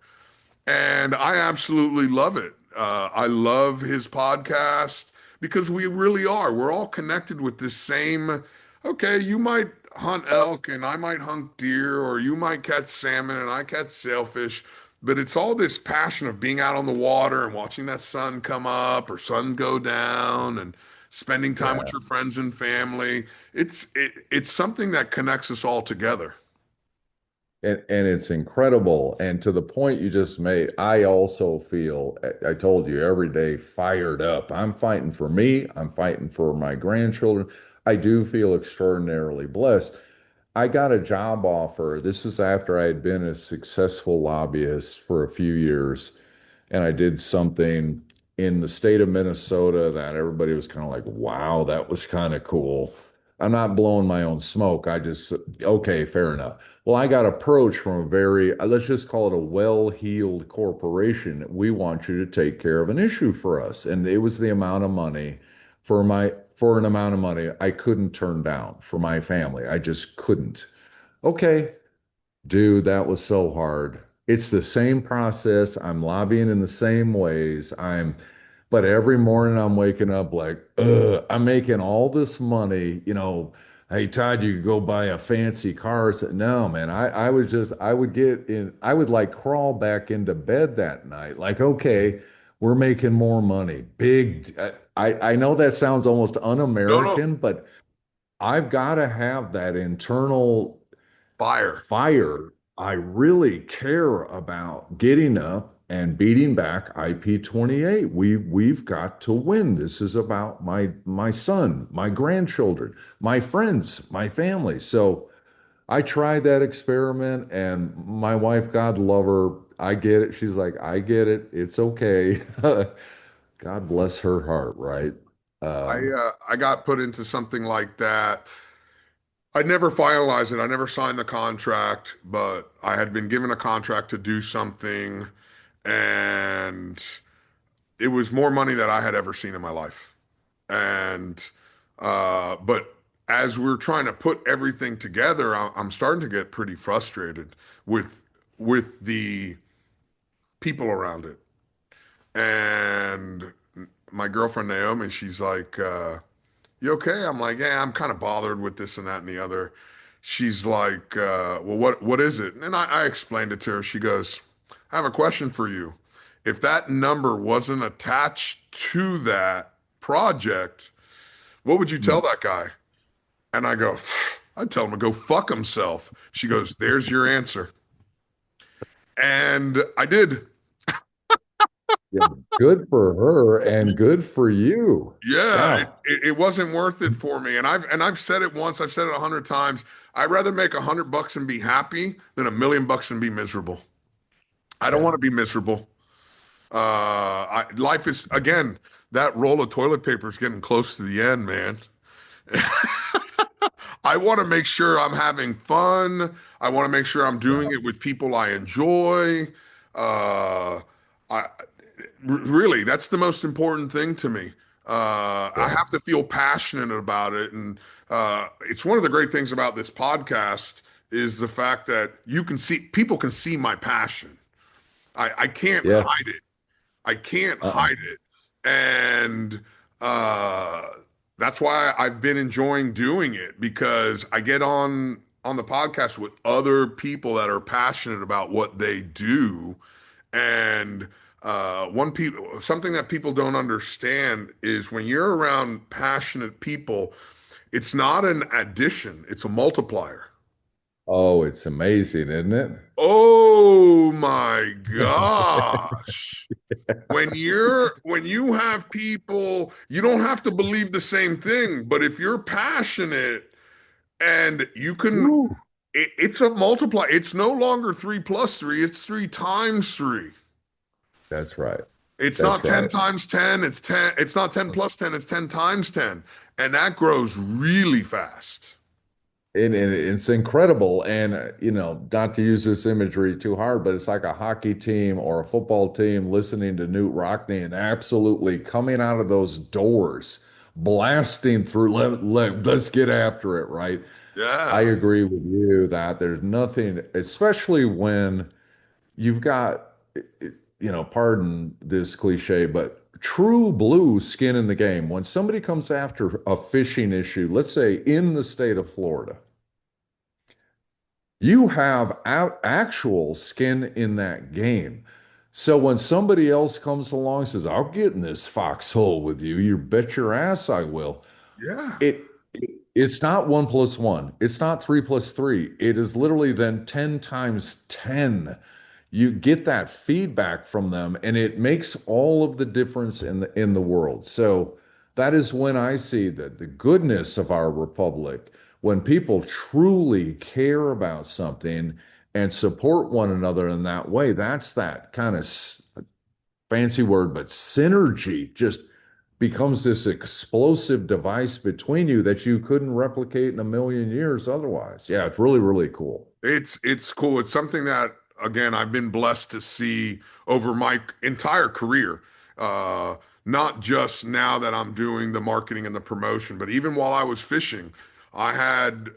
A: And I absolutely love it. I love his podcast because we really are. We're all connected with this same, okay, you might hunt elk and I might hunt deer, or you might catch salmon and I catch sailfish. But it's all this passion of being out on the water and watching that sun come up or sun go down and spending time with
B: Yeah.
A: your friends and family. It's something that connects us all together.
B: And it's incredible. And to the point you just made, I also feel, I told you, every day fired up. I'm fighting for me. I'm fighting for my grandchildren. I do feel extraordinarily blessed. I got a job offer. This was after I had been a successful lobbyist for a few years. And I did something in the state of Minnesota that everybody was kind of like, wow, that was kind of cool. I'm not blowing my own smoke. I just, okay, fair enough. Well, I got approached from a very, let's just call it a well-heeled corporation. We want you to take care of an issue for us. And it was the amount of money for an amount of money I couldn't turn down for my family. I just couldn't. Okay, dude, that was so hard. It's the same process. I'm lobbying in the same ways. But every morning I'm waking up like, ugh, I'm making all this money. Hey, Todd, you could go buy a fancy car. I said, no, man, I would get in, I would like crawl back into bed that night. Like, okay, we're making more money. I know that sounds almost
A: No, no,
B: un-American, but I've got to have that internal
A: fire.
B: fire. I really care about getting up and beating back IP 28. We've got to win. This is about my son, my grandchildren, my friends, my family. So I tried that experiment, and my wife, God love her, I get it. She's like, I get it. It's okay. God bless her heart, right? Um,
A: I got put into something like that. I never finalized it. I never signed the contract, but I had been given a contract to do something, and it was more money than I had ever seen in my life. And but as we're trying to put everything together, I'm starting to get pretty frustrated with the people around it. And my girlfriend Naomi, she's like, you okay? I'm like, yeah, I'm kind of bothered with this and that and the other. She's like, well, what is it? And I explained it to her. She goes, I have a question for you. If that number wasn't attached to that project, what would you tell
B: Hmm.
A: that guy? And I go, I'd tell him to go fuck himself. She goes, there's your answer. And I did.
B: Yeah, good for her and good for you.
A: Yeah,
B: Yeah.
A: it wasn't worth it for me. And I've said it once, I've said it 100 times. I'd rather make $100 and be happy than $1 million and be miserable. I don't want
B: Yeah.
A: to be miserable. Life is again, that roll of toilet paper is getting close to the end, man. I want to make sure I'm having fun. I want to make sure I'm doing
B: Yeah.
A: it with people I enjoy. Uh, really, that's the most important thing to me. I
B: Yeah.
A: have to feel passionate about it, and it's one of the great things about this podcast is the fact that you can see people can see my passion. I can't hide
B: Yes.
A: it. I can't
B: Uh-uh.
A: hide it, and uh, that's why I've been enjoying doing it because I get on the podcast with other people that are passionate about what they do, and one people something that people don't understand is when you're around passionate people, it's not an addition, it's a multiplier.
B: Oh, it's amazing, isn't it?
A: Oh my gosh. When you have people, you don't have to believe the same thing, but if you're passionate and you can,
B: Woo.
A: it's a multiply. It's no longer 3 plus 3, it's 3 times 3.
B: That's right.
A: It's not
B: That's
A: 10
B: right.
A: times 10, it's 10, it's not 10 plus 10, it's 10 times 10. And that grows really fast.
B: And it's incredible. And, not to use this imagery too hard, but it's like a hockey team or a football team listening to Newt Rockney and absolutely coming out of those doors, blasting through. Let's get after it, right? I
A: Yeah.
B: agree with you that there's nothing, especially when you've got, pardon this cliche, but true blue skin in the game. When somebody comes after a fishing issue, let's say in the state of Florida, you have actual skin in that game. So when somebody else comes along and says, I'll get in this foxhole with you, you bet your ass I will.
A: Yeah.
B: It's not 1 plus 1. It's not 3 plus 3. It is literally then 10 times 10. You get that feedback from them, and it makes all of the difference in the world. So that is when I see the goodness of our republic, when people truly care about something and support one another in that way. That's that kind of fancy word, but synergy just becomes this explosive device between you that you couldn't replicate in a million years otherwise. Yeah, it's really, really cool.
A: It's cool. It's something that again I've been blessed to see over my entire career. Uh, Not just now that I'm doing the marketing and the promotion, but even while I was fishing, I had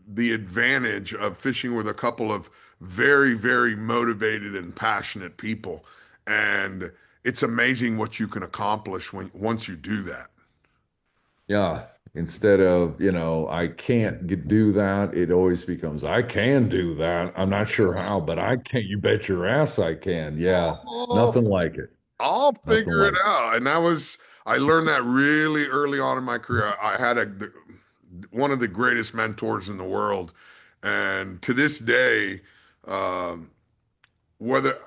A: the advantage of fishing with a couple of very, very motivated and passionate people. And it's amazing what you can accomplish when once you do that.
B: Yeah. Instead of, I can't do that, it always becomes, I can do that. I'm not sure how, but I can. You bet your ass I can. Yeah.
A: Oh,
B: Nothing like it.
A: I'll
B: Nothing
A: figure it
B: like it.
A: out. And I learned that really early on in my career. I had one of the greatest mentors in the world. And to this day, um, whether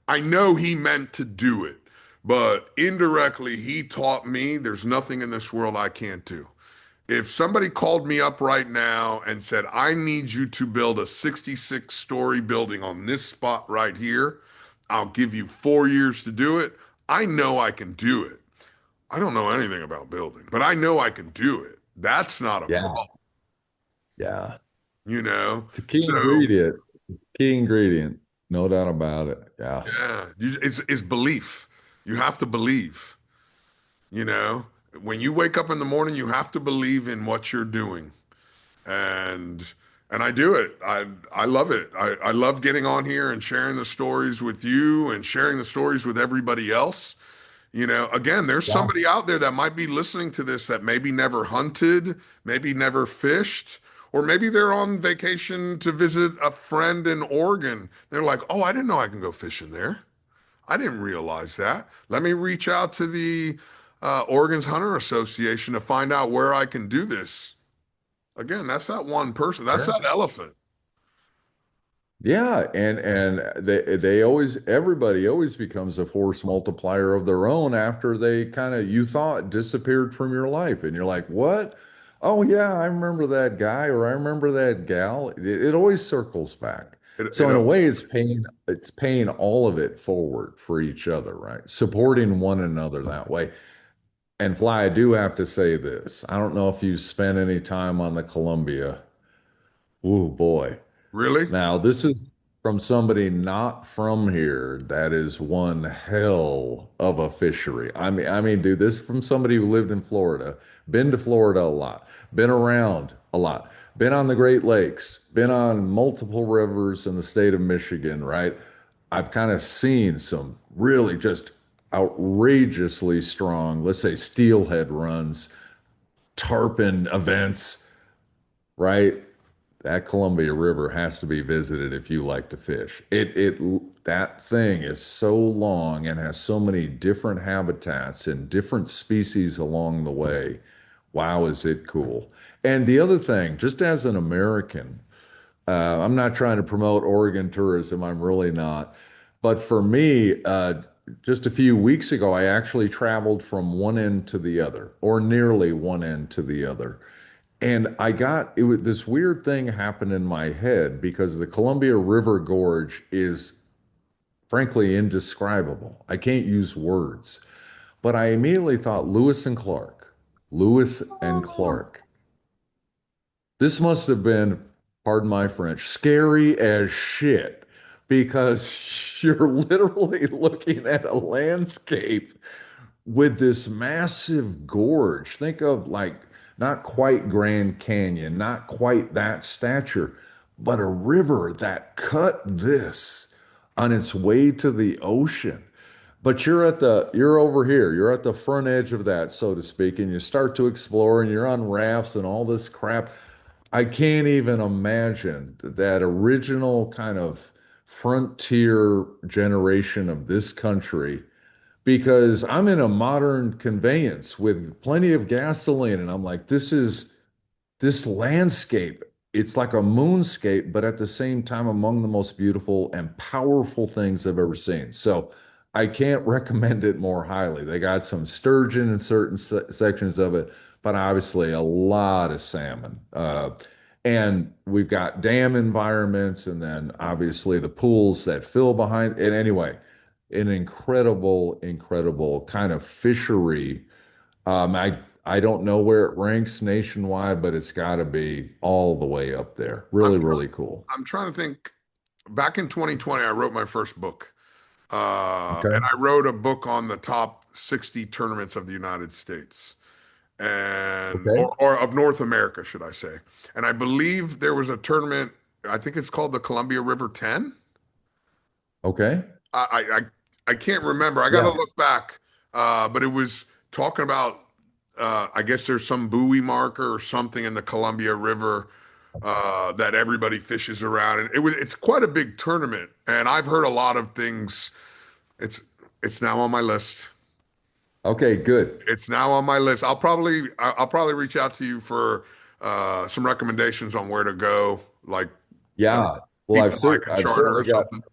A: I know he meant to do it, but indirectly, he taught me there's nothing in this world I can't do. If somebody called me up right now and said, I need you to build a 66-story building on this spot right here, I'll give you 4 years to do it. I know I can do it. I don't know anything about building, but I know I can do it. That's not a
B: Yeah.
A: problem,
B: Yeah.
A: you know?
B: It's a key
A: So,
B: ingredient. Key ingredient. No doubt about it. Yeah.
A: yeah, it's belief. You have to believe, you know? When you wake up in the morning, you have to believe in what you're doing. And and I do it. I love it. I love getting on here and sharing the stories with you and sharing the stories with everybody else. You know, again, there's
B: Yeah.
A: somebody out there that might be listening to this that maybe never hunted, maybe never fished, or maybe they're on vacation to visit a friend in Oregon. They're like, "Oh, I didn't know I can go fishing there. I didn't realize that. Let me reach out to the Oregon's Hunter Association to find out where I can do this." Again, that's that one person. That's that elephant.
B: Yeah, and they always everybody always becomes a force multiplier of their own after they kind of you thought disappeared from your life, and you're like, what? Oh yeah, I remember that guy or I remember that gal. It always circles back.
A: It
B: So in a way, it's paying all of it forward for each other, right? Supporting one another that way. And Fly, I do have to say this. I don't know if you spent any time on the Columbia. Oh boy.
A: really,
B: Now, this is from somebody not from here. That is one hell of a fishery. I mean, dude, this is from somebody who lived in Florida, been to Florida a lot, been around a lot, been on the Great Lakes, been on multiple rivers in the state of Michigan, right? I've kind of seen some really just outrageously strong, let's say steelhead runs, tarpon events, right? That Columbia River has to be visited if you like to fish. That thing is so long and has so many different habitats and different species along the way. Wow, is it cool. And the other thing, just as an American, I'm not trying to promote Oregon tourism, I'm really not. But for me, just a few weeks ago, I actually traveled from one end to the other, or nearly one end to the other. And it was this weird thing happened in my head because the Columbia River Gorge is frankly indescribable. I can't use words, but I immediately thought Lewis and Clark. Lewis and Clark. This must have been, pardon my French, scary as shit because you're literally looking at a landscape with this massive gorge. Think of like not quite Grand Canyon, not quite that stature, but a river that cut this on its way to the ocean. But you're over here, you're at the front edge of that, so to speak, and you start to explore and you're on rafts and all this crap. I can't even imagine that original kind of frontier generation of this country because I'm in a modern conveyance with plenty of gasoline, and I'm like, this landscape. It's like a moonscape, but at the same time, among the most beautiful and powerful things I've ever seen. So I can't recommend it more highly. They got some sturgeon in certain sections of it, but obviously a lot of salmon. And we've got dam environments, and then obviously the pools that fill behind. And anyway, an incredible, incredible kind of fishery. I don't know where it ranks nationwide, but it's got to be all the way up there.
A: I'm
B: Really, really cool.
A: I'm trying to think. Back in 2020, I wrote my first book,
B: Okay.
A: and I wrote a book on the top 60 tournaments of the United States and
B: Okay.
A: or of North America, should I say? And I believe there was a tournament. I think it's called the Columbia River 10.
B: Okay.
A: I can't remember. I got to
B: Yeah.
A: look back, but it was talking about. I guess there's some buoy marker or something in the Columbia River that everybody fishes around, and it's quite a big tournament. And I've heard a lot of things. It's it's now on my list.
B: Okay. Good.
A: It's now on my list. I'll probably reach out to you for some recommendations on where to go, like uh,
B: Yeah. Well,
A: people I can
B: I've
A: charter or
B: certainly got
A: something.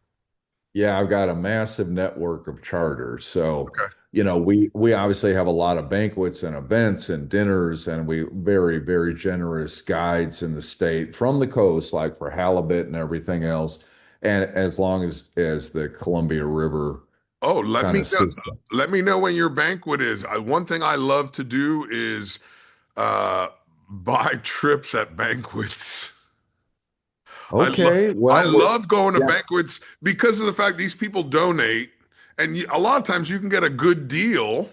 B: Yeah, I've got a massive network of charters. So,
A: Okay.
B: we obviously have a lot of banquets and events and dinners, and we very, very generous guides in the state from the coast, like for halibut and everything else. And as long as the Columbia River
A: Oh, let
B: kind
A: me
B: of
A: know.
B: system.
A: Let me know when your banquet is. One thing I love to do is uh, buy trips at banquets. I love
B: Okay,
A: I
B: well,
A: love going to
B: yeah.
A: banquets because of the fact these people donate, and a lot of times you can get a good deal.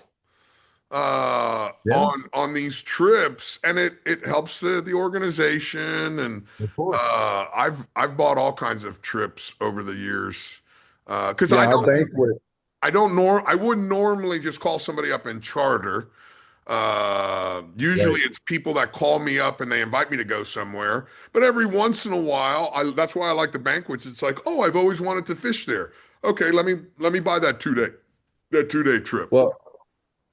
B: Yeah,
A: on these trips, and it helps the organization. And
B: of course.
A: I've bought all kinds of trips over the years because
B: Yeah, our banquet.
A: I wouldn't normally just call somebody up and charter. Usually
B: Right.
A: it's people that call me up and they invite me to go somewhere. But every once in a while, that's why I like the banquets. It's like, oh, I've always wanted to fish there. Okay, let me buy that 2-day trip.
B: Well,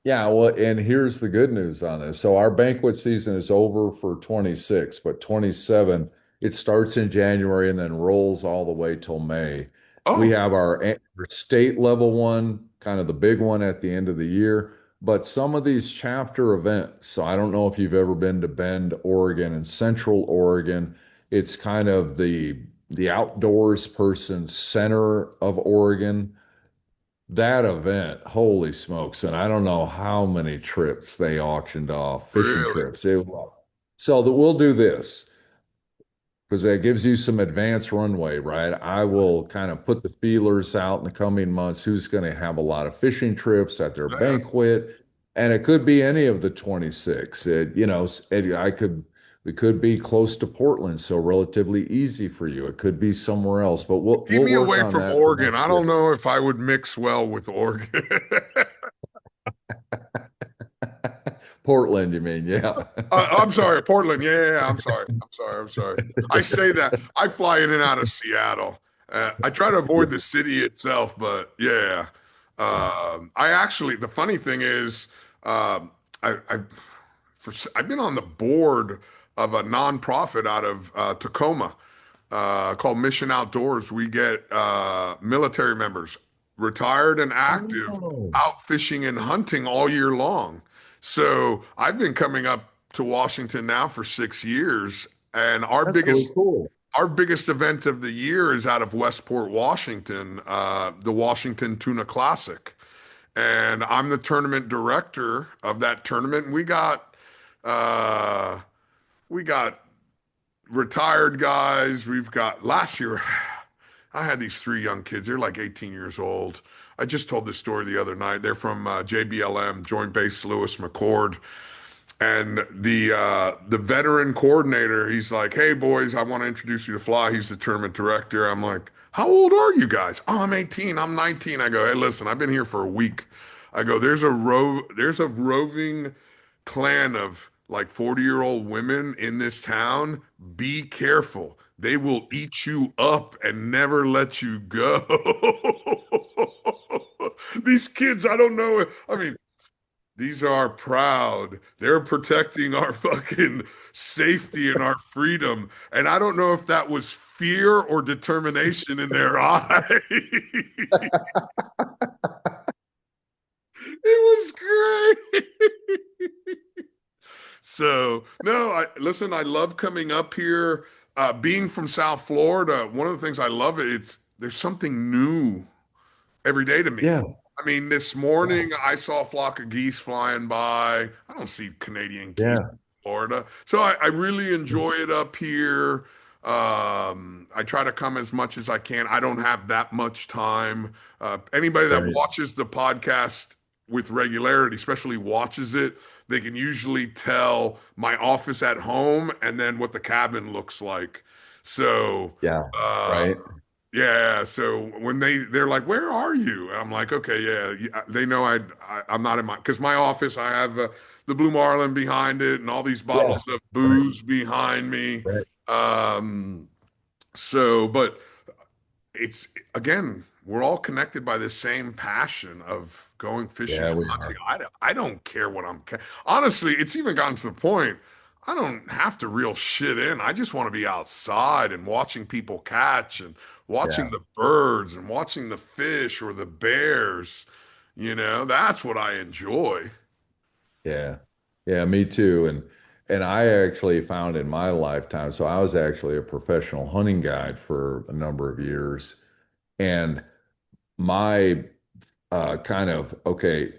B: yeah, well, and here's the good news on this. So our banquet season is over for 26, but 27, it starts in January and then rolls all the way till May. We
A: Oh,
B: have our state level one, kind of the big one at the end of the year, but some of these chapter events. So I don't know if you've ever been to Bend, Oregon, and Central Oregon. It's kind of the outdoors person center of Oregon. That event, holy smokes. And I don't know how many trips they auctioned off, fishing
A: really?
B: trips. So that we'll do this because that gives you some advance runway, right? I will kind of put the feelers out in the coming months who's going to have a lot of fishing trips at their
A: Yeah.
B: banquet. And it could be any of the 26. It could be close to Portland, so relatively easy for you. It could be somewhere else, but we'll
A: Keep
B: we'll
A: me
B: work
A: away
B: on
A: from
B: that for
A: Oregon.
B: next
A: I
B: year.
A: don't know if I would mix well with Oregon.
B: Portland, you mean? Yeah.
A: I'm sorry, Portland. Yeah, yeah, yeah, I'm sorry. I'm sorry. I'm sorry. I say that. I fly in and out of Seattle. I try to
B: Yeah.
A: avoid the city itself, but yeah. I actually, the funny thing is, I've I've been on the board of a nonprofit out of Tacoma called Mission Outdoors. We get military members, retired and active,
B: Oh,
A: out fishing and hunting all year long. So I've been coming up to Washington now for 6 years, and
B: that's really cool.
A: our biggest event of the year is out of Westport, Washington, the Washington Tuna Classic. And I'm the tournament director of that tournament. And uh, we got retired guys. We've got last year, I had these three young kids. They're like 18 years old. I just told this story the other night. They're from JBLM, Joint Base Lewis McChord. And the veteran coordinator, he's like, "Hey boys, I want to introduce you to Fly." He's the tournament director. I'm like, "How old are you guys?" "Oh, I'm 18. I'm 19." I go, "Hey, listen, I've been here for a week." I go, there's a roving clan of like 40-year-old women in this town. Be careful. They will eat you up and never let you go." These kids, I don't know. I mean, these are proud. They're protecting our fucking safety and our freedom. And I don't know if that was fear or determination in their eyes. It was great. So, no, listen, I love coming up here. Being from South Florida, one of the things I love it's there's something new every day to me.
B: Yeah.
A: I mean, this morning I saw a flock of geese flying by. I don't see Canadian geese
B: Yeah.
A: in Florida. So I really enjoy it up here. I try to come as much as I can. I don't have that much time. Anybody that
B: Right.
A: watches the podcast with regularity, especially watches it, they can usually tell my office at home and then what the cabin looks like. So,
B: Yeah.
A: uh,
B: Right.
A: yeah, so when they're like, "Where are you?" And I'm like, "Okay, yeah." They know I'm not in my because my office I have the Blue Marlin behind it and all these
B: Yeah.
A: bottles of
B: Right.
A: booze behind me.
B: Right.
A: Um, but it's again, we're all connected by the same passion of going fishing
B: Yeah,
A: and
B: we
A: hunting.
B: are.
A: I don't care what honestly, it's even gotten to the point I don't have to reel shit in. I just want to be outside and watching people catch and watching
B: Yeah.
A: the birds and watching the fish or the bears. That's what I enjoy.
B: Yeah. Yeah, me too. And I actually found in my lifetime, so I was actually a professional hunting guide for a number of years. And my kind of okay,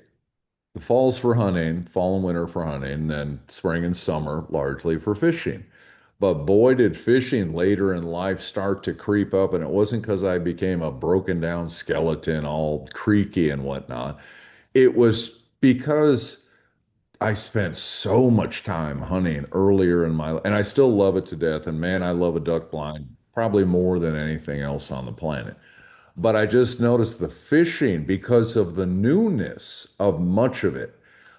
B: the fall's for hunting, fall and winter for hunting, and then spring and summer largely for fishing. But boy, did fishing later in life start to creep up. And it wasn't because I became a broken down skeleton, all creaky and whatnot. It was because I spent so much time hunting earlier in my, and I still love it to death. And man, I love a duck blind probably more than anything else on the planet. But I just noticed the fishing because of the newness of much of it.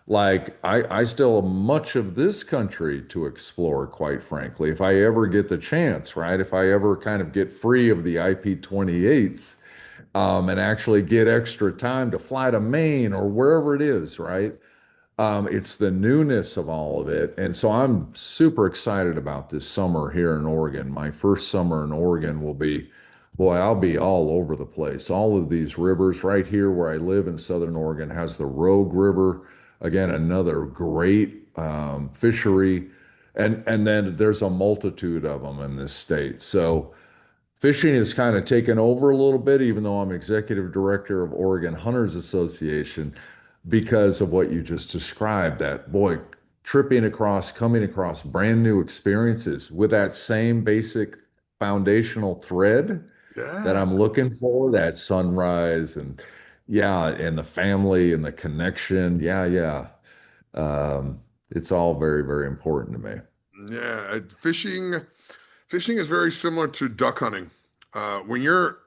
B: Like I still have much of this country to explore, quite frankly, if I ever get the chance, right? If I ever kind of get free of the IP-28s, and actually get extra time to fly to Maine or wherever it is, right? It's the newness of all of it. And so I'm super excited about this summer here in Oregon. My first summer in Oregon will be, boy, I'll be all over the place. All of these rivers right here where I live in Southern Oregon has the Rogue River, again, another great fishery. And then there's a multitude of them in this state. So fishing has kind of taken over a little bit, even though I'm executive director of Oregon Hunters Association, because of what you just described. That boy, tripping across, coming across brand new experiences with that same basic foundational thread that
A: Yeah.
B: I'm looking for, that sunrise and yeah, and the family and the connection. Yeah, yeah. It's all very, very important to me.
A: Yeah, fishing is very similar to duck hunting. When you're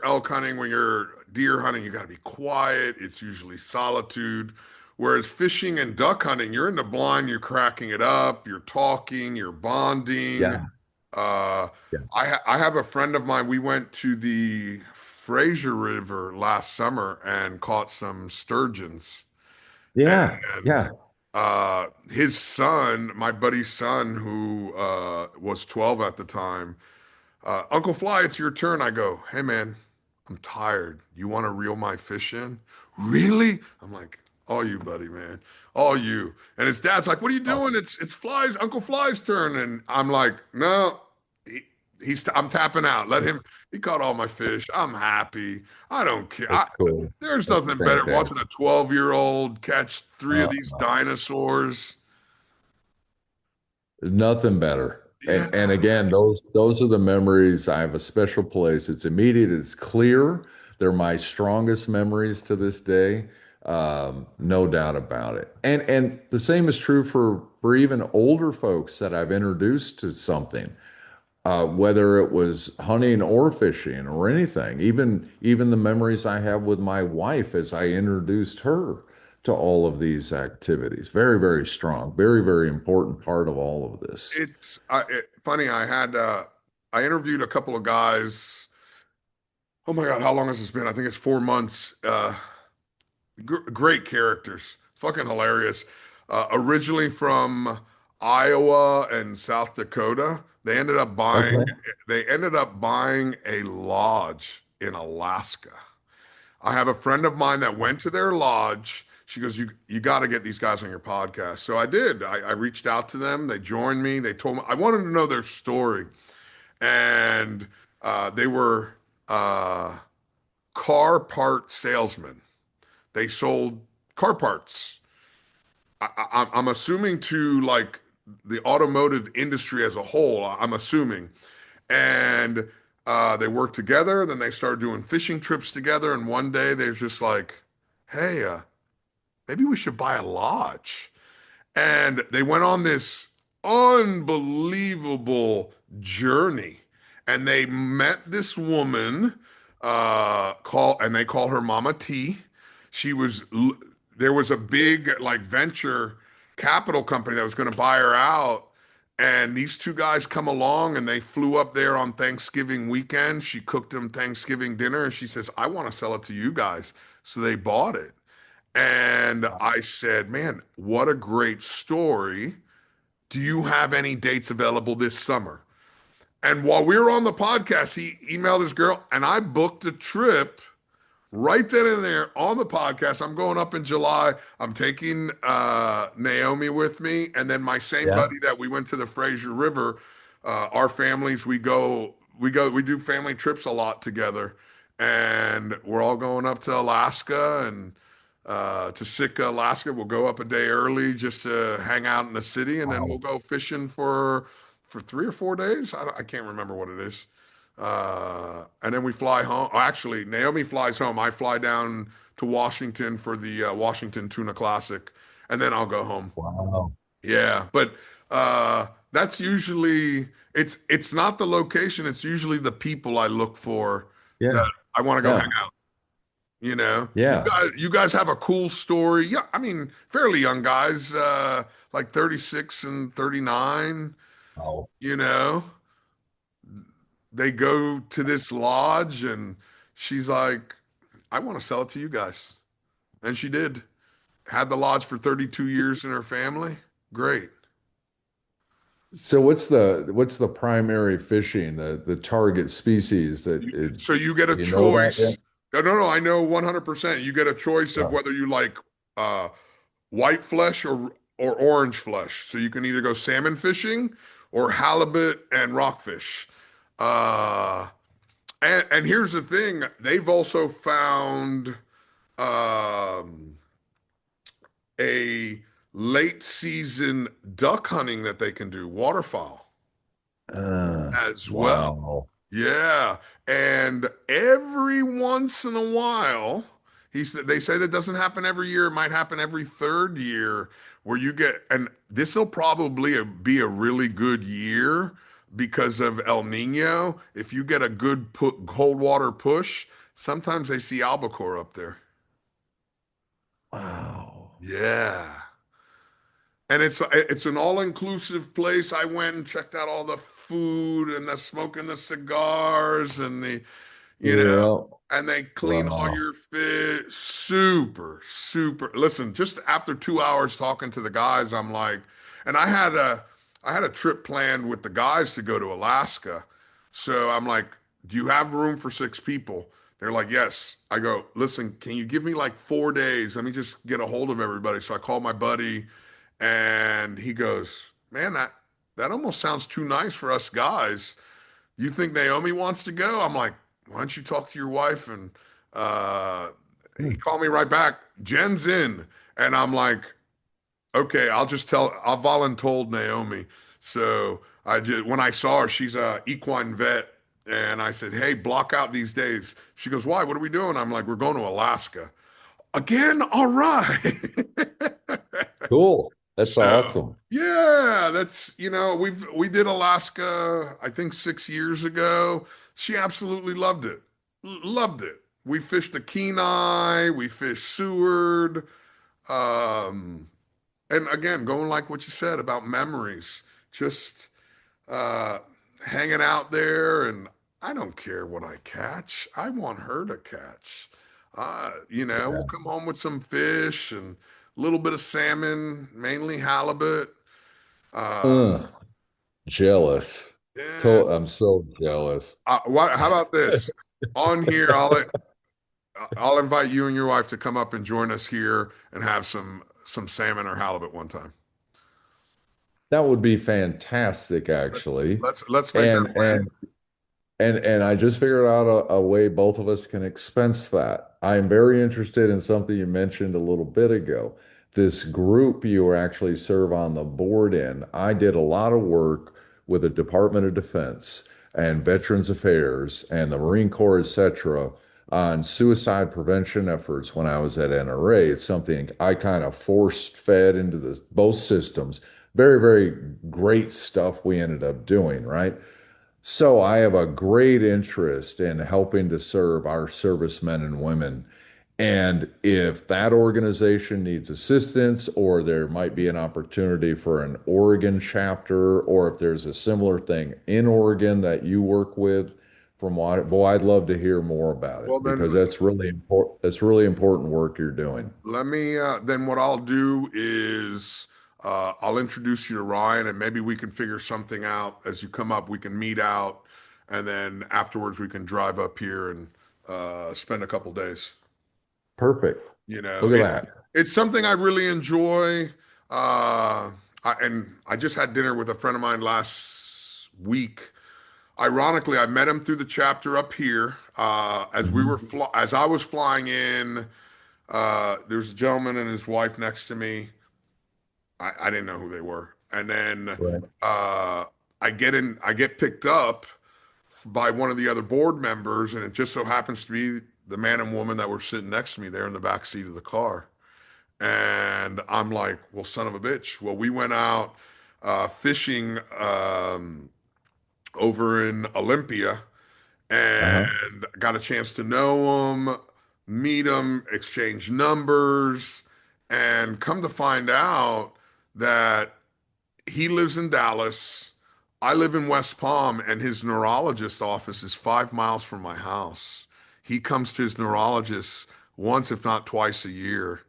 A: elk hunting, when you're deer hunting, you got to be quiet. It's usually solitude. Whereas fishing and duck hunting, you're in the blind, you're cracking it up, you're talking, you're bonding.
B: Yeah,
A: Uh,
B: yeah,
A: I have a friend of mine. We went to the Fraser River last summer and caught some sturgeons.
B: yeah,
A: And
B: yeah.
A: his son, my buddy's son, who was 12 at the time, Uncle Fly, it's your turn. I go, hey man, I'm tired. You want to reel my fish in? Really? I'm like, all you, buddy, man, all you. And his dad's like, what are you
B: Oh,
A: doing? It's Fly's Uncle Fly's turn. And I'm like, no, I'm tapping out. Let him. He caught all my fish. I'm happy. I don't care.
B: that's cool.
A: There's
B: That's
A: nothing better than watching
B: fantastic.
A: a 12-year-old catch three of
B: Uh,
A: these dinosaurs.
B: Nothing better.
A: Yeah.
B: And again, those are the memories. I have a special place. It's immediate, it's clear. They're my strongest memories to this day. No doubt about it. And the same is true for even older folks that I've introduced to something, whether it was hunting or fishing or anything. Even the memories I have with my wife as I introduced her to all of these activities. Very, very strong. Very, very important part of all of this.
A: Funny. I interviewed a couple of guys. Oh my God, how long has this been? I think it's 4 months. Great characters, fucking hilarious. Originally from Iowa and South Dakota,
B: Okay.
A: they ended up buying a lodge in Alaska. I have a friend of mine that went to their lodge. She goes, you got to get these guys on your podcast. So I did. I reached out to them. They joined me. They told me I wanted to know their story, and they were car part salesmen. They sold car parts. I'm assuming to like the automotive industry as a whole. I'm assuming, and they worked together. Then they started doing fishing trips together. And one day they're just like, "Hey, maybe we should buy a lodge." And they went on this unbelievable journey. And they met this woman, and they call her Mama T. She was, there was a big like venture capital company that was going to buy her out. And these two guys come along and they flew up there on Thanksgiving weekend. She cooked them Thanksgiving dinner and she says, I want to sell it to you guys. So they bought it. And I said, man, what a great story. Do you have any dates available this summer? And while we were on the podcast, he emailed his girl and I booked a trip right then and there on the podcast. I'm going up in July. I'm taking Naomi with me. And then my same
B: Yeah.
A: buddy that we went to the Fraser River, our families, we do family trips a lot together. And we're all going up to Alaska and to Sitka, Alaska. We'll go up a day early just to hang out in the city, and then we'll
B: Wow.
A: go fishing for 3 or 4 days. I can't remember what it is. And then we fly home. Actually, Naomi flies home. I fly down to Washington for the Washington Tuna Classic, and then I'll go home.
B: Wow.
A: Yeah, but that's usually it's not the location, it's usually the people I look for that
B: Yeah.
A: I want to go hang
B: Yeah.
A: out. You know,
B: Yeah.
A: you guys have a cool story. Yeah, I mean, fairly young guys, like 36 and 39,
B: Oh.
A: you know. They go to this lodge and she's like, I want to sell it to you guys. And she did. Had the lodge for 32 years in her family. Great.
B: So what's the primary fishing, the target species that it,
A: So you get a
B: you know that
A: choice.
B: yet?
A: No, no, no, I know 100%. You get a choice of
B: Yeah.
A: whether you like uh, white flesh or orange flesh. So you can either go salmon fishing or halibut and rockfish. Uh, and here's the thing, they've also found um, a late season duck hunting that they can do, waterfowl as well.
B: Wow.
A: Yeah. And every once in a while, they said it doesn't happen every year. It might happen every third year where you get, and this will probably be a really good year because of El Nino. If you get a good cold water push, sometimes they see albacore up there.
B: Wow.
A: Yeah. And it's an all-inclusive place. I went and checked out all the food and the smoking the cigars and the you know,
B: Yeah.
A: and they clean all
B: Wow.
A: your fish. Super, super. Listen, just after 2 hours talking to the guys, I'm like, and I had a trip planned with the guys to go to Alaska. So I'm like, do you have room for 6 people? They're like, yes. I go, listen, can you give me like 4 days? Let me just get a hold of everybody. So I called my buddy and he goes, man, that almost sounds too nice for us guys. You think Naomi wants to go? I'm like, why don't you talk to your wife? And uh, he
B: Hmm.
A: called me right back. Jen's in. And I'm like, okay, I'll voluntold Naomi. So when I saw her, she's a equine vet. And I said, hey, block out these days. She goes, why? What are we doing? I'm like, we're going to Alaska. Again? All right.
B: Cool. That's
A: So
B: awesome.
A: yeah, we did Alaska, I think 6 years ago. She absolutely loved it. Loved it. We fished the Kenai, we fished Seward. Um, and again, going like what you said about memories, just uh hanging out there and I don't care what I catch. I want her to catch. We'll
B: Yeah.
A: come home with some fish and a little bit of salmon, mainly halibut. Uh,
B: Ugh, jealous.
A: yeah.
B: I'm so jealous.
A: How about this? On here, I'll invite you and your wife to come up and join us here and have some salmon or halibut one time.
B: That would be fantastic, actually.
A: Let's make that
B: And
A: plan.
B: and I just figured out a way both of us can expense that. I'm very interested in something you mentioned a little bit ago. This group you actually serve on the board in. I did a lot of work with the Department of Defense and Veterans Affairs and the Marine Corps, etc., on suicide prevention efforts when I was at NRA. It's something I kind of forced fed into both systems. Very, very great stuff we ended up doing, right? So I have a great interest in helping to serve our servicemen and women. And if that organization needs assistance, or there might be an opportunity for an Oregon chapter, or if there's a similar thing in Oregon that you work with, from what, boy, I'd love to hear more about
A: Well,
B: it
A: then
B: because that's really important. That's really important work you're doing.
A: then what I'll do is I'll introduce you to Ryan and maybe we can figure something out as you come up. We can meet out and then afterwards we can drive up here and spend a couple days.
B: Perfect.
A: You know,
B: Look at that.
A: it's something I really enjoy. And I just had dinner with a friend of mine last week. Ironically, I met him through the chapter up here.
B: Mhm.
A: As I was flying in, there's a gentleman and his wife next to me. I didn't know who they were, and then
B: Right.
A: uh, I get picked up by one of the other board members, and it just so happens to be the man and woman that were sitting next to me there in the back seat of the car. And I'm like, well, son of a bitch. Well, we went out fishing over in Olympia
B: Uh-huh.
A: and got a chance to know him, meet him, exchange numbers, and come to find out that he lives in Dallas. I live in West Palm, and his neurologist office is 5 miles from my house. He comes to his neurologist once, if not twice a year,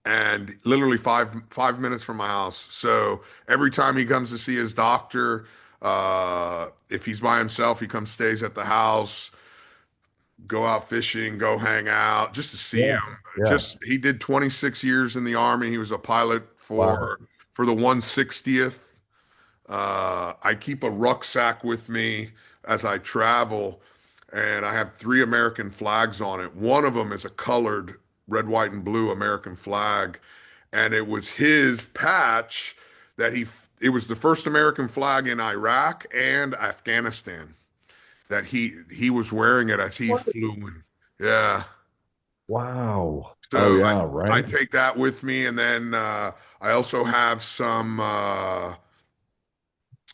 A: and literally five minutes from my house. So every time he comes to see his doctor, if he's by himself, he comes stays at the house, go out fishing, go hang out, just to see
B: Yeah.
A: him.
B: Yeah.
A: Just he did 26 years in the Army. He was a pilot
B: Wow.
A: for the 160th. I keep a rucksack with me as I travel, and I have three American flags on it. One of them is a colored red, white, and blue American flag, and it was his patch that it was the first American flag in Iraq and Afghanistan that he was wearing it as he
B: What?
A: flew in. Yeah.
B: Wow. Oh
A: So
B: yeah,
A: I
B: right.
A: take that with me, and then I also have some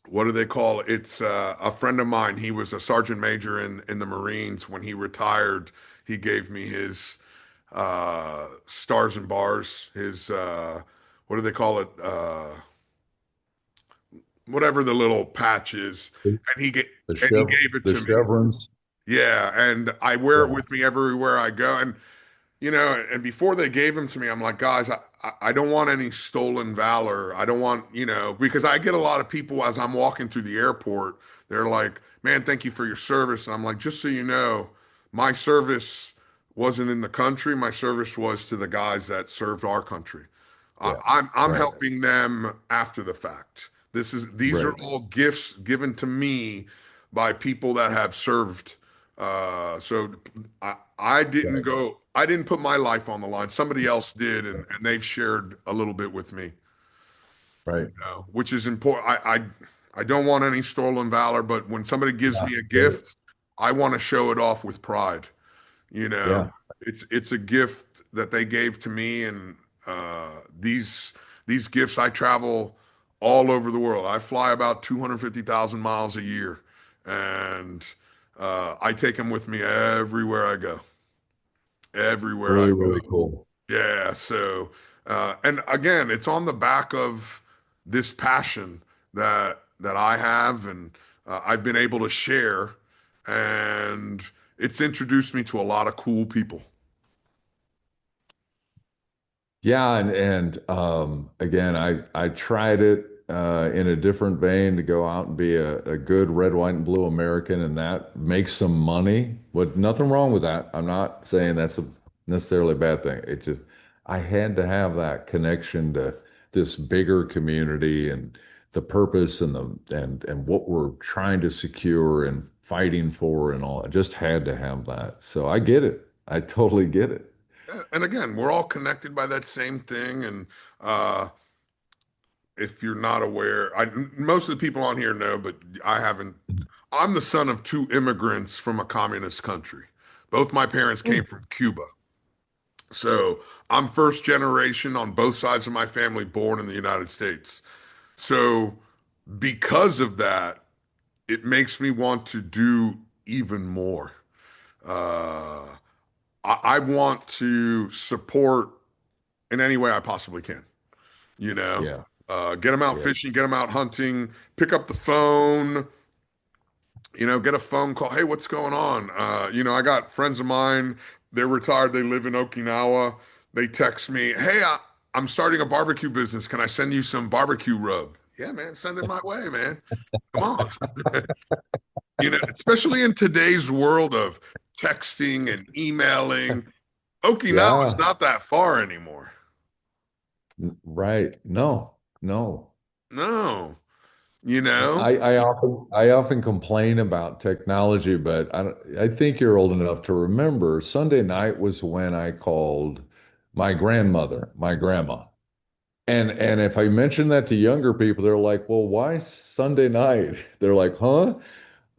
A: what do they call it? It's a friend of mine. He was a sergeant major in the Marines. When he retired, he gave me his stars and bars. His what do they call it? Whatever the little patch is,
B: The,
A: and
B: the
A: he
B: chev
A: gave it
B: the
A: to me.
B: chevrons.
A: Yeah, and I wear it
B: Yeah.
A: with me everywhere I go. And and before they gave him to me, I'm like, guys, I don't want any stolen valor. I don't want, because I get a lot of people as I'm walking through the airport, they're like, man, thank you for your service. And I'm like, just so you know, my service wasn't in the country. My service was to the guys that served our country.
B: Yeah.
A: I'm
B: Right.
A: helping them after the fact. These are
B: Right.
A: all gifts given to me by people that have served. So
B: Right.
A: I didn't put my life on the line. Somebody else did, and they've shared a little bit with me,
B: Right.
A: which is important. I don't want any stolen valor, but when somebody gives
B: Yeah.
A: me a
B: Right.
A: gift, I want to show it off with pride. You know,
B: Yeah.
A: it's a gift that they gave to me, and these gifts, I travel all over the world. I fly about 250,000 miles a year, and I take them with me everywhere I go. Everywhere I
B: Really, really
A: go.
B: cool.
A: Yeah. So, and again, it's on the back of this passion that I have, and I've been able to share, and it's introduced me to a lot of cool people.
B: Yeah, and again, I tried it in a different vein to go out and be a good red, white, and blue American, and that makes some money. But nothing wrong with that. I'm not saying that's necessarily a bad thing. It just I had to have that connection to this bigger community and the purpose and and what we're trying to secure and fighting for and all. I just had to have that. So I get it. I totally get it.
A: And again, we're all connected by that same thing. And uh, if you're not aware, most of the people on here know, but I haven't. I'm the son of two immigrants from a communist country. Both my parents came from Cuba. So I'm first generation on both sides of my family born in the United States. So because of that, it makes me want to do even more. Uh, I want to support in any way I possibly can. you know
B: Yeah.
A: get them out
B: Yeah.
A: fishing, get them out hunting, pick up the phone, get a phone call. Hey, what's going on? I got friends of mine, they're retired, they live in Okinawa. They text me, hey, I'm starting a barbecue business, can I send you some barbecue rub? Yeah, man, send it my way, man. Come on. Especially in today's world of texting and emailing, Okinawa is
B: Yeah.
A: not that far anymore.
B: Right. No, no.
A: No, you know
B: I often complain about technology, but I think you're old enough to remember Sunday night was when I called my grandmother, my grandma. And if I mention that to younger people, they're like, "Well, why Sunday night?" They're like, "Huh?"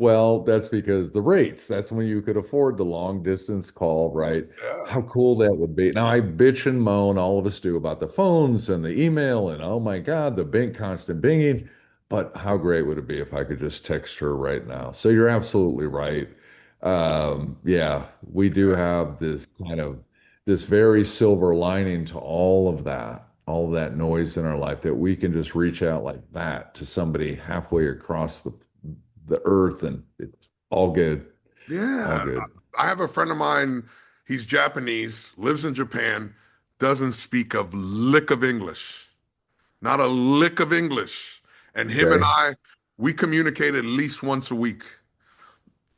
B: Well, that's because the rates, that's when you could afford the long distance call, right?
A: Yeah.
B: How cool that would be. Now, I bitch and moan, all of us do, about the phones and the email and oh my God, the constant binging. But how great would it be if I could just text her right now? So you're absolutely right. Yeah, we do have this kind of this very silver lining to all of that noise in our life that we can just reach out like that to somebody halfway across the earth, and it's all good, all
A: Yeah.
B: good.
A: I have a friend of mine, he's Japanese, lives in Japan, doesn't speak a lick of English. Not a lick of English. And him and
B: Okay.
A: we communicate at least once a week.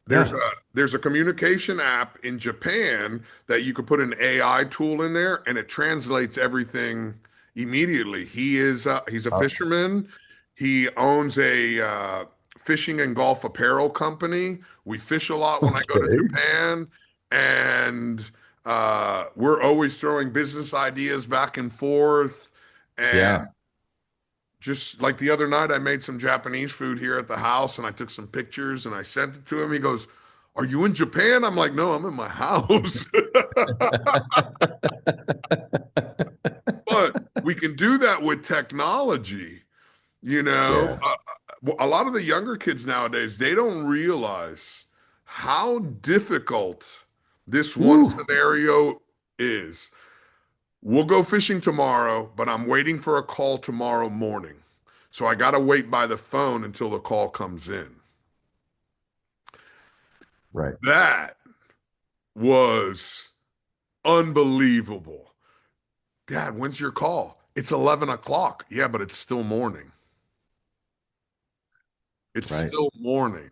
A: There's a
B: Yeah.
A: there's a communication app in Japan that you could put an AI tool in there and it translates everything immediately. He's a
B: Uh,
A: fisherman. He owns a fishing and golf apparel company. We fish a lot when I go to
B: okay.
A: Japan, and we're always throwing business ideas back and forth. And
B: Yeah.
A: just like the other night, I made some Japanese food here at the house and I took some pictures and I sent it to him. He goes, "Are you in Japan?" I'm like, "No, I'm in my house." But we can do that with technology. You know,
B: Yeah.
A: a lot of the younger kids nowadays, they don't realize how difficult this one
B: Woo.
A: scenario is. We'll go fishing tomorrow, but I'm waiting for a call tomorrow morning. So I got to wait by the phone until the call comes in.
B: Right.
A: That was unbelievable. Dad, when's your call? It's 11 o'clock. Yeah, but it's still morning. It's
B: Right.
A: still morning.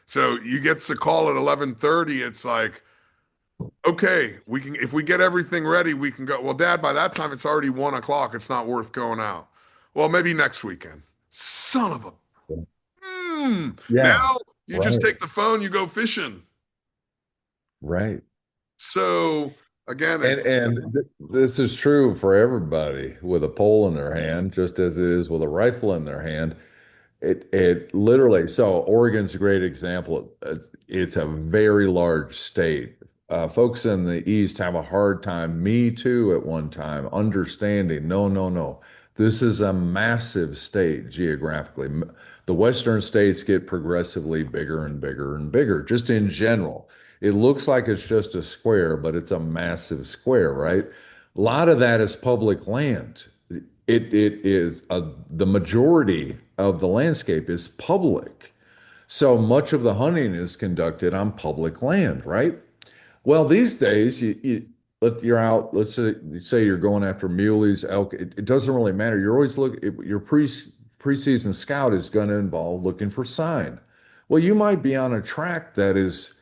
A: So you get the call at 11:30. It's like, okay, we can, if we get everything ready, we can go. Well, Dad, by that time, it's already 1 o'clock. It's not worth going out. Well, maybe next weekend. Son of a
B: Yeah.
A: now you just
B: Right.
A: take the phone, you go fishing.
B: Right.
A: So again,
B: And
A: it's
B: this is true for everybody with a pole in their hand, just as it is with a rifle in their hand. It literally, so Oregon's a great example. It's a very large state. Folks in the East have a hard time, me too, at one time, understanding, no, no, no. This is a massive state geographically. The Western states get progressively bigger and bigger and bigger, just in general. It looks like it's just a square, but it's a massive square, right? A lot of that is public land. It is the majority of the landscape is public. So much of the hunting is conducted on public land, right? Well, these days, you're out. Let's say you're going after muleys, elk. It doesn't really matter. You're always your preseason scout is going to involve looking for sign. Well, you might be on a track that is.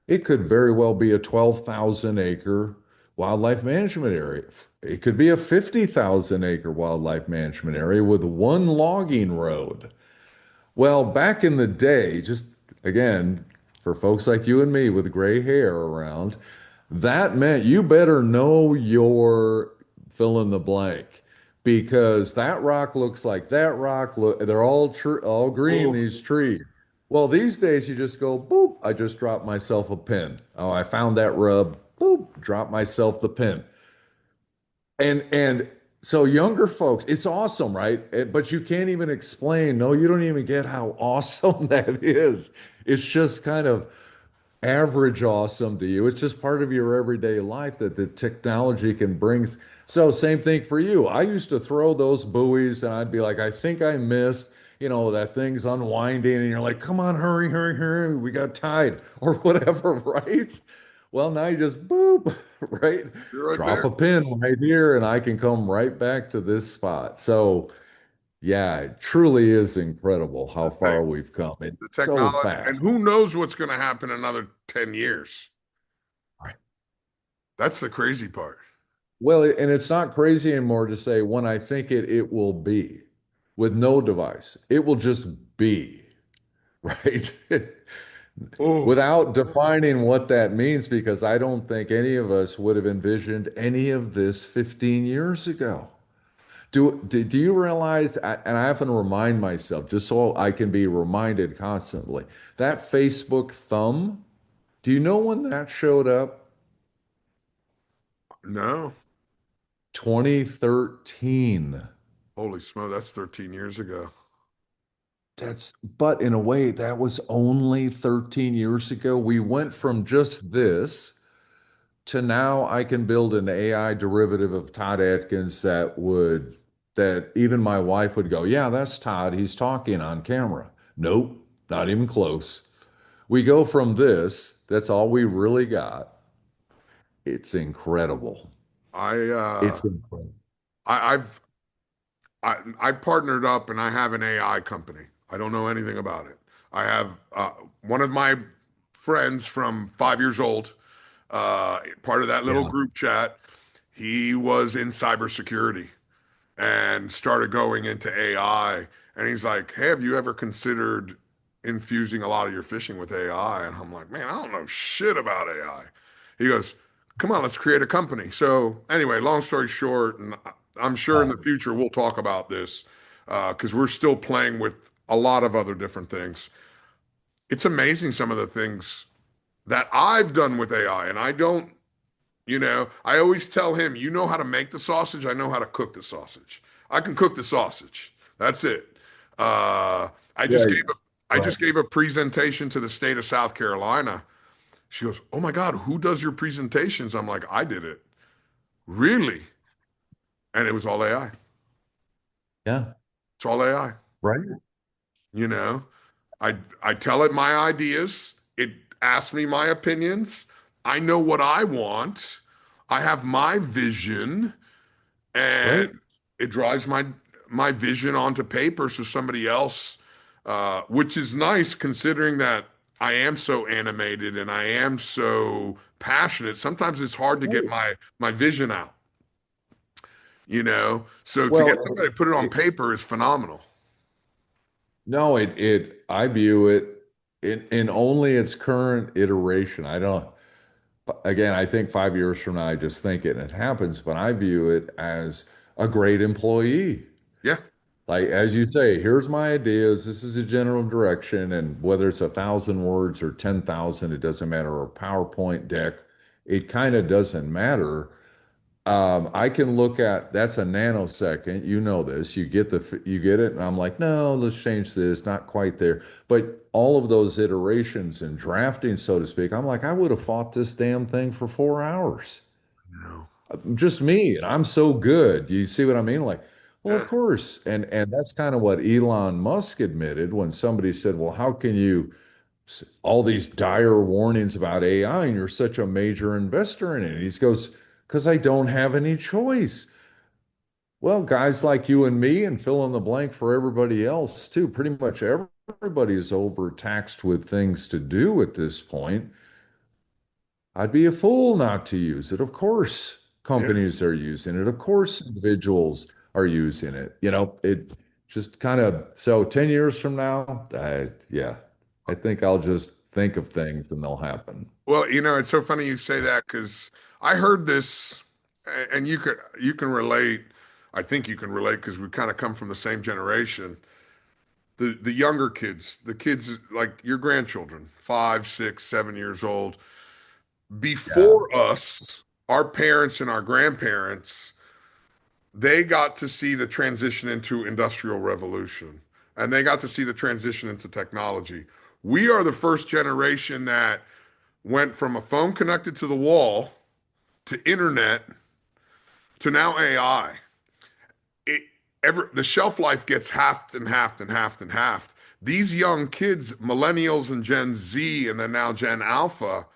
B: It could very well be a 12,000 acre wildlife management area. It could be a 50,000 acre wildlife management area with one logging road. Well, back in the day, just again, for folks like you and me with gray hair around, that meant you better know your fill in the blank because that rock looks like that rock. Look, they're all green,
A: oh,
B: these trees. Well, these days you just go, boop, I just dropped myself a pin. Oh, I found that rub, boop, drop myself the pin. And so younger folks, it's awesome, right? But you can't even explain. No, you don't even get how awesome that is. It's just kind of average awesome to you. It's just part of your everyday life that the technology can bring. So same thing for you. I used to throw those buoys and I'd be like, I think I missed, that thing's unwinding and you're like, come on, hurry, hurry, hurry. We got tied or whatever, right? Well, now you just boop, right?
A: you're right
B: Drop
A: there.
B: a pin right here and I can come right back to this spot. So yeah, it truly is incredible how
A: The, tech,
B: far we've come. It's
A: the
B: so
A: technology, and
B: fast.
A: who knows what's going to happen in another 10 years.
B: Right.
A: That's the crazy part.
B: Well, and it's not crazy anymore to say when I think it will be with no device. It will just be, right?
A: Oh,
B: Without defining what that means, because I don't think any of us would have envisioned any of this 15 years ago. Do you realize, and I often remind myself just so I can be reminded constantly, that Facebook thumb, do you know when that showed up?
A: No.
B: 2013.
A: Holy smoke, that's 13 years ago.
B: But in a way, that was only 13 years ago. We went from just this to now I can build an AI derivative of Todd Atkins that even my wife would go, yeah, that's Todd. He's talking on camera. Nope, not even close. We go from this, that's all we really got. It's incredible.
A: I
B: It's incredible.
A: I've I partnered up and I have an AI company. I don't know anything about it. I have one of my friends from 5 years old, part of that little
B: Yeah,
A: group chat. He was in cybersecurity and started going into AI. And he's like, "Hey, have you ever considered infusing a lot of your fishing with AI?" And I'm like, "Man, I don't know shit about AI." He goes, "Come on, let's create a company." So anyway, long story short, and I'm sure in the
B: yeah,
A: future we'll talk about this because we're still playing with a lot of other different things. It's amazing some of the things that I've done with AI, and I don't I always tell him, you know how to make the sausage, I know how to cook the sausage. I can cook the sausage. That's it. I just
B: right,
A: gave a I
B: right.
A: just gave a presentation to the state of South Carolina. She goes, "Oh my God, who does your presentations?" I'm like, "I did it." Really? And it was all AI.
B: Yeah,
A: It's all AI.
B: right.
A: You know, I tell it my ideas. It asks me my opinions. I know what I want. I have my vision. And
B: Right.
A: it drives my vision onto paper so somebody else, which is nice considering that I am so animated and I am so passionate. Sometimes it's hard to get
B: Right.
A: my vision out, So to get
B: Well,
A: somebody to put it on paper is phenomenal.
B: no, I view it in only its current iteration. I don't, again, I think 5 years from now, I just think it and it happens, but I view it as a great employee.
A: Yeah,
B: Like, as you say, here's my ideas. This is a general direction. And whether it's 1,000 words or 10,000, it doesn't matter, or a PowerPoint deck, it kind of doesn't matter. I can look at that's a nanosecond. You know this. You get it, and I'm like, no, let's change this. Not quite there. But all of those iterations and drafting, so to speak, I'm like, I would have fought this damn thing for 4 hours.
A: no,
B: Just me, and I'm so good. You see what I mean? Like, well, of
A: yeah,
B: course. And that's kind of what Elon Musk admitted when somebody said, well, how can you all these dire warnings about AI and you're such a major investor in it? He goes, because I don't have any choice. Well, guys like you and me, and fill in the blank for everybody else too, pretty much everybody is overtaxed with things to do at this point. I'd be a fool not to use it. Of course,
A: yeah.
B: companies are using it. Of course, individuals are using it. It just kind of, so 10 years from now, yeah, I think I'll just think of things and they'll happen.
A: Well, it's so funny you say that because I heard this, and you can relate. I think you can relate because we kind of come from the same generation. The younger kids, the kids like your grandchildren, 5, 6, 7 years old,
B: Yeah.
A: before us, our parents and our grandparents, they got to see the transition into industrial revolution, and they got to see the transition into technology. We are the first generation that went from a phone connected to the wall to internet to now AI. It the shelf life gets halved and halved and halved and halved. These young kids, millennials and Gen Z, and then now Gen Alpha,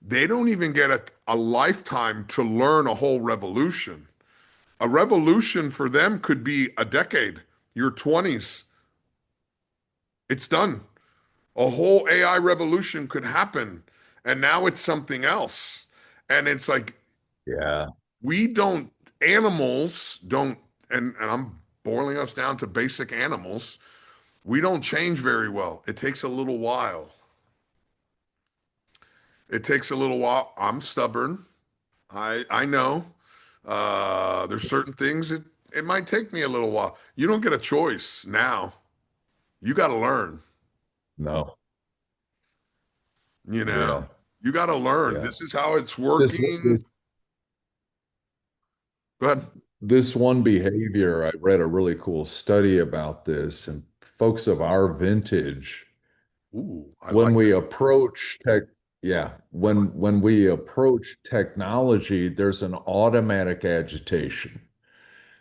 A: they don't even get a lifetime to learn a whole revolution. A revolution for them could be a decade, your 20s. It's done. A whole AI revolution could happen. And now it's something else. And it's like
B: Yeah.
A: we don't, animals don't, and I'm boiling us down to basic animals. We don't change very well. It takes a little while. It takes a little while. I'm stubborn. I know. There's certain things that it might take me a little while. You don't get a choice now. You got to learn,
B: No.
A: you know,
B: Yeah.
A: you got to learn.
B: Yeah.
A: This is how it's
B: This,
A: working.
B: this
A: Go ahead.
B: this one behavior, I read a really cool study about this, and folks of our vintage,
A: Ooh, I
B: when
A: like
B: we
A: that.
B: approach tech, yeah,
A: I like
B: when we approach technology, there's an automatic agitation.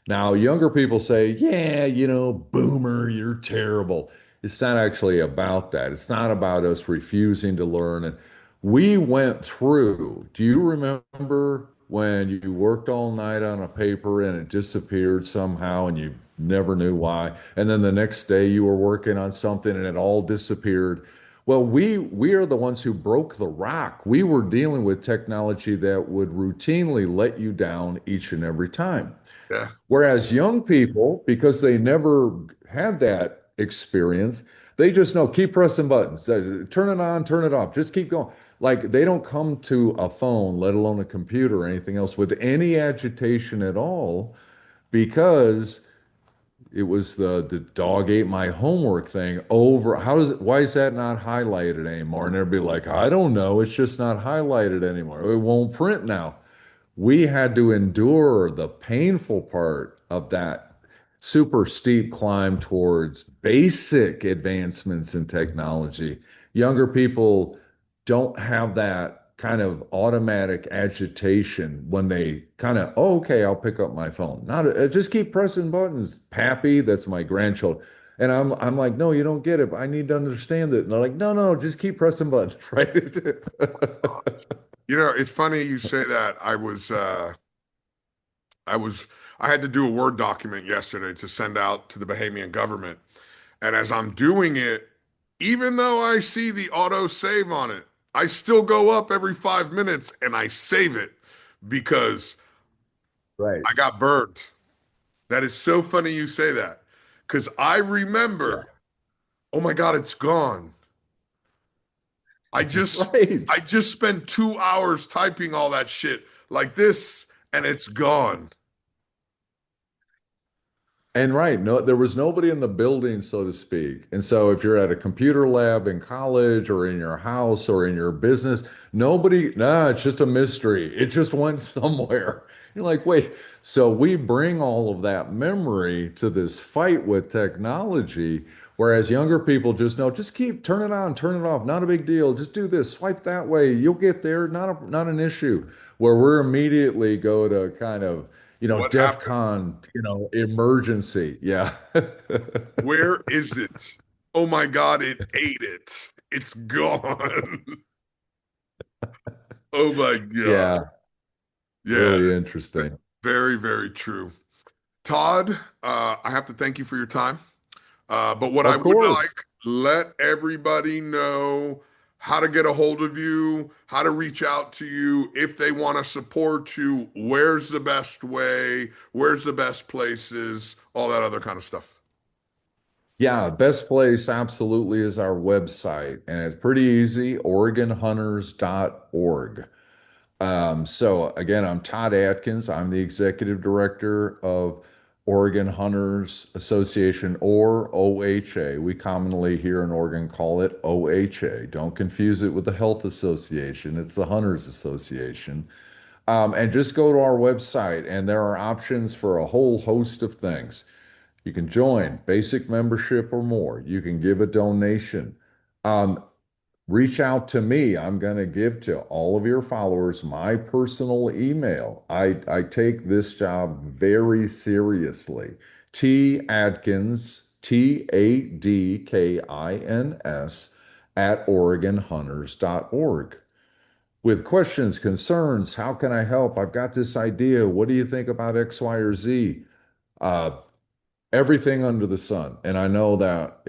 B: Now, younger people say, yeah, boomer, you're terrible. It's not actually about that. It's not about us refusing to learn. And we went through, do you remember when you worked all night on a paper and it disappeared somehow and you never knew why? And then the next day you were working on something and it all disappeared. Well, we are the ones who broke the rock. We were dealing with technology that would routinely let you down each and every time.
A: Yeah.
B: Whereas young people, because they never had that experience, they just know keep pressing buttons, turn it on, turn it off, just keep going. Like they don't come to a phone, let alone a computer or anything else, with any agitation at all because it was the dog ate my homework thing over. Why is that not highlighted anymore? And they'd be like, I don't know, it's just not highlighted anymore. It won't print now. We had to endure the painful part of that super steep climb towards basic advancements in technology. Younger people don't have that kind of automatic agitation when they kind of, oh, okay, I'll pick up my phone. Not just keep pressing buttons, Pappy. That's my grandchildren. And I'm like, no, you don't get it. I need to understand it. And they're like, no, no, just keep pressing buttons, right?
A: It's funny you say that. I was, I had to do a Word document yesterday to send out to the Bahamian government. And as I'm doing it, even though I see the auto save on it, I still go up every 5 minutes and I save it because
B: Right.
A: I got burned. That is so funny you say that because I remember,
B: Yeah.
A: oh my God, it's gone. I just
B: Right.
A: I just spent 2 hours typing all that shit like this and it's gone.
B: And right, no, there was nobody in the building, so to speak. And so if you're at a computer lab in college or in your house or in your business, it's just a mystery. It just went somewhere. You're like, wait. So we bring all of that memory to this fight with technology, whereas younger people just know, just keep turn it on, turn it off, not a big deal. Just do this, swipe that way, you'll get there, not an issue. Where we're immediately go to kind of
A: What
B: DEF
A: happened?
B: CON, emergency. Yeah.
A: Where is it? Oh my God, it ate it. It's gone. Oh my God.
B: Yeah.
A: Yeah,
B: Really interesting.
A: very, very true. Todd, I have to thank you for your time. But what I
B: Of
A: would
B: course.
A: like, let everybody know how to get a hold of you, how to reach out to you if they want to support you. Where's the best way? Where's the best places? All that other kind of stuff.
B: Yeah, best place absolutely is our website, and it's pretty easy, OregonHunters.org. So again, I'm Todd Atkins. I'm the executive director of Oregon Hunters Association, or OHA. We commonly here in Oregon call it OHA. Don't confuse it with the Health Association. It's the Hunters Association. And just go to our website, and there are options for a whole host of things. You can join basic membership or more. You can give a donation. Um, Reach out to me. I'm going to give to all of your followers my personal email. I take this job very seriously. T Adkins, Tadkins, at OregonHunters.org. With questions, concerns, how can I help? I've got this idea. What do you think about X, Y, or Z? Uh, Everything under the sun. And I know that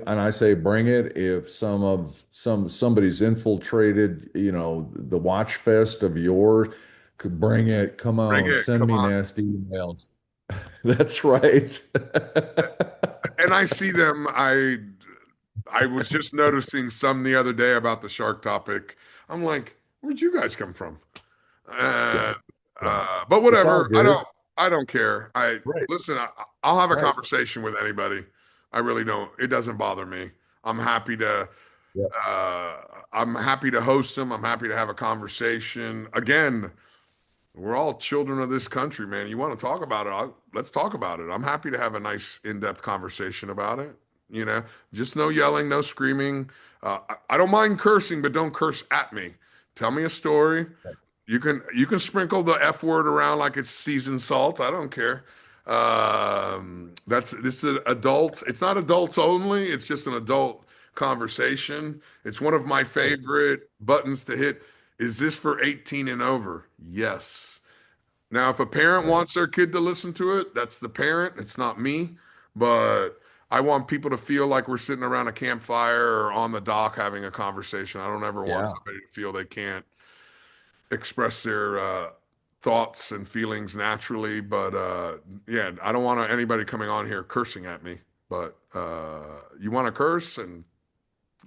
B: and I say bring it, if somebody's infiltrated, the watch fest of yours, could bring it. Come
A: Bring
B: on,
A: it.
B: send
A: Come
B: me
A: on.
B: nasty emails. That's right.
A: And I see them. I was just noticing some the other day about the shark topic. I'm like, where'd you guys come from?
B: Yeah.
A: Uh,
B: Yeah.
A: but
B: It's all
A: whatever.
B: good.
A: I don't care. I
B: Right.
A: listen. I'll have a
B: Right.
A: conversation with anybody. I really don't. It doesn't bother me. I'm happy to.
B: Yeah.
A: Uh, I'm happy to host them. I'm happy to have a conversation. Again, we're all children of this country, man. You want to talk about it? Let's talk about it. I'm happy to have a nice, in-depth conversation about it. You know, just no yelling, no screaming. I don't mind cursing, but don't curse at me. Tell me a story. You can sprinkle the F word around like it's seasoned salt. I don't care. That's this is adults. It's not adults only. It's just an adult conversation. It's one of my
B: Right.
A: favorite buttons to hit. Is this for 18 and over? Yes. Now, if a parent
B: Right.
A: wants their kid to listen to it, that's the parent. It's not me. But I want people to feel like we're sitting around a campfire or on the dock having a conversation. I don't ever want
B: Yeah.
A: somebody to feel they can't express their thoughts and feelings naturally. But yeah, I don't want anybody coming on here cursing at me. But you want to curse and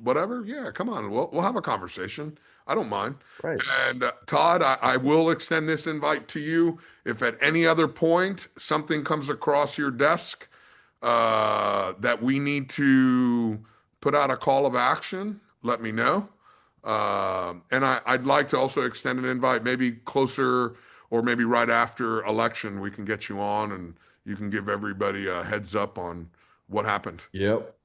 A: whatever? Yeah, come on. We'll have a conversation. I don't mind.
B: Right.
A: And Todd, I will extend this invite to you. If at any other point something comes across your desk that we need to put out a call of action, let me know. And I'd like to also extend an invite, maybe closer or maybe right after election, we can get you on and you can give everybody a heads up on what happened.
B: Yep.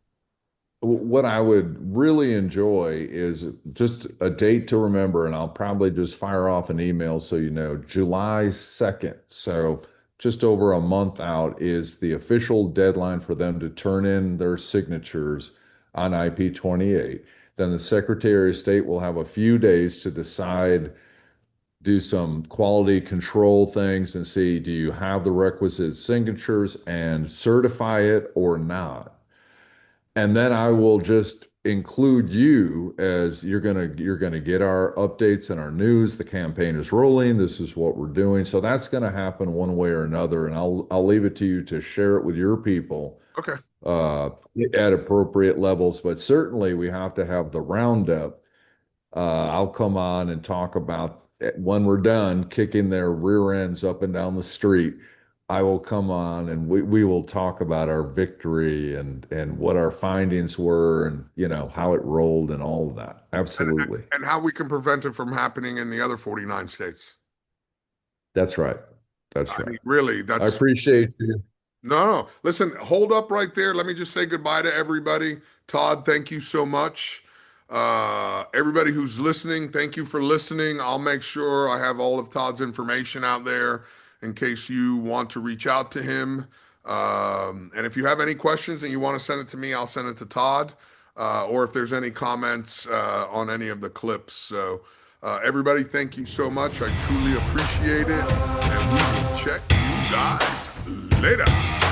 B: What I would really enjoy is just a date to remember, and I'll probably just fire off an email so you know. July 2nd. So just over a month out is the official deadline for them to turn in their signatures on IP 28. Then the Secretary of State will have a few days to decide, do some quality control things and see, do you have the requisite signatures and certify it or not? And then I will just include you as you're gonna get our updates and our news. The campaign is rolling. This is what we're doing. So that's gonna happen one way or another. And I'll leave it to you to share it with your people
A: Okay.
B: uh, at appropriate levels. But certainly we have to have the roundup. I'll come on and talk about when we're done kicking their rear ends up and down the street. I will come on and we will talk about our victory and what our findings were and how it rolled and all of that.
A: And,
B: Absolutely.
A: and how we can prevent it from happening in the other 49 states.
B: That's right. That's
A: I
B: right.
A: mean, really,
B: I
A: that's
B: appreciate you.
A: no. Listen, hold up right there. Let me just say goodbye to everybody. Todd, thank you so much. Everybody who's listening, thank you for listening. I'll make sure I have all of Todd's information out there in case you want to reach out to him. And if you have any questions and you want to send it to me, I'll send it to Todd. Or if there's any comments on any of the clips. So, everybody, thank you so much. I truly appreciate it. And we will check you guys later.